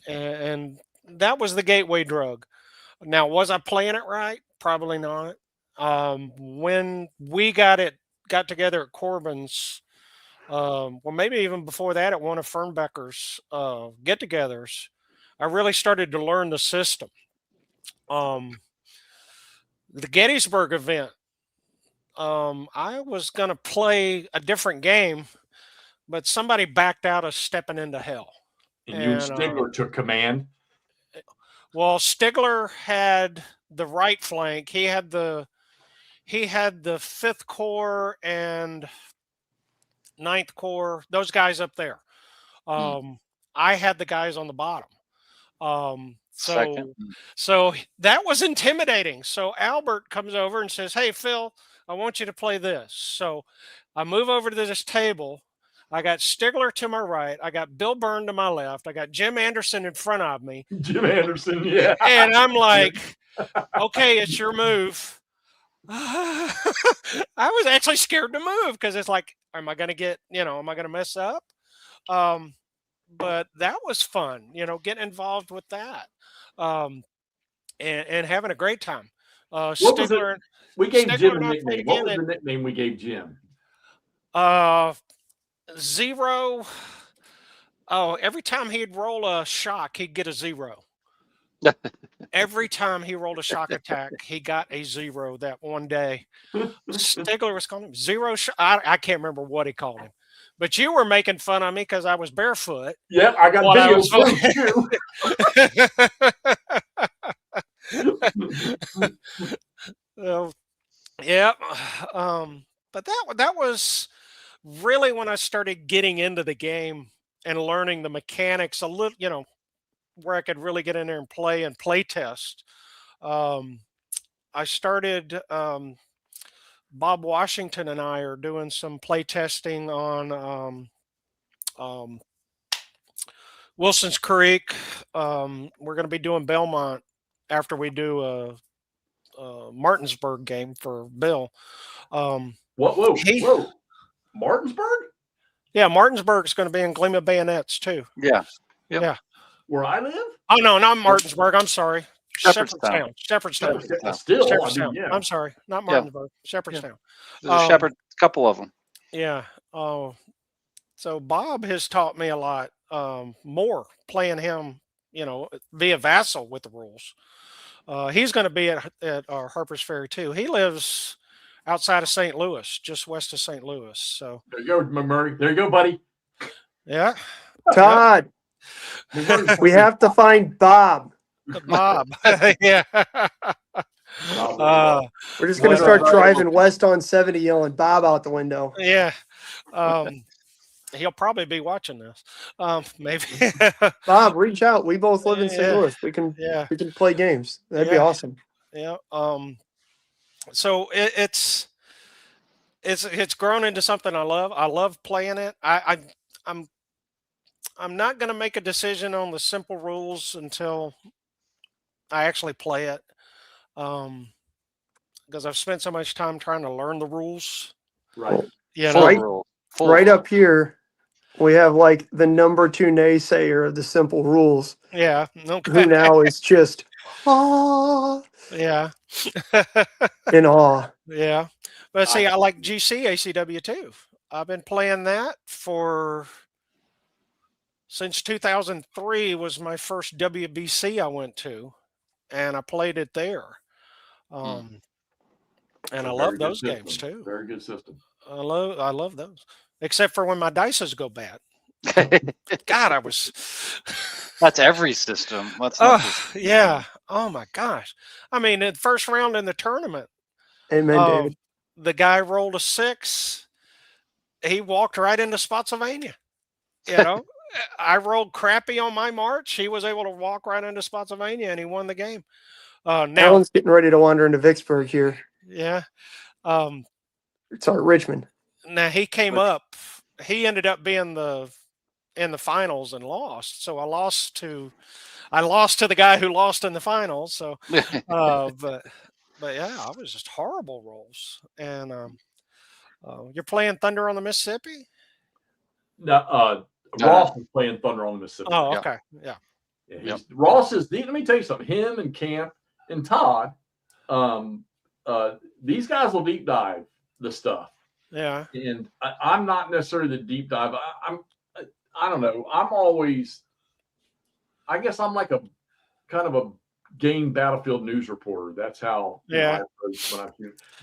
And that was the gateway drug. Now, was I playing it right? Probably not. When we got together at Corbin's, maybe even before that at one of Fernbecker's get-togethers, I really started to learn the system. The Gettysburg event, I was going to play a different game, but somebody backed out of Stepping into Hell. And you and Stigler took command? Well, Stigler had the right flank. He had the 5th Corps and 9th Corps, those guys up there. I had the guys on the bottom. So that was intimidating. So Albert comes over and says, "Hey, Phil, I want you to play this." So I move over to this table. I got Stigler to my right. I got Bill Byrne to my left. I got Jim Anderson in front of me. Jim Anderson, yeah. And I'm like, okay, it's your move. I was actually scared to move because it's like, am I going to mess up? But that was fun, getting involved with that and having a great time. Stigler, we gave Jim a nickname. What was the nickname we gave Jim? Zero. Oh, every time he'd roll a shock, he'd get a 0. Every time he rolled a shock attack, he got a 0 that one day. Stigler was calling him Zero. I can't remember what he called him. But you were making fun of me because I was barefoot. Yeah, I got videos too. Yeah. But that was really when I started getting into the game and learning the mechanics a little, where I could really get in there and play test. Um, I started. Bob Washington and I are doing some play testing on um, Wilson's Creek. We're going to be doing Belmont after we do a Martinsburg game for Bill. Whoa. Martinsburg? Yeah, Martinsburg is going to be in Gleam of Bayonets too. Yeah. Yep. Yeah. Where I live? Oh no, not Martinsburg. I'm sorry. Shepherdstown. Shepherdstown. Still, Shepherdstown. I mean, yeah. I'm sorry, not Martinsburg. Shepherdstown. There's a couple of them. Yeah. Oh, so Bob has taught me a lot more playing him, via Vassal with the rules. He's going to be at Harper's Ferry too. He lives outside of St. Louis, just west of St. Louis. So there you go, McMurray. There you go, buddy. Yeah. Todd, we have to find Bob. Bob. Yeah. We're just going to start driving west on 70, yelling Bob out the window. Yeah. He'll probably be watching this. Maybe. Bob, reach out. We both live in St. Louis. We can play games. That'd be awesome. Yeah. So it's grown into something I love. I love playing it. I'm not going to make a decision on the simple rules until I actually play it. Because I've spent so much time trying to learn the rules. Right. Right up here, we have like the number 2 naysayer of the simple rules. Yeah. Okay. Who now is just yeah. in awe. Yeah. But see, I like GC ACW too. I've been playing that since 2003 was my first WBC I went to, and I played it there. And I love those games too. Very good system. I love those, except for when my dices go bad. God, That's every system. Yeah. Oh my gosh. I mean, the first round in the tournament. Amen, David. The guy rolled a 6. He walked right into Spotsylvania. I rolled crappy on my march. He was able to walk right into Spotsylvania, and he won the game. Now Alan's getting ready to wander into Vicksburg here. Yeah. It's our Richmond. Now he came up. He ended up being in the finals and lost. So I lost to the guy who lost in the finals. So, but yeah, I was just horrible rolls. And you're playing Thunder on the Mississippi? No, Ross is playing Thunder on the Mississippi. Oh, okay. Yeah. Ross is. Let me tell you something. Him and Camp and Todd, these guys will deep dive the stuff. Yeah. And I'm not necessarily the deep dive. I don't know. I'm always. I guess I'm like a kind of a game battlefield news reporter. That's how. Yeah.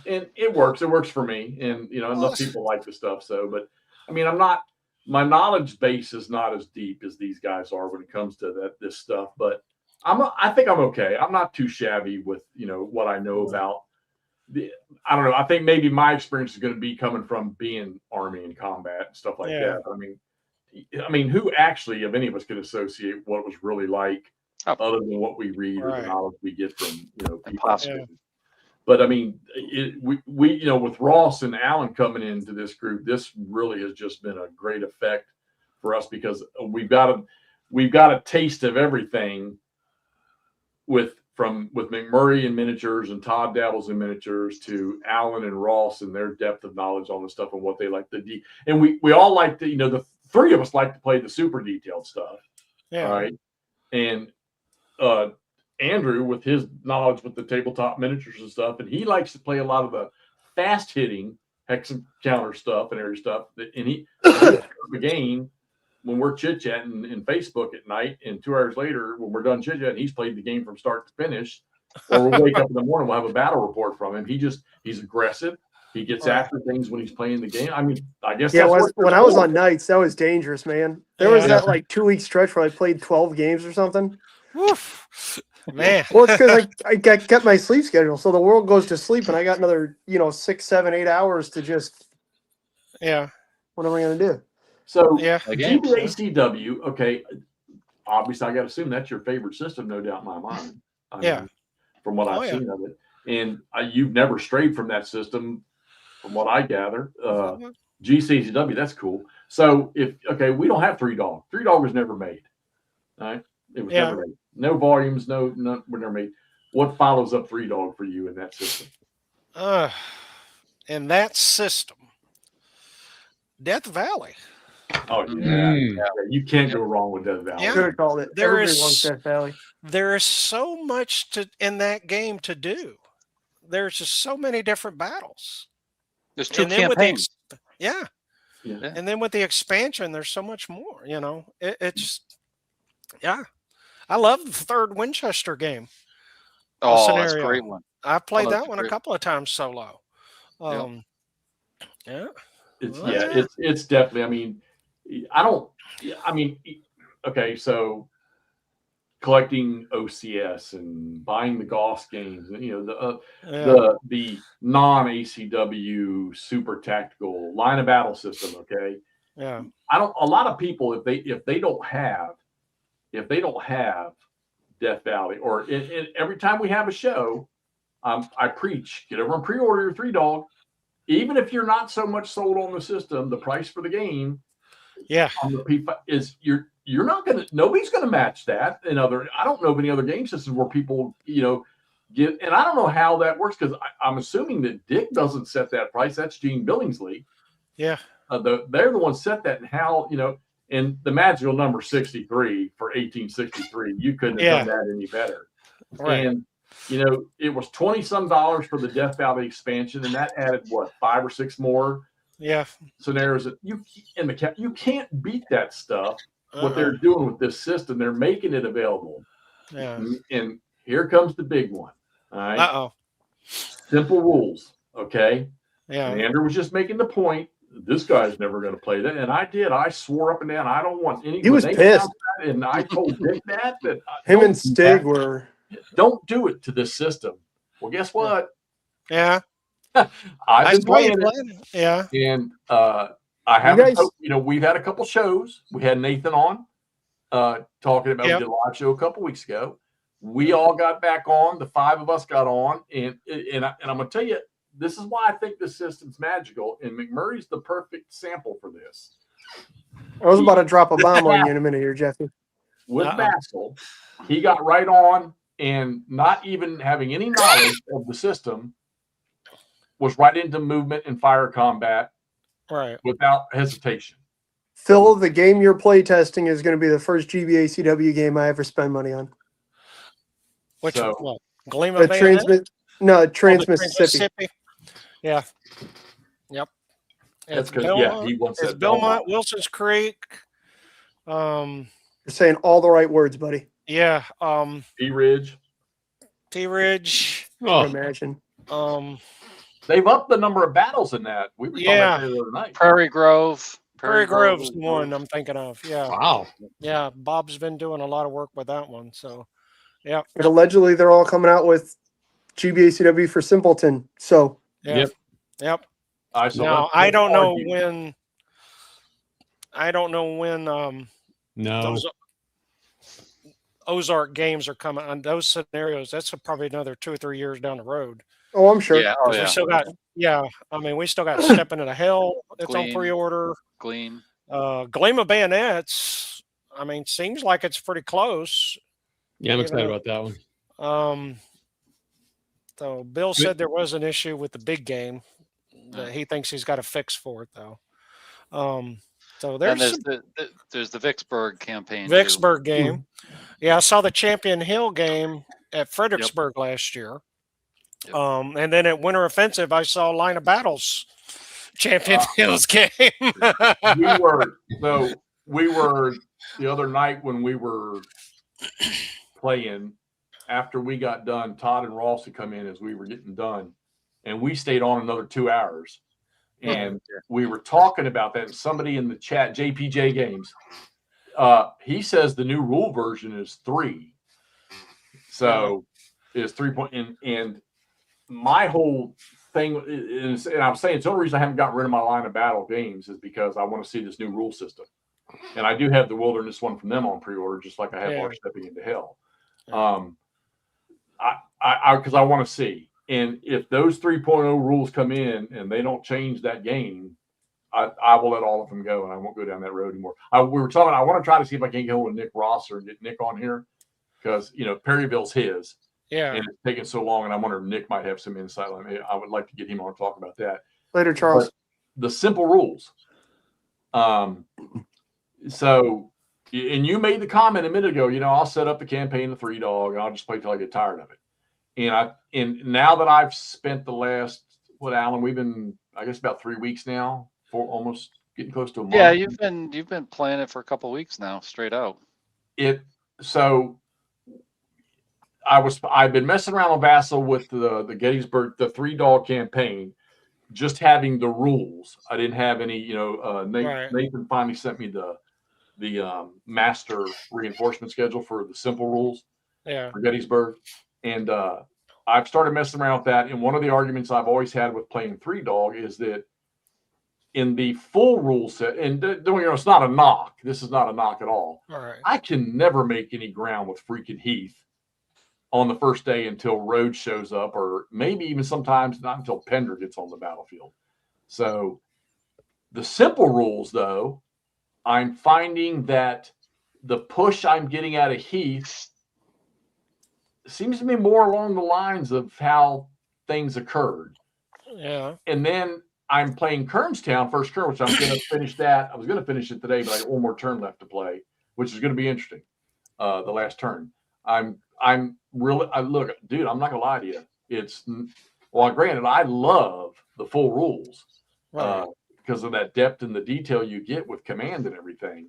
And it works. It works for me. And enough people like the stuff. So, but I mean, I'm not. My knowledge base is not as deep as these guys are when it comes to this stuff, but I think I'm okay. I'm not too shabby with, what I know about I don't know. I think maybe my experience is going to be coming from being Army and combat and stuff like that. I mean, who actually of any of us could associate what it was really like other than what we read or the knowledge we get from, people. Yeah. But I mean, we with Ross and Alan coming into this group, this really has just been a great effect for us because we've got a taste of everything with McMurray in miniatures and Todd dabbles in miniatures to Alan and Ross and their depth of knowledge on the stuff and what they like to do. And we all like to, the 3 of us like to play the super detailed stuff. Yeah. Right. And Andrew with his knowledge with the tabletop miniatures and stuff, and he likes to play a lot of the fast hitting hex counter stuff and every stuff. And he again when we're chit chatting in Facebook at night, and 2 hours later when we're done chit chatting, he's played the game from start to finish. Or we'll wake up in the morning, we'll have a battle report from him. He's aggressive. He gets after things when he's playing the game. I mean, I guess when I was on nights, that was dangerous, man. There was that like 2-week stretch where I played 12 games or something. Woof. Man. Well, it's because I kept my sleep schedule. So the world goes to sleep, and I got another 6, 7, 8 hours to just. Yeah. What am I going to do? So Yeah. GBACW, okay. Obviously, I got to assume that's your favorite system, no doubt in my mind. Yeah. From what I've seen of it, and you've never strayed from that system, from what I gather. GCCW, that's cool. So we don't have 3Dog. 3Dog was never made. All right, it was never made. No volumes, no, were never made. What follows up 3Dog for you in that system? In that system, Death Valley. Oh yeah, you can't go wrong with Death Valley. Yeah. Could have called it. Everybody wants Death Valley. There is so much in that game to do. There's just so many different battles. There's 2 campaigns. And then with the expansion, there's so much more. It's I love the third Winchester game. Oh, that's a great one. I've played that one a couple of times solo. It's definitely. Okay, so collecting OCS and buying the Goss games, and the non-ACW super tactical line of battle system. Okay, yeah. A lot of people, if they don't have Death Valley, or every time we have a show, I preach, get over and pre-order your 3Dog. Even if you're not so much sold on the system, the price for the game, on the P5 is you're not gonna. Nobody's gonna match that. I don't know of any other game systems where people get. And I don't know how that works, because I'm assuming that Dick doesn't set that price. That's Gene Billingsley. Yeah. They're the ones set that, and how and the magical number 63 for 1863. You couldn't have done that any better. Right. And it was $20-some for the Death Valley expansion, and that added 5 or 6 more scenarios that you can't beat that stuff. What they're doing with this system, they're making it available. Yeah. And here comes the big one. All right. Simple rules. Okay. Yeah. And Andrew was just making the point. This guy's never going to play that, and I did. I swore up and down I don't want any. He was pissed, and I told Dick that him and Stig were. Don't do it to this system. Well, guess what? Yeah. I've been playing it. Yeah. And I haven't. We've had a couple shows. We had Nathan on talking about. We did a live show a couple weeks ago. We all got back on. The 5 of us got on, and I'm going to tell you, this is why I think this system's magical. And McMurray's the perfect sample for this. I was about to drop a bomb on you in a minute here, Jeffy. With Bassel, he got right on, and not even having any knowledge of the system, was right into movement and fire combat, without hesitation. Phil, the game you're play testing is going to be the first GBACW game I ever spend money on. Which one? Gleam Trans Mississippi. Yeah. Yep. That's good. He wants that. Belmont, Wilson's Creek. You're saying all the right words, buddy. Yeah. T-Ridge. Oh. Imagine. They've upped the number of battles in that. We were talking about that the other night. Prairie Grove. Prairie Grove's the one I'm thinking of. Yeah. Wow. Yeah. Bob's been doing a lot of work with that one. So, yeah. And allegedly, they're all coming out with GBACW for Simpleton. So, Yep. I don't know when. No. Those Ozark games are coming on those scenarios. That's probably another 2 or 3 years down the road. Oh, I'm sure. Yeah. We still got. Yeah. I mean, we still got Step Into the Hell. It's on pre-order. Gleam. Gleam of Bayonets. I mean, seems like it's pretty close. Yeah, I'm excited about that one. So Bill said there was an issue with the big game that he thinks he's got a fix for it, though. So there's the Vicksburg campaign. Vicksburg game. Yeah, I saw the Champion Hill game at Fredericksburg last year. Yep. And then at Winter Offensive, I saw Line of Battles Champion Hill's game. we were the other night when we were playing. After we got done, Todd and Ross had come in as we were getting done, and we stayed on another 2 hours. And we were talking about that. And somebody in the chat, JPJ Games, he says the new rule version is 3. So it's 3 point. And my whole thing is, and I'm saying it's the only reason I haven't gotten rid of my line of battle games is because I want to see this new rule system. And I do have the Wilderness one from them on pre-order, just like I have our Stepping into Hell. Because I want to see. And if those 3.0 rules come in and they don't change that game, I will let all of them go, and I won't go down that road anymore. We were talking. I want to try to see if I can go with Nick Rosser and get Nick on here because Perryville's his. Yeah. And it's taking so long, and I wonder if Nick might have some insight on it. I would like to get him on to talk about that. Later, Charles. But the simple rules. So, and you made the comment a minute ago, I'll set up the campaign of 3-dog, and I'll just play till I get tired of it. And now that I've spent the last, Alan, we've been, I guess, about 3 weeks now, for almost getting close to a month. Yeah, you've been playing it for a couple of weeks now, straight out. So I've been messing around with Vassal with the Gettysburg, the 3-dog campaign, just having the rules. I didn't have any, Nathan finally sent me the master reinforcement schedule for the simple rules for Gettysburg. And I've started messing around with that. And one of the arguments I've always had with playing 3-dog is that in the full rule set, and it's not a knock. This is not a knock at all. Right. I can never make any ground with freaking Heath on the first day until Rhodes shows up, or maybe even sometimes not until Pender gets on the battlefield. So the simple rules, though, I'm finding that the push I'm getting out of Heath seems to be more along the lines of how things occurred. Yeah. And then I'm playing Kernstown first turn, which I'm going to finish that. I was going to finish it today, but I got one more turn left to play, which is going to be interesting. The last turn. I'm really, look, dude, I'm not going to lie to you. Granted, I love the full rules because of that depth and the detail you get with command and everything.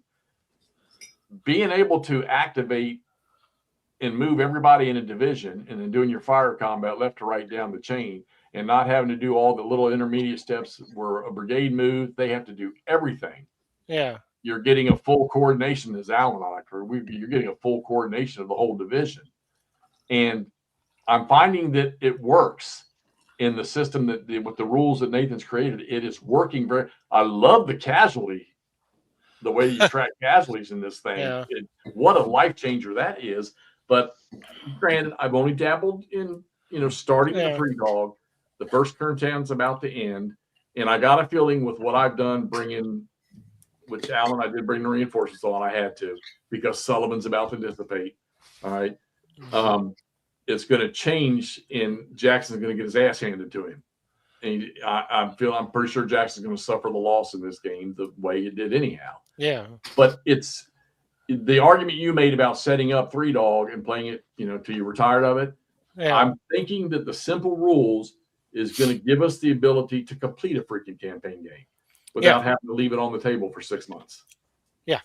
Being able to activate and move everybody in a division and then doing your fire combat left to right down the chain and not having to do all the little intermediate steps where a brigade moves, they have to do everything. Yeah. You're getting a full coordination, as Alan and I heard. You're getting a full coordination of the whole division. And I'm finding that it works in the system with the rules that Nathan's created. It is working I love the casualty, the way you track casualties in this thing. Yeah. What a life changer that is. But granted, I've only dabbled in, starting the 3-dog. The first Kerntown's about to end. And I got a feeling with what I've done which Alan, I did bring the reinforcements on. I had to because Sullivan's about to dissipate. All right. It's going to change, and Jackson's going to get his ass handed to him. And I'm pretty sure Jackson's going to suffer the loss in this game the way it did anyhow. Yeah. But it's the argument you made about setting up 3-dog and playing it, till you're retired of it. Yeah. I'm thinking that the simple rules is going to give us the ability to complete a freaking campaign game without having to leave it on the table for 6 months. Yeah.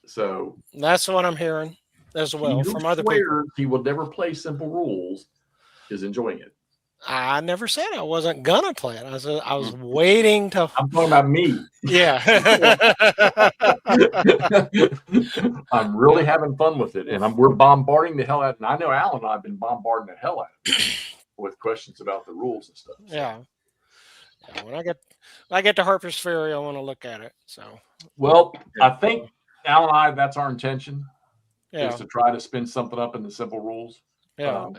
So that's what I'm hearing as well from other people. He will never play simple rules is enjoying it. I never said I wasn't gonna play it. I was waiting to. I'm talking about me. Yeah. I'm really having fun with it, and we're bombarding the hell out. And I know Alan and I have been bombarding the hell out of it with questions about the rules and stuff. So. Yeah. When I get to Harper's Ferry, I want to look at it. So. Well, I think Alan and I, that's our intention. Yeah. Is to try to spin something up in the simple rules. Yeah.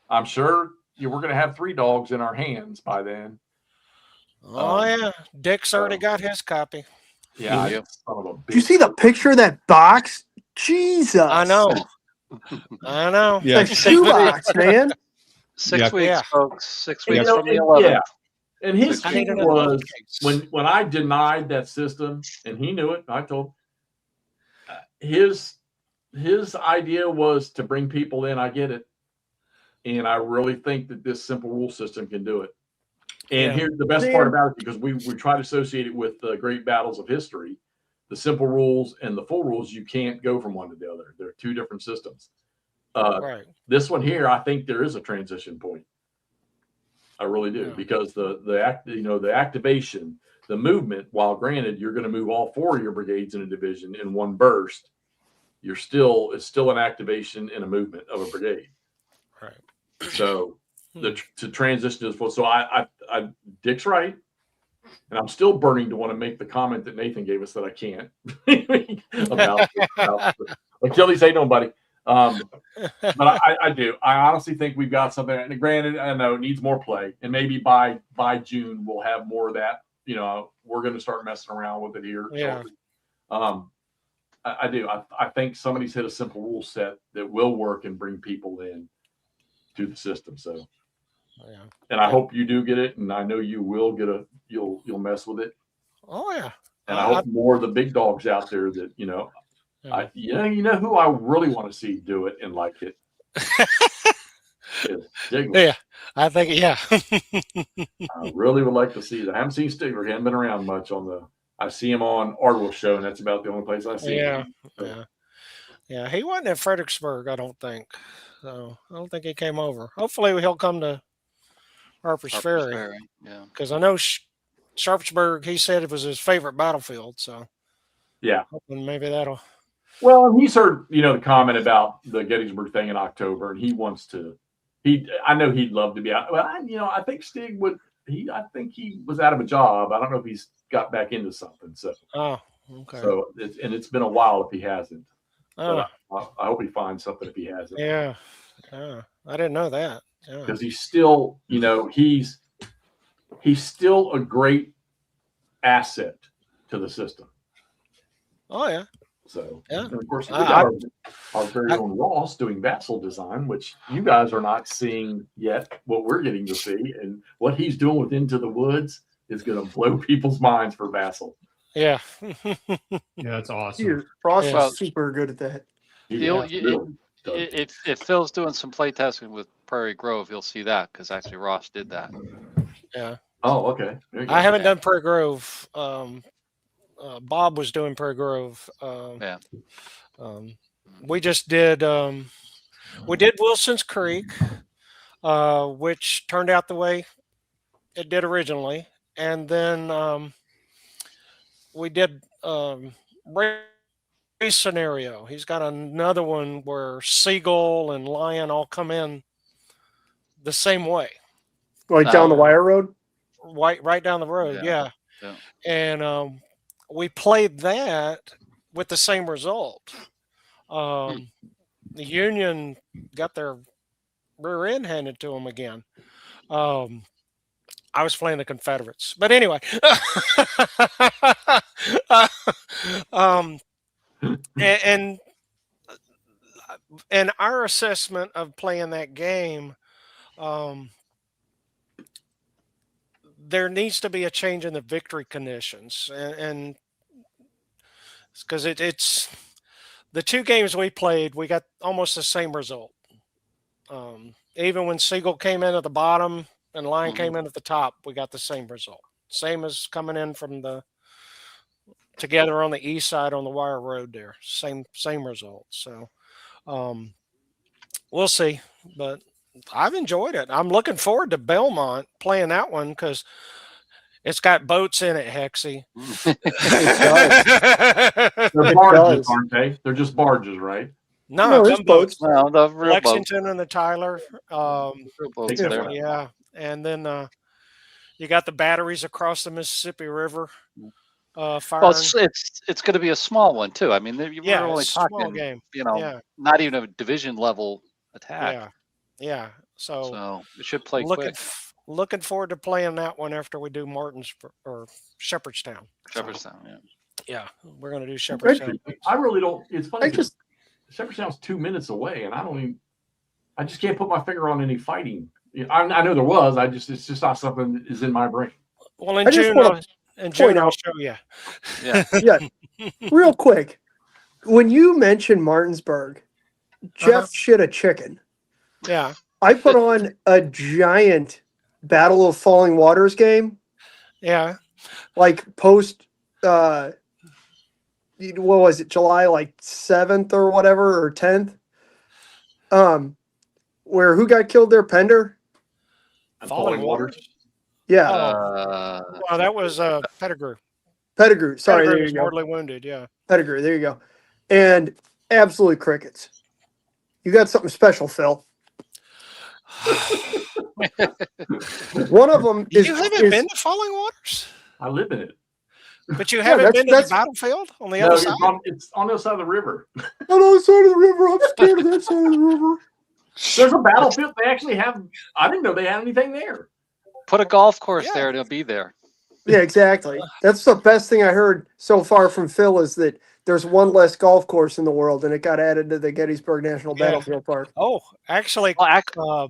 I'm sure we're going to have 3-dogs in our hands by then. Oh yeah, Dick's already got his copy. Yeah. Did you see the picture of that box? Jesus. I know. I know. Yeah. That shoebox, man. 6 weeks, Yeah. folks. 6 weeks from the 11th. Yeah. And his I thing need to know was the case. when I denied that system, and he knew it. I told his idea was to bring people in. I get it. And I really think that this simple rule system can do it. And here's the best part about it, because we try to associate it with the great battles of history. The simple rules and the full rules, you can't go from one to the other. They're two different systems. Right. This one here, I think there is a transition point. I really do, because the activation, the movement, while granted you're going to move all 4 of your brigades in a division in one burst, it's still an activation and a movement of a brigade. Right. So to transition to this one, so I Dick's right, and I'm still burning to want to make the comment that Nathan gave us that I can't about until he say nobody. But I do. I honestly think we've got something. And granted, I know it needs more play, and maybe by June we'll have more of that. You know, we're going to start messing around with it here. Yeah. I do. I think somebody's hit a simple rule set that will work and bring people in to the system. So, Yeah. and I hope you do get it, and I know you will get you'll mess with it. Oh yeah. And I hope more of the big dogs out there that you know who I really want to see do it and like it. Is Stigler. Yeah, I think I really would like to see that. I haven't seen Stigler. He hasn't been around much on the. I see him on Ardwell show, and that's about the only place I see him. Yeah. He wasn't at Fredericksburg, I don't think. So I don't think he came over. Hopefully he'll come to Harper's Ferry. Yeah. Because I know Sharpsburg, he said it was his favorite battlefield. So yeah, hoping maybe that'll. Well, he's heard the comment about the Gettysburg thing in October, and he wants to. I know he'd love to be out. Well, I think Stig would. I think he was out of a job. I don't know if he's got back into something. So. Oh, okay. So it's been a while if he hasn't. Oh. But I hope he finds something if he hasn't. Yeah. I didn't know that. Because he's still, he's still a great asset to the system. Oh yeah. So yeah. And of course we got our very own Ross doing Vassal design, which you guys are not seeing yet. What we're getting to see and what he's doing with Into the Woods is going to blow people's minds for Vassal. Yeah. Yeah, that's awesome. Ross is super good at that. If Phil's doing some play testing with Prairie Grove, you'll see that because actually Ross did that. Yeah. Oh, okay. I haven't done Prairie Grove. Bob was doing Prairie Grove. We just did. We did Wilson's Creek, which turned out the way it did originally, and then we did Ray scenario. He's got another one where Seagull and Lion all come in the same way. Like down the wire road? Right down the road, yeah. And we played that with the same result. The Union got their rear end handed to them again. I was playing the Confederates. But anyway. And our assessment of playing that game, there needs to be a change in the victory conditions, and because it's the two games we played, we got almost the same result. Even when Seagull came in at the bottom and Lion came in at the top, we got the same result. Same as coming in from together on the east side on the wire road there. Same result. So we'll see, but I've enjoyed it. I'm looking forward to Belmont playing that one because it's got boats in it, Hexy. They're barges, aren't they? They're just barges, right? No, it's boats. No, the real Lexington boats. and the Tyler. Boats there. Yeah, and then you got the batteries across the Mississippi River. Firing. Well, it's going to be a small one too. I mean, we're only talking, game. Not even a division level attack. Yeah. So it should play quick. Looking forward to playing that one after we do Martins or Shepherdstown. Yeah, we're going to do Shepherdstown. I really don't. It's funny. Shepherdstown's 2 minutes away, and I just can't put my finger on any fighting. I know there was. It's just not something that is in my brain. Well, in June I'll show you. Yeah. Real quick, when you mentioned Martinsburg, Jeff shit a chicken. Yeah. I put on a giant Battle of Falling Waters game. Yeah. Like post, what was it, July 7th or whatever, or 10th? Where who got killed there? Pender? Falling Waters? Yeah. Well, that was Pettigrew. Pettigrew. Sorry, Pettigrew there you was go. mortally wounded, yeah. Pettigrew, there you go. And absolutely crickets. You got something special, Phil. One of them is. You haven't been to Falling Waters, I live in it. but you haven't been to the battlefield on the No, other it's side. it's on the other side of the river. On the other side of the river. I'm scared of that side of the river. There's a battlefield. They actually have. I didn't know they had anything there. Put a golf course Yeah. there, and it'll be there. Yeah, exactly. That's the best thing I heard so far from Phil is that there's one less golf course in the world, and it got added to the Gettysburg National Yeah. Battlefield Park. Oh, actually, Well,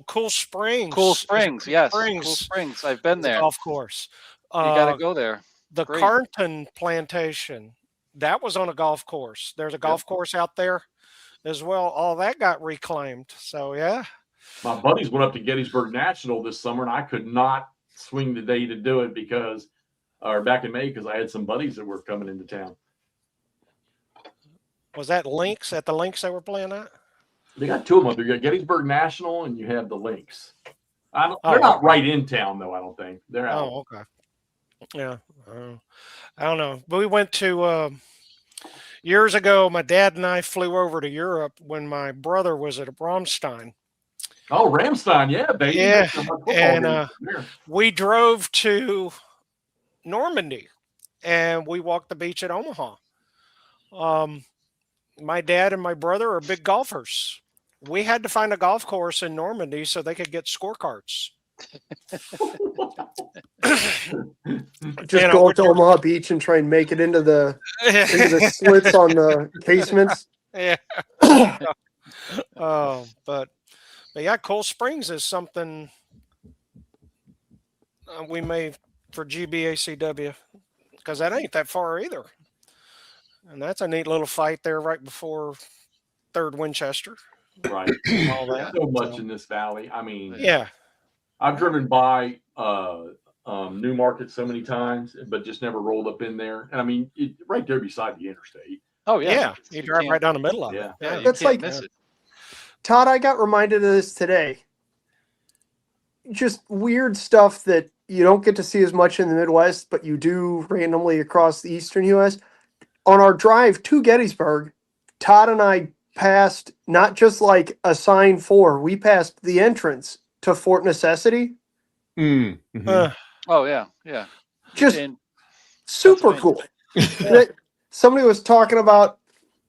Cool Springs. Cool Springs, yes. Cool Springs. Springs. I've been there. Golf course. You got to go there. The Great. Carnton Plantation, that was on a golf course. There's a golf course out there as well. All that got reclaimed. So yeah. My buddies went up to Gettysburg National this summer, and I could not swing the day to do it or back in May, because I had some buddies that were coming into town. Was that Lynx at the Lynx they were playing at? They got two of them. You got Gettysburg National, and you have the Lynx. They're Oh, not right in town, though. I don't think they're out. Oh, okay. Yeah. I don't know. But we went to years ago. My dad and I flew over to Europe when my brother was at Bromstein. Oh, Ramstein, yeah, baby. Yeah, and, There. We drove to Normandy and we walked the beach at Omaha. My dad and my brother are big golfers. We had to find a golf course in Normandy so they could get scorecards. Just go up to Omaha Beach and try and make it into the slits on the casements. Yeah. But yeah, Cold Springs is something we made for GBACW because that ain't that far either. And that's a neat little fight there right before 3rd Winchester. Right. All that. So much in this valley. I mean, Yeah. I've driven by Newmarket so many times, but just never rolled up in there. And I mean, right there beside the interstate. Oh, yeah. Yeah. You drive can't- right down the middle of Yeah. it. Yeah, you That's can't like- miss it. Todd, I got reminded of this today. Just weird stuff that you don't get to see as much in the Midwest, but you do randomly across the eastern U.S. On our drive to Gettysburg, Todd and I passed not just like a sign for, we passed the entrance to Fort Necessity. Mm-hmm. Oh, yeah. Yeah. Just And super Pennsylvania. cool. That somebody was talking about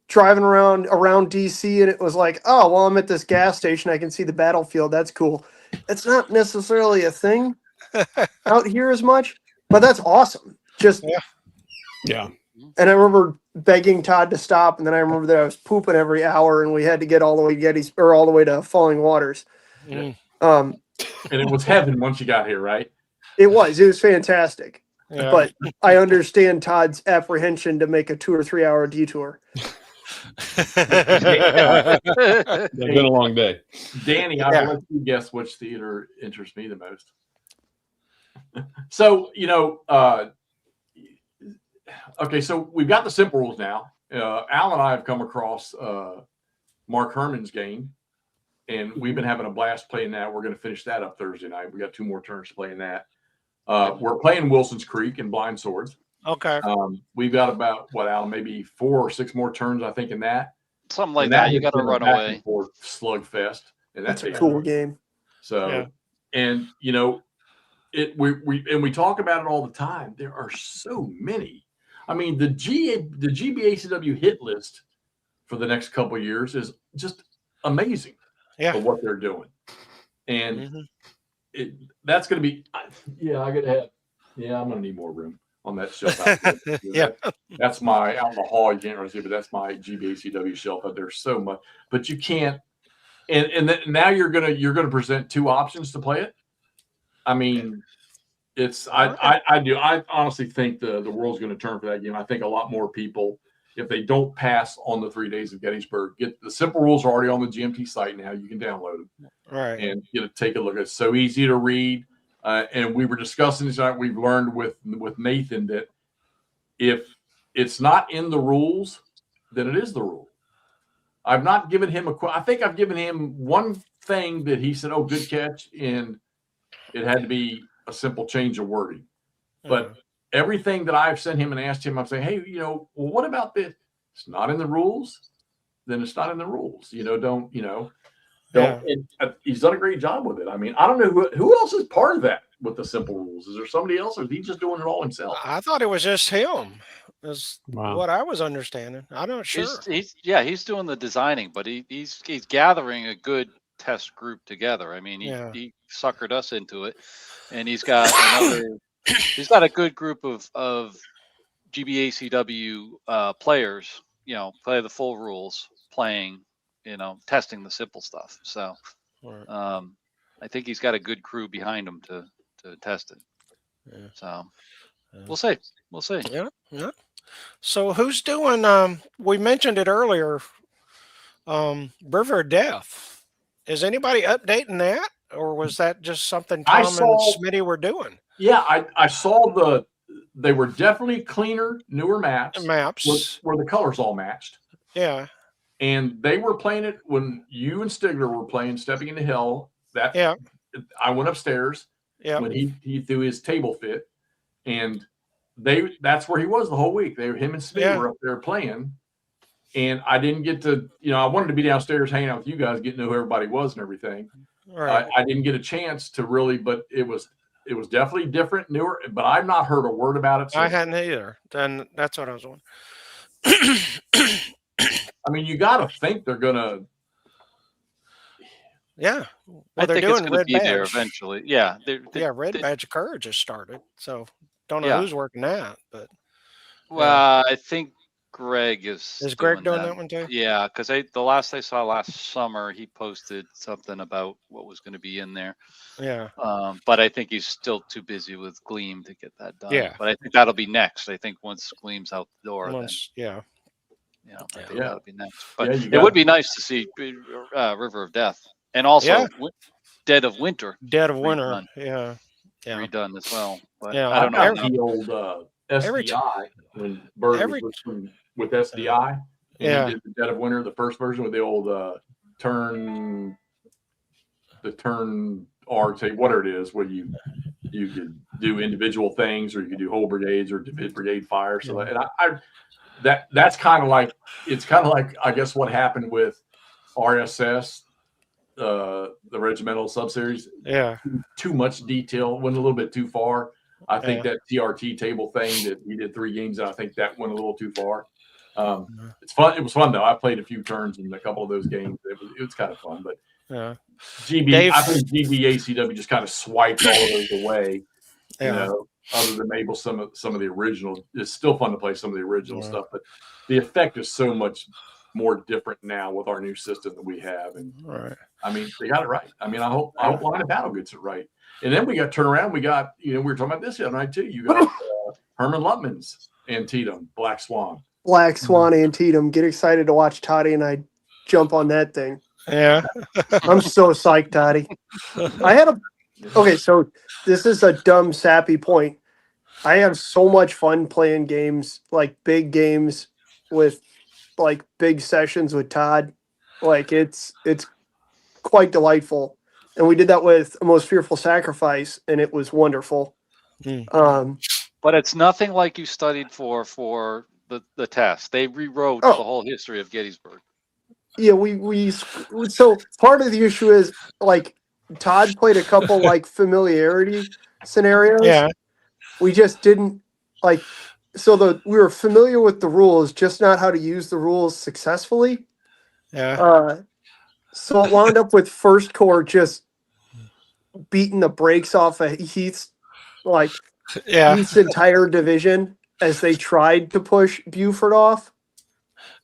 driving around DC, and it was like, oh, well, I'm at this gas station. I can see the battlefield. That's cool. It's not necessarily a thing out here as much, but that's awesome. Just Yeah. And I remember begging Todd to stop, and then I remember that I was pooping every hour, and we had to get all the way all the way to Falling Waters. Mm. And it was heaven once you got here, right? It was fantastic. Yeah. But I understand Todd's apprehension to make a 2 or 3 hour detour. It's been a long day. Danny, I'll let you guess which theater interests me the most. So, okay, so we've got the simple rules now. Al and I have come across Mark Herman's game, and we've been having a blast playing that. We're going to finish that up Thursday night. We got 2 more turns to play in that. We're playing Wilson's Creek and Blind Swords. Okay. We've got about Al, maybe 4 or 6 more turns, I think, in that. Something like that. You got to run away. Slugfest, and That's a cool game. So, and we talk about it all the time. There are so many. I mean, the GBACW hit list for the next couple of years is just amazing. Yeah. For what they're doing, and that's going to be. I'm going to need more room on that shelf. Yeah. That's my out in the hall. You can't really see, but that's my GBACW shelf. There's so much, but you can't. And then now you're gonna present 2 options to play it. I mean, it's I honestly think the world's going to turn for that game. I think a lot more people, if they don't pass on the 3 days of Gettysburg, get the simple rules are already on the GMT site now. You can download them Right. and take a look. It's so easy to read. And we were discussing this. We've learned with Nathan that if it's not in the rules, then it is the rule. I've not given him I think I've given him one thing that he said, "Oh, good catch," and it had to be a simple change of wording. But everything that I've sent him and asked him, I'm saying, "Hey, well, what about this? It's not in the rules. Then it's not in the rules. Don't. Don't, and he's done a great job with it. I mean, I don't know who else is part of that with the simple rules. Is there somebody else, or is he just doing it all himself? I thought it was just him. Is what I was understanding. I'm not sure. He's doing the designing, but he's gathering a good test group together. I mean, he suckered us into it, and he's got he's got a good group of GBACW players. Play the full rules, playing, testing the simple stuff. So, I think he's got a good crew behind him to test it. Yeah. So, we'll see. We'll see. Yeah. So who's doing? We mentioned it earlier. River of Death. Is anybody updating that, or was that just something Tom and Smitty were doing? Yeah, I saw they were definitely cleaner, newer maps. Where the colors all matched. Yeah. And they were playing it when you and Stigler were playing Stepping into Hell. I went upstairs when he threw his table fit, and that's where he was the whole week. Him and Smitty were up there playing, and I didn't get to, I wanted to be downstairs hanging out with you guys, getting to know who everybody was and everything. Right. I didn't get a chance to really, but it was definitely different, newer, but I've not heard a word about it. I hadn't either. Then that's what I was wondering. I mean, you got to think they're going to. Yeah. Well, I think it's going to be there eventually. Yeah. Red Badge of Courage has started. So don't know who's working that, but. Well, I think Greg is. Is Greg doing that one too? Yeah, because the last I saw last summer, he posted something about what was going to be in there. Yeah. But I think he's still too busy with Gleam to get that done. Yeah. But I think that'll be next. I think once Gleam's out the door, I think that'll be next. But it would be nice to see River of Death and also Dead of Winter. Dead of Winter. Yeah. Redone as well. But I don't know. The old SDI when Bird was with SDI. He did the Dead of Winter, the first version with the old turn R, say whatever it is, where you could do individual things, or you could do whole brigades or brigade fire. So that's kind of like, it's kind of like, I guess, what happened with RSS, the regimental subseries. Yeah. Too much detail, went a little bit too far. I think that TRT table thing that we did 3 games, and I think that went a little too far. It's fun. It was fun though. I played a few turns in a couple of those games. It was kind of fun, but I think GBACW just kind of swiped all of those away. Other than maybe some of the original. It's still fun to play some of the original stuff, but the effect is so much more different now with our new system that we have. And I mean, they got it right. I mean, I hope Line of Battle gets it right. And then we got turn around. We got, we were talking about this the other night too. You got Herman Lutman's Antietam, Black Swan. Black Swan Antietam. Get excited to watch Toddy and I jump on that thing. Yeah. I'm so psyched, Toddy. Okay, so this is a dumb, sappy point. I have so much fun playing games, like big games with like big sessions with Todd. Like it's quite delightful. And we did that with A Most Fearful Sacrifice, and it was wonderful. But it's nothing like you studied for the test. They rewrote the whole history of Gettysburg. Yeah, we so part of the issue is like Todd played a couple like familiarity scenarios. Yeah. We just didn't like, so we were familiar with the rules, just not how to use the rules successfully. Yeah. So it wound up with First Corps just beating the brakes off of Heath's entire division as they tried to push Buford off.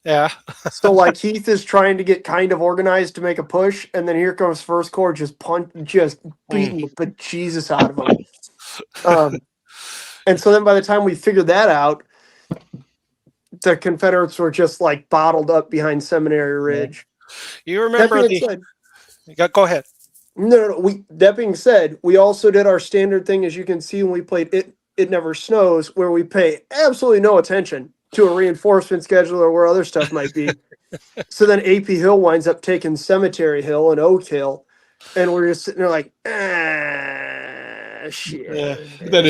Yeah. So like Heath is trying to get kind of organized to make a push, and then here comes First Corps just beating the bejesus out of him. And so then by the time we figured that out, the Confederates were just like bottled up behind Seminary Ridge. You remember go ahead. No. That being said, we also did our standard thing, as you can see, when we played It Never Snows, where we pay absolutely no attention to a reinforcement schedule or where other stuff might be. So then AP Hill winds up taking Cemetery Hill and Oak Hill, and we're just sitting there like, shit. Yeah, that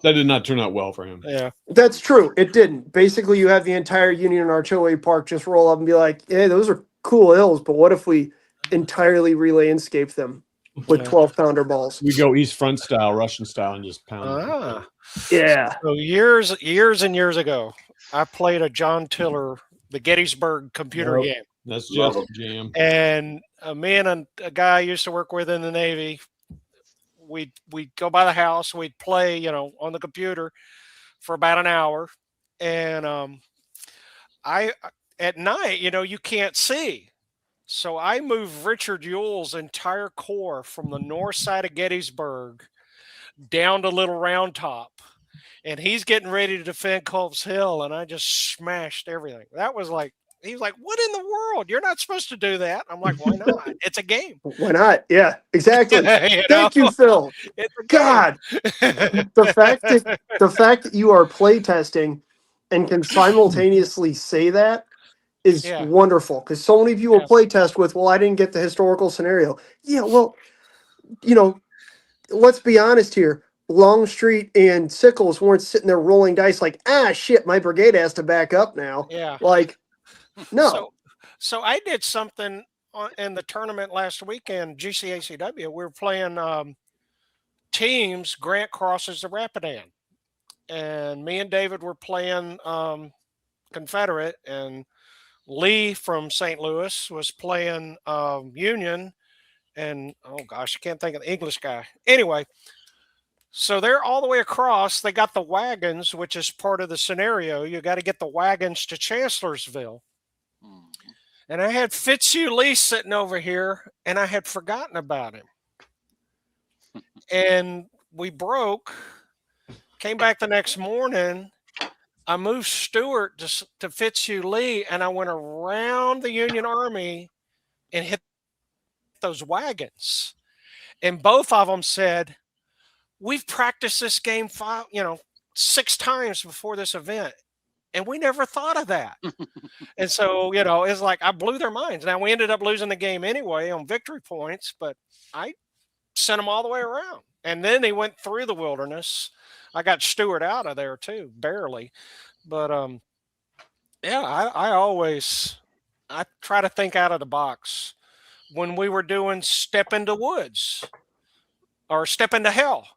did not turn out well for him. Yeah, that's true. It didn't. Basically, you have the entire Union and Artillery Park just roll up and be like, hey, those are cool hills, but what if we entirely re-landscape them with 12-pounder balls. We go East Front style, Russian style, and just pound them. Ah. Yeah. So years and years ago, I played a John Tiller, the Gettysburg computer Nope. game. That's Love just jam. And me and a guy I used to work with in the Navy, we'd go by the house, we'd play, you know, on the computer for about an hour. And I at night, you know, you can't see. So I moved Richard Ewell's entire corps from the north side of Gettysburg down to Little Round Top. And he's getting ready to defend Culp's Hill, and I just smashed everything. That was like, he was like, "What in the world? You're not supposed to do that." I'm like, "Why not? It's a game." Why not? Yeah, exactly. You know? Thank you, Phil. It's a game. God, the fact that you are playtesting and can simultaneously say that is Yeah. wonderful, because so many of you will Yeah. playtest with, well, I didn't get the historical scenario. Yeah, well, you know, let's be honest here. Longstreet and Sickles weren't sitting there rolling dice like, shit, my brigade has to back up now. Yeah. Like, no. So I did something in the tournament last weekend, GCACW. We were playing teams, Grant crosses the Rapidan. And me and David were playing Confederate, and Lee from St. Louis was playing Union. And, oh gosh, I can't think of the English guy. Anyway, so they're all the way across. They got the wagons, which is part of the scenario. You got to get the wagons to Chancellorsville. And I had Fitzhugh Lee sitting over here, and I had forgotten about him. And we broke, came back the next morning. I moved Stewart to Fitzhugh Lee, and I went around the Union Army and hit those wagons. And both of them said, "We've practiced this game 6 times before this event, and we never thought of that." And so, you know, it's like I blew their minds. Now, we ended up losing the game anyway on victory points, but I sent them all the way around. And then they went through the wilderness. I got Stewart out of there too, barely. But yeah, I try to think out of the box. When we were doing Step into Woods or Step into Hell,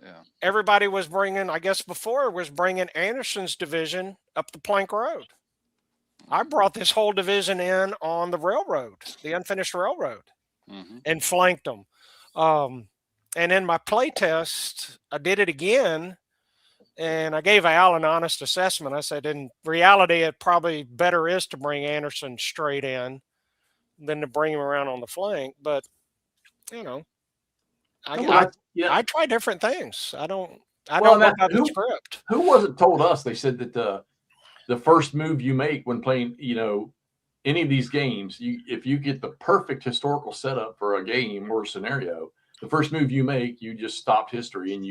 Yeah. everybody was bringing, I guess before was bringing Anderson's division up the Plank Road. I brought this whole division in on the railroad, the unfinished railroad, and flanked them. And in my play test, I did it again, and I gave Al an honest assessment. I said, in reality, it probably better is to bring Anderson straight in than to bring him around on the flank. But, you know, I try different things. I don't work out the script. Who was it told us? They said that the first move you make when playing, you know, any of these games, if you get the perfect historical setup for a game or a scenario, the first move you make, you just stopped history, and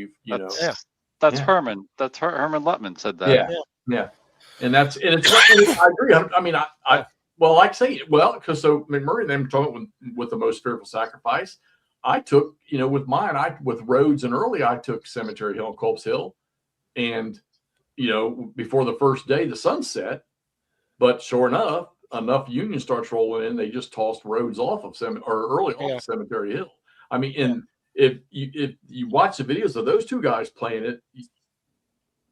That's Herman. That's Herman Lutman said that. Yeah. And it's I agree. I mean, because so McMurray and them talking with the most fearful sacrifice. I took, you know, with mine, with Rhodes and early, I took Cemetery Hill and Culp's Hill, and you know, before the first day, the sun set. But sure enough Union starts rolling in. They just tossed Rhodes off of off Cemetery Hill. I mean, and if you watch the videos of those two guys playing it,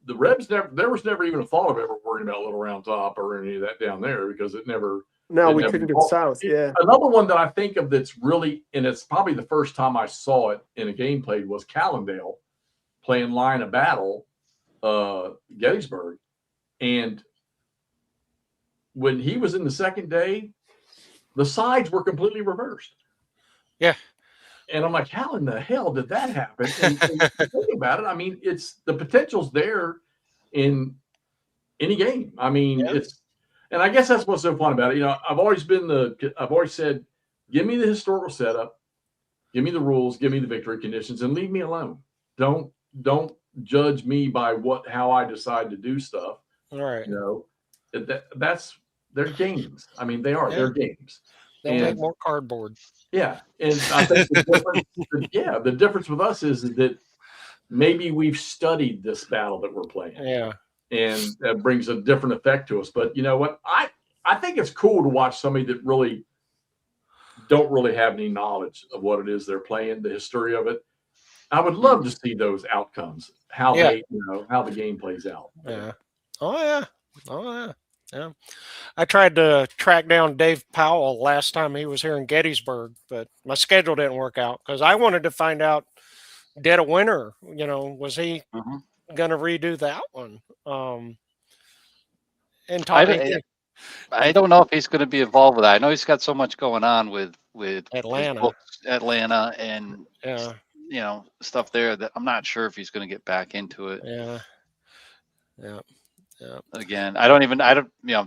the Rebs there was never even a thought of ever worrying about Little Round Top or any of that down there, because it never. No, we couldn't get south. Yeah. Another one that I think of that's really, and it's probably the first time I saw it in a game played, was Callendale playing Line of Battle, Gettysburg. And when he was in the second day, the sides were completely reversed. Yeah. And I'm like, how in the hell did that happen? And think about it. I mean, the potential's there in any game. I mean, and I guess that's what's so fun about it. You know, I've always said, give me the historical setup, give me the rules, give me the victory conditions, and leave me alone. Don't judge me by how I decide to do stuff. All right. You know, they're games. I mean, they are. They're games. They'll make more cardboard. Yeah, and I think the difference with us is that maybe we've studied this battle that we're playing. Yeah. And that brings a different effect to us. But you know what? I think it's cool to watch somebody that really don't really have any knowledge of what it is they're playing, the history of it. I would love to see those outcomes, how how the game plays out. Yeah. Oh yeah. Oh yeah. Yeah. I tried to track down Dave Powell last time he was here in Gettysburg, but my schedule didn't work out because I wanted to find out Dead of Winter, was he going to redo that one? And I don't know if he's going to be involved with that. I know he's got so much going on with Atlanta, and stuff there that I'm not sure if he's going to get back into it. Yeah. Again,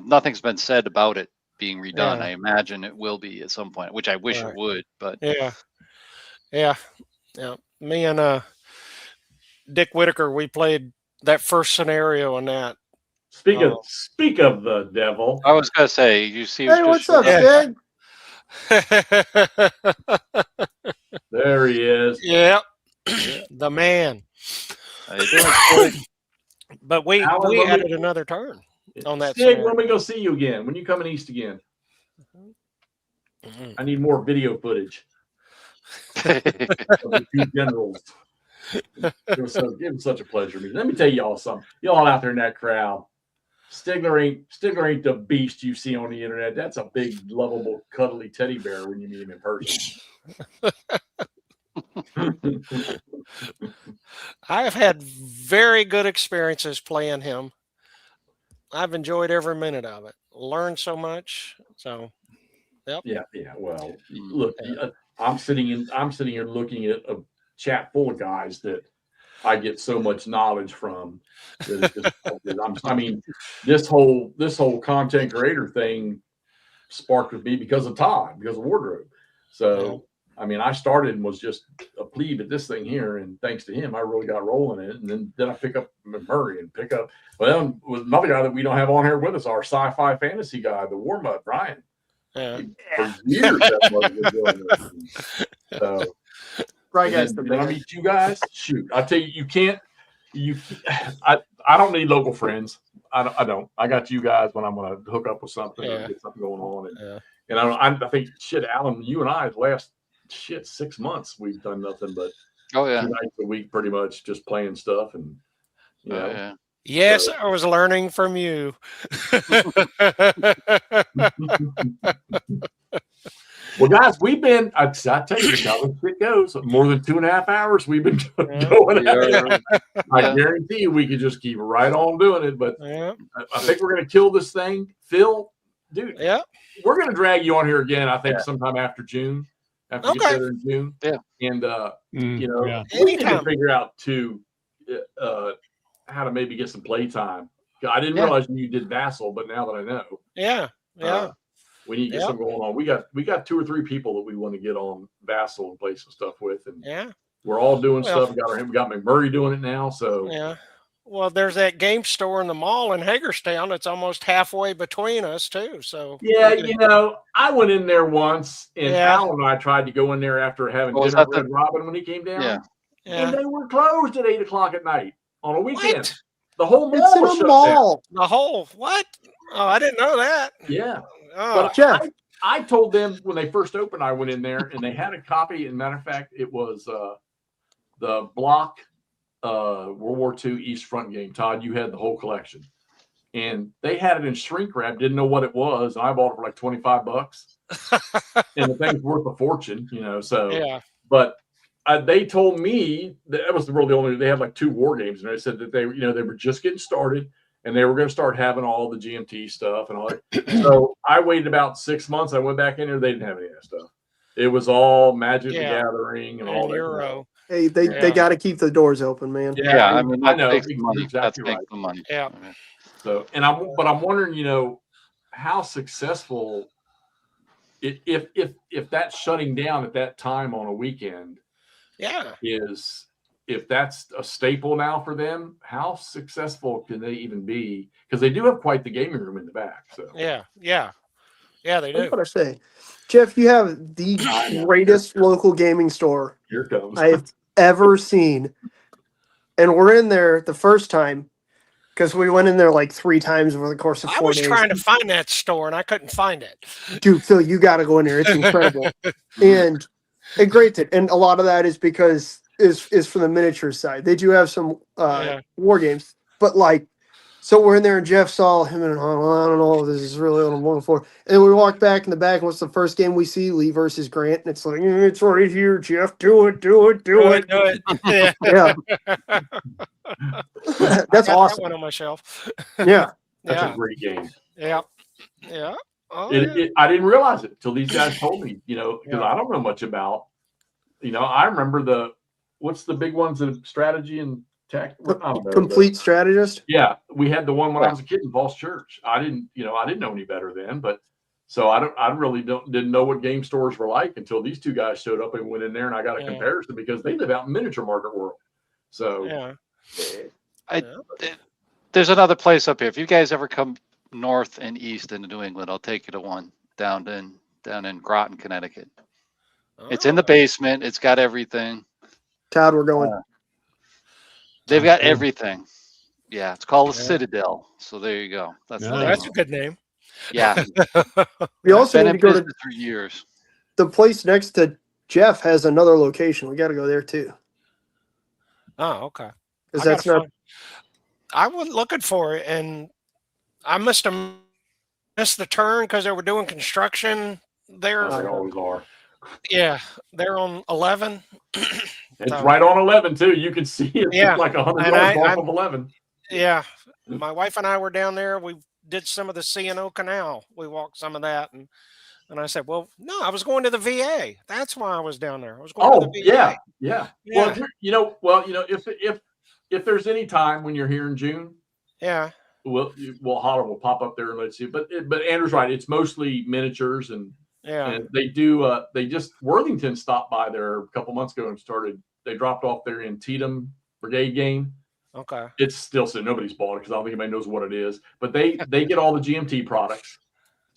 nothing's been said about it being redone. I imagine it will be at some point, which I wish it would, but yeah. Me and Dick Whitaker, we played that first scenario on that. Speak of the devil. I was gonna say, you see. Hey, what's up, Stig? There he is. Yeah, the man. How you doing, But we added another turn on that. Stig, when we go see you again? When you coming east again? I need more video footage of the two generals. It was such a pleasure meeting. Let me tell y'all something. Y'all out there in that crowd, Stigler ain't the beast you see on the internet. That's a big, lovable, cuddly teddy bear when you meet him in person. I have had very good experiences playing him. I've enjoyed every minute of it. Learned so much. So, yep. Yeah. Well, look, I'm sitting here looking at a chat full of guys that I get so much knowledge from. This whole content creator thing sparked with me because of Todd, because of Wardrobe. So. I started and was just a plebe at this thing here, and thanks to him, I really got rolling in it. And then I pick up Murray and pick up with another guy that we don't have on here with us, our sci-fi fantasy guy, the War Mud, Brian. For years, that was doing this. So, Right, guys. When I meet you guys, shoot, I tell you, I don't need local friends. I don't. I got you guys when I'm going to hook up with something or get something going on. And I think, Alan, you and I, the last 6 months we've done nothing but 2 nights a week pretty much just playing stuff and Yes, I was learning from you. Well, guys, we've been I tell you how it goes, more than 2.5 hours we've been going at it. I guarantee you we could just keep right on doing it, but I think we're gonna kill this thing. Phil, dude, we're gonna drag you on here again, I think sometime after June. After we get together in June. Yeah. And we need to figure out too how to maybe get some play time. I didn't realize you did Vassal, but now that I know. We need to get something going on. We got 2 or 3 people that we want to get on Vassal and play some stuff with. And we're all doing stuff. We got McMurray doing it now. So well, there's that game store in the mall in Hagerstown. It's almost halfway between us too. So I went in there once, and Alan and I tried to go in there after having dinner with Robin when he came down. And they were closed at 8:00 at night on a weekend. What? The whole mall was shut down. The whole what? Oh, I didn't know that. Yeah. Oh, but Jeff, I told them when they first opened, I went in there and they had a copy. And matter of fact, it was the Block World War II East Front game. Todd, you had the whole collection, and they had it in shrink wrap. Didn't know what it was, and I bought it for like $25, and the thing's worth a fortune, So, but they told me that was really the only. They had like 2 war games, and they said that they were just getting started, and they were going to start having all the GMT stuff and all that. So I waited about 6 months. I went back in there. They didn't have any of that stuff. It was all Magic the Gathering and all that. Euro. Hey, they got to keep the doors open, man. Yeah, I know. Exactly right. The money. Yeah. So, I'm wondering, how successful if that's shutting down at that time on a weekend. Is if that's a staple now for them, how successful can they even be? Because they do have quite the gaming room in the back. So yeah, they do. That's what I say. Jeff, you have the greatest local gaming store here comes I've ever seen. And we're in there the first time because we went in there like 3 times over the course of 4 I was days. trying to find that store and I couldn't find it. Dude, Phil, you got to go in there. It's incredible. and great. And a lot of that is because is from the miniature side. They do have some war games, but like, so we're in there and Jeff saw him and I don't know, this is really what I'm looking for. And we walk back in the back. And what's the first game we see? Lee versus Grant. And it's like, it's right here, Jeff. Do it. Do it. Yeah. That's I got awesome. That one on my shelf. Yeah. That's a great game. Yeah. Oh, I didn't realize it till these guys told me, because I don't know much about, I remember what's the big ones of strategy and tech? I don't know, Complete Strategist. Yeah. We had the one when I was a kid in Falls Church. I didn't know any better then, but so I really didn't know what game stores were like until these two guys showed up and went in there and I got a comparison because they live out in miniature market world. So there's another place up here. If you guys ever come north and east into New England, I'll take you to one down in Groton, Connecticut. It's in the basement. It's got everything. Todd, we're going. They've got everything. Yeah, it's called the Citadel. So there you go. That's that's a good name. Yeah. We also been need in to go to business for years. the place next to Jeff has another location. We got to go there too. Oh, okay. Because that's not. I was looking for it, and I must have missed the turn because they were doing construction there. They always are. Yeah, they're on 11. It's right on 11 too. You can see it. Yeah. It's like 100 yards off of 11. Yeah, my wife and I were down there. We did some of the C&O Canal. We walked some of that, and I said, "Well, no, I was going to the VA. That's why I was down there. I was going to the VA." Yeah. Well, if there's any time when you're here in June, we'll pop up there and let's see. But Andrew's right. It's mostly miniatures and they do. They just Worthington stopped by there a couple months ago and started. They dropped off their Antietam Brigade game. Okay. It's still so nobody's bought it because I don't think anybody knows what it is. But they get all the GMT products,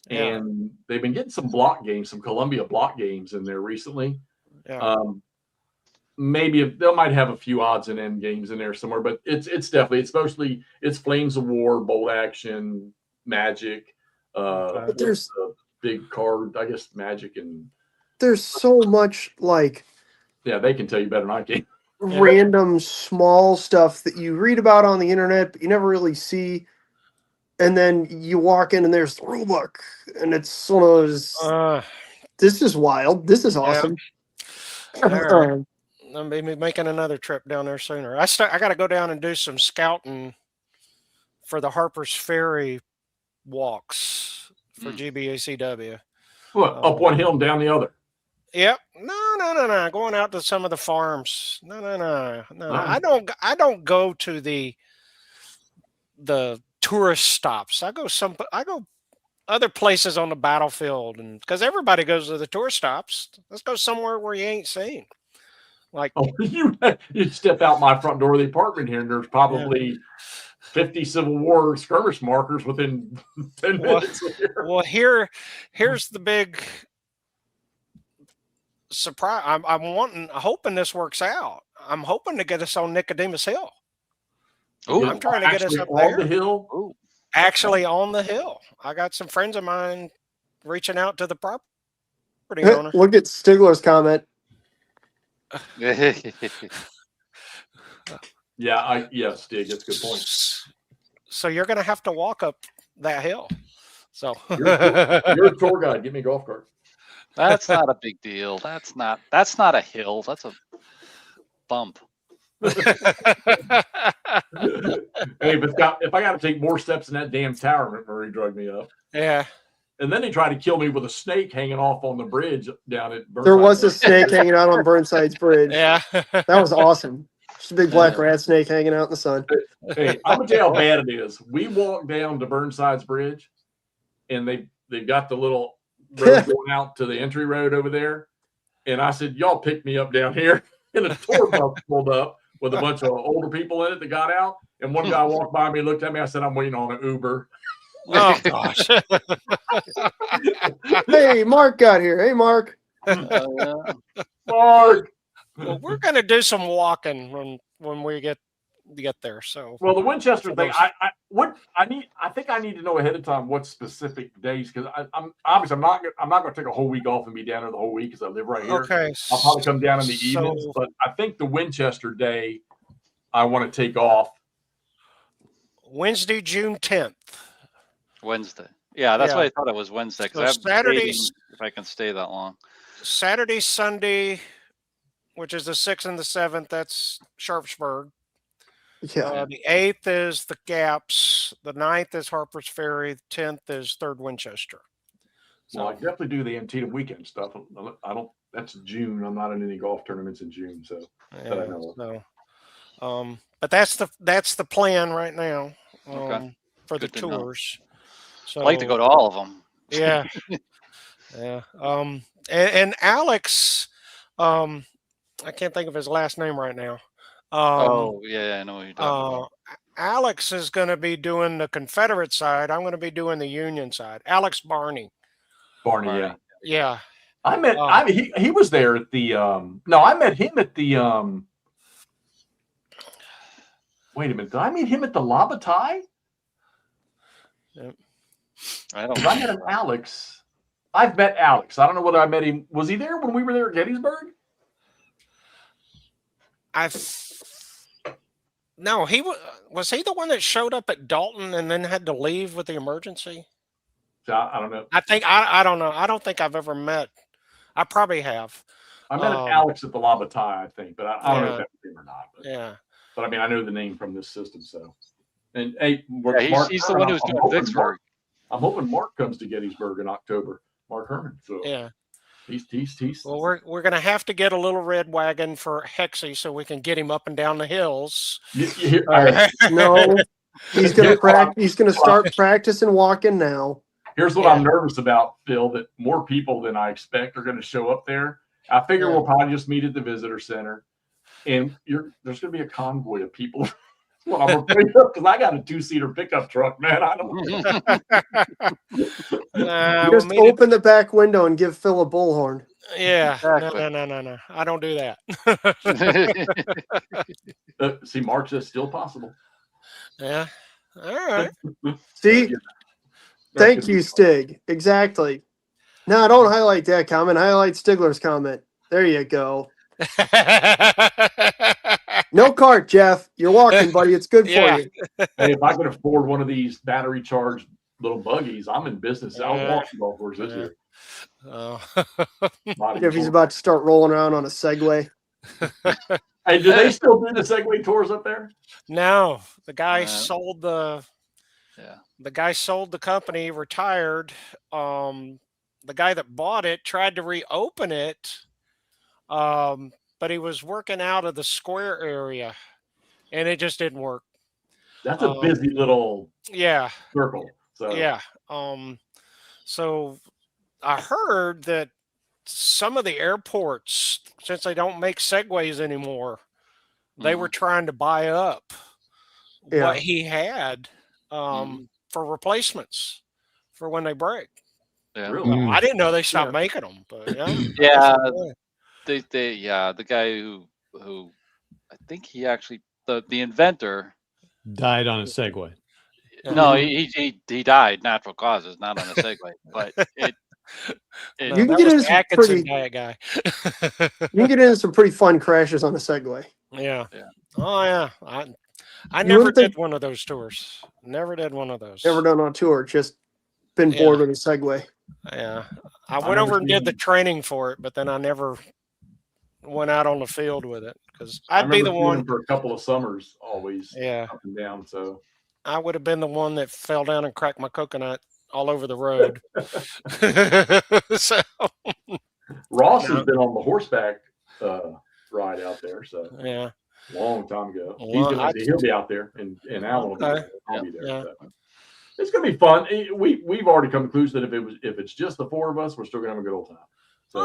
and they've been getting some block games, some Columbia block games in there recently. Yeah. Maybe they might have a few odds and end games in there somewhere, but it's mostly Flames of War, Bolt Action, Magic. But there's a big card, I guess, Magic, and there's so much like they can tell you better than I can. Random small stuff that you read about on the internet, but you never really see. And then you walk in and there's the rule book, and it's one of those. This is wild. This is awesome. I'll be making another trip down there sooner. I got to go down and do some scouting for the Harper's Ferry walks for GBACW. What, up one hill and down the other? Yep. No. Going out to some of the farms. No. I don't go to the tourist stops. I go other places on the battlefield, and because everybody goes to the tourist stops. Let's go somewhere where you ain't seen. Like you step out my front door of the apartment here, and there's probably 50 Civil War skirmish markers within 10 minutes. Well, here's the big surprise. I'm hoping this works out. I'm hoping to get us on Nicodemus Hill. Oh, I'm trying to get us up on there. The hill. Ooh. Actually, on the hill. I got some friends of mine reaching out to the property owner. Look at Stigler's comment. Stig, that's a good point. So you're going to have to walk up that hill. So you're a tour guide. Give me a golf cart. That's not a big deal. That's not a hill. That's a bump. Hey, if I got to take more steps in that damn tower, Murray drug me up. Yeah. And then they tried to kill me with a snake hanging off on the bridge down at Burnside. There was a snake hanging out on Burnside's bridge. Yeah. That was awesome. Just a big black rat snake hanging out in the sun. Hey, I'm going to tell you how bad it is. We walked down to Burnside's bridge, and they've got the little road going out to the entry road over there. And I said, y'all pick me up down here. And a tour bus pulled up with a bunch of older people in it that got out. And one guy walked by me, looked at me. I said, I'm waiting on an Uber. Oh, gosh. Hey, Mark got here. Hey, Mark. Mark. Well, we're going to do some walking when we get get there. So Well, the Winchester For thing, those- I think I need to know ahead of time what specific days, because I'm obviously I'm not going to take a whole week off and be down there the whole week because I live right here. okay, I'll probably come down in the evenings, so but I think the Winchester day I want to take off. Wednesday, June 10th. Wednesday. Yeah, that's Yeah. why I thought it was Wednesday because So I'm Saturday's- debating if I can stay that long. Saturday, Sunday, which is the 6th and the 7th, that's Sharpsburg. Yeah. The 8th is the Gaps. The 9th is Harper's Ferry. The 10th is Third Winchester. So I definitely do the Antietam weekend stuff. I don't. That's June. I'm not in any golf tournaments in June, so that I know of. So, but that's the plan right now. Okay. For the Good to know. tours. So I'd like to go to all of them. Yeah. Yeah. And Alex, I can't think of his last name right now. Oh, yeah, I know what you're talking about. Alex is going to be doing the Confederate side. I'm going to be doing the Union side. Alex Barney. Barney, Barney. yeah. Yeah. I met. He was there at the. No, I met him at the. Wait a minute. Did I meet him at the Labatai? I don't I met him, Alex. I've met Alex. I don't know whether I met him. Was he there when we were there at Gettysburg? No, he was he the one that showed up at Dalton and then had to leave with the emergency? So I don't know. I don't know. I don't think I've ever met. I probably have. I met Alex at the Labatai, I think, but I don't know if Yeah. that was him or not. Yeah. But I mean, I know the name from this system. So, and hey, Yeah, he's the one who's doing Vicksburg. I'm hoping Mark comes to Gettysburg in October. Mark Herman. So Yeah. he's. Well, we're gonna have to get a little red wagon for Hexy so we can get him up and down the hills. No, he's gonna start practicing walking now. Here's what I'm nervous about, Phil, that more people than I expect are going to show up there. I figure we'll probably just meet at the visitor center, and there's going to be a convoy of people. Well, I'm afraid of because I got a 2-seater pickup truck, man. I don't. Just open the back window and give Phil a bullhorn. Yeah. Exactly. No. I don't do that. See, Mark says still possible. Yeah. All right. See, thank you, Stig. Exactly. No, I don't highlight that comment. Highlight Stigler's comment. There you go. No cart, Jeff. You're walking, buddy. It's good for you. Hey, if I can afford one of these battery charged little buggies, I'm in business. I'll walk the golf course this year. Jeffy's about to start rolling around on a Segway. Hey, do they still do the Segway tours up there? No, the guy sold the company, retired. The guy that bought it tried to reopen it, but he was working out of the square area, and it just didn't work. That's a busy little circle. So yeah. So I heard that some of the airports, since they don't make Segways anymore, they were trying to buy up what he had for replacements for when they break. Yeah. Really? I didn't know they stopped making them, but the guy who I think he actually the inventor died on a Segway. No, he died natural causes, not on a Segway. But you can get into some pretty guy. You can get into some pretty fun crashes on a Segway. Yeah. Oh yeah. I never did one of those tours. Never did one of those. Never done on tour. Just been bored with a Segway. Yeah. I went over and did the training for it, but then I never went out on the field with it because I'd be the one for a couple of summers, always up and down. So I would have been the one that fell down and cracked my coconut all over the road. So Ross has been on the horseback ride out there. So yeah, long time ago. Well, He'll be out there, and Alan will be there. I'll be there. Yeah. So. It's gonna be fun. We've already come to conclusion that if it's just the four of us, we're still gonna have a good old time. So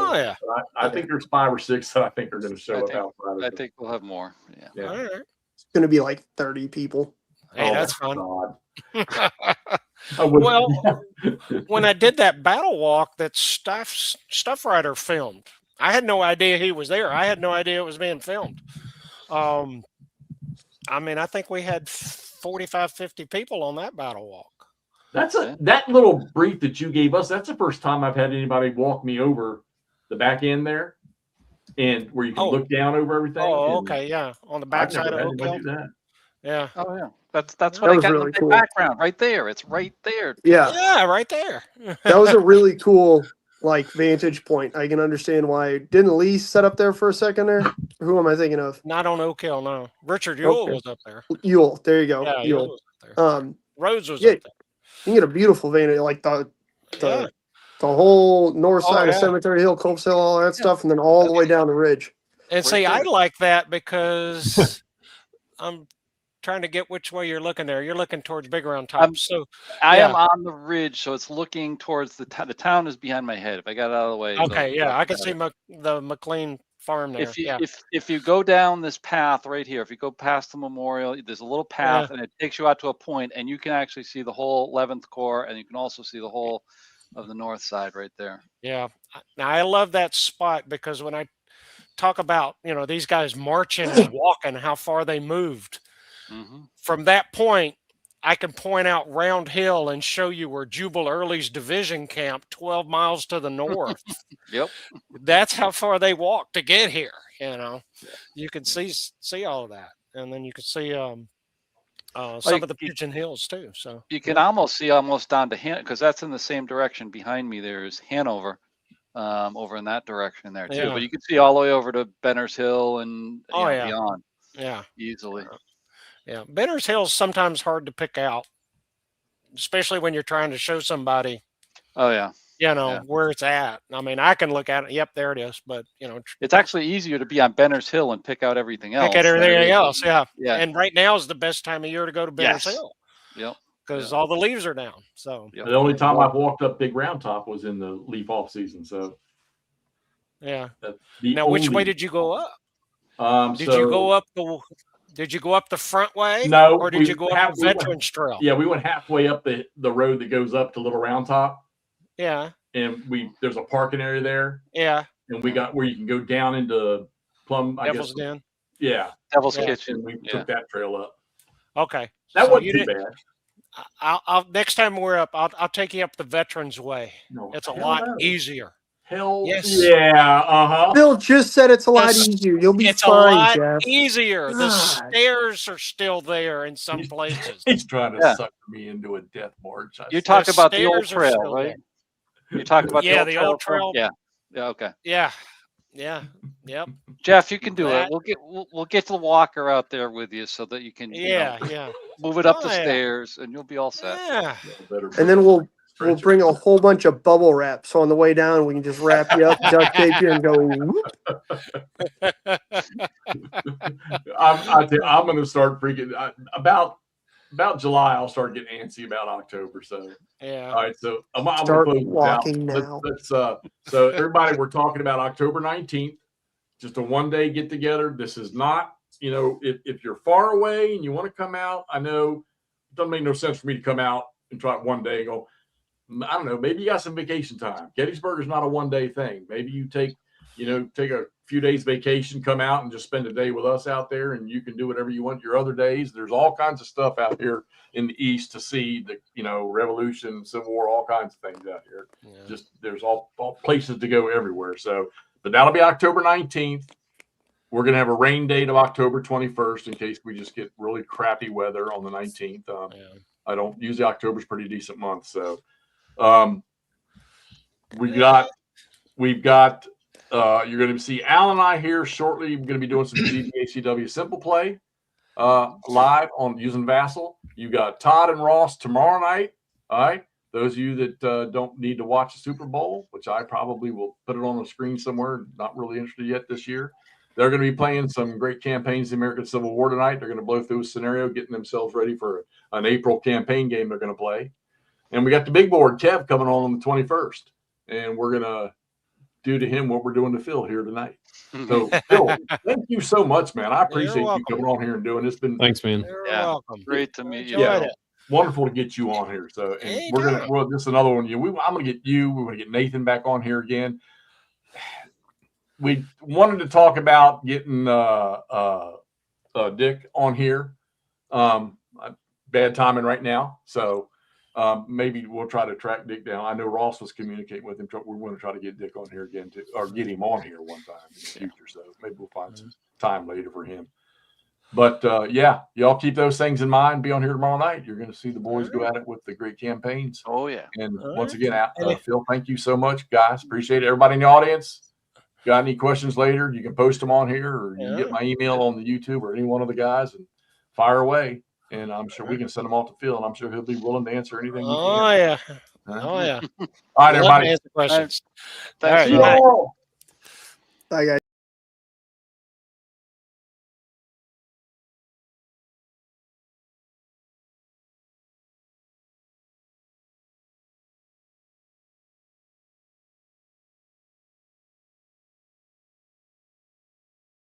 I think there's 5 or 6 that I think are going to show up outside. I think we'll have more. Yeah. All right. It's going to be like 30 people. Hey, that's fun. Well, when I did that battle walk that Stuff Rider filmed, I had no idea he was there. I had no idea it was being filmed. I mean, I think we had 45, 50 people on that battle walk. That little brief that you gave us. That's the first time I've had anybody walk me over the back end there, and where you can look down over everything. Oh, okay, yeah, on the backside of Oak Hill. Do that. Yeah. Oh yeah, that's what I got really in the background right there. It's right there. Yeah, right there. That was a really cool vantage point. I can understand why. Didn't Lee set up there for a second there? Who am I thinking of? Not on Oak Hill, no. Richard Ewell was up there. Ewell, there you go. Yeah, Ewell was up there. Rhodes was up there. You get a beautiful vantage, like the whole north side of Cemetery Hill, Copes Hill, all that stuff, and then all the way down the ridge. And see, I like that because I'm trying to get which way you're looking there. You're looking towards Big Round Top. So I am on the ridge, so it's looking towards the town. The town is behind my head. If I got it out of the way. Okay, I can see the McLean farm there. If you go down this path right here, if you go past the memorial, there's a little path and it takes you out to a point, and you can actually see the whole 11th Corps, and you can also see the whole of the north side right there. Yeah, now I love that spot because when I talk about these guys marching and walking, how far they moved. From that point, I can point out Round Hill and show you where Jubal Early's division camped 12 miles to the north. Yep. That's how far they walked to get here. You can see all of that. And then you can see some of the Pigeon Hills too. So you can almost see down to Hanover, because that's in the same direction behind me. There's Hanover over in that direction there too. But you can see all the way over to Benner's Hill and beyond. Yeah. Easily. Yeah, Benner's Hill is sometimes hard to pick out, especially when you're trying to show somebody. Oh yeah. Where it's at. I mean, I can look at it. Yep, there it is. But it's actually easier to be on Benner's Hill and pick out everything else. Pick out everything else. Yeah. And right now is the best time of year to go to Benner's Hill. Yep. Because all the leaves are down. So the only time I've walked up Big Round Top was in the leaf off season. So yeah. Now, which way did you go up? Did you go up the front way? No. Or did you go up the Veterans Trail? Yeah, we went halfway up the road that goes up to Little Round Top. Yeah. And there's a parking area there. Yeah. And we got where you can go down into Plum. Devil's Den. Yeah. Devil's Kitchen. We took that trail up. Okay. That wasn't too bad. I'll next time we're up, I'll take you up the Veterans Way. No, it's a lot easier. Hell yes. Yeah. Bill just said it's a lot easier. You'll be fine, Jeff. It's a lot easier. The stairs are still there in some places. He's trying to suck me into a death march. You talk about the old trail, right? You talk about the old trail. Yeah. Yeah. Okay. Yeah. Yeah. Yep. Jeff, you can do it. We'll get the walker out there with you so that you can move it up the stairs, and you'll be all set. Yeah. And then we'll bring a whole bunch of bubble wrap, so on the way down we can just wrap you up, duct tape you, and go. I'm going to start freaking about July. I'll start getting antsy about October. So yeah. All right. So I'm start going to close walking now. now. So everybody, we're talking about October 19th. Just a one-day get together. This is not, if you're far away and you want to come out, I know it doesn't make no sense for me to come out and try it one day and go. I don't know. Maybe you got some vacation time. Gettysburg is not a one-day thing. Maybe you take a few days vacation, come out and just spend a day with us out there, and you can do whatever you want your other days. There's all kinds of stuff out here in the East to see. Revolution, Civil War, all kinds of things out here. Yeah. Just there's all places to go everywhere. So, but that'll be October 19th. We're gonna have a rain date of October 21st in case we just get really crappy weather on the 19th. I don't usually October's a pretty decent month, so. We've got you're going to see Al and I here shortly. We're going to be doing some GBACW Simple Play live on using Vassal. You got Todd and Ross tomorrow night. All right. Those of you that don't need to watch the Super Bowl, which I probably will put it on the screen somewhere, not really interested yet this year. They're going to be playing some great campaigns in the American Civil War tonight. They're going to blow through a scenario, getting themselves ready for an April campaign game they're going to play. And we got the big board, Kev, coming on the 21st. And we're going to do to him what we're doing to Phil here tonight. So, Phil, thank you so much, man. I appreciate you coming on here and doing this. Thanks, man. You're welcome. Great to meet you. Yeah, wonderful to get you on here. So, and this is another one. I'm going to get you. We're going to get Nathan back on here again. We wanted to talk about getting Dick on here. Bad timing right now, so maybe we'll try to track Dick down. I know Ross was communicating with him. We want to try to get Dick on here again, or get him on here one time in the future. So maybe we'll find some time later for him. But yeah, y'all keep those things in mind. Be on here tomorrow night. You're going to see the boys go at it with the great campaigns. Oh yeah. And once again, Phil, thank you so much, guys. Appreciate it. Everybody in the audience, got any questions later, you can post them on here, or you can get my email on the YouTube or any one of the guys and fire away. And I'm sure we can send them off to Phil, and I'm sure he'll be willing to answer anything. Oh yeah. Oh yeah. All right, everybody. Answer questions. Thanks, All right. Phil. Bye, guys.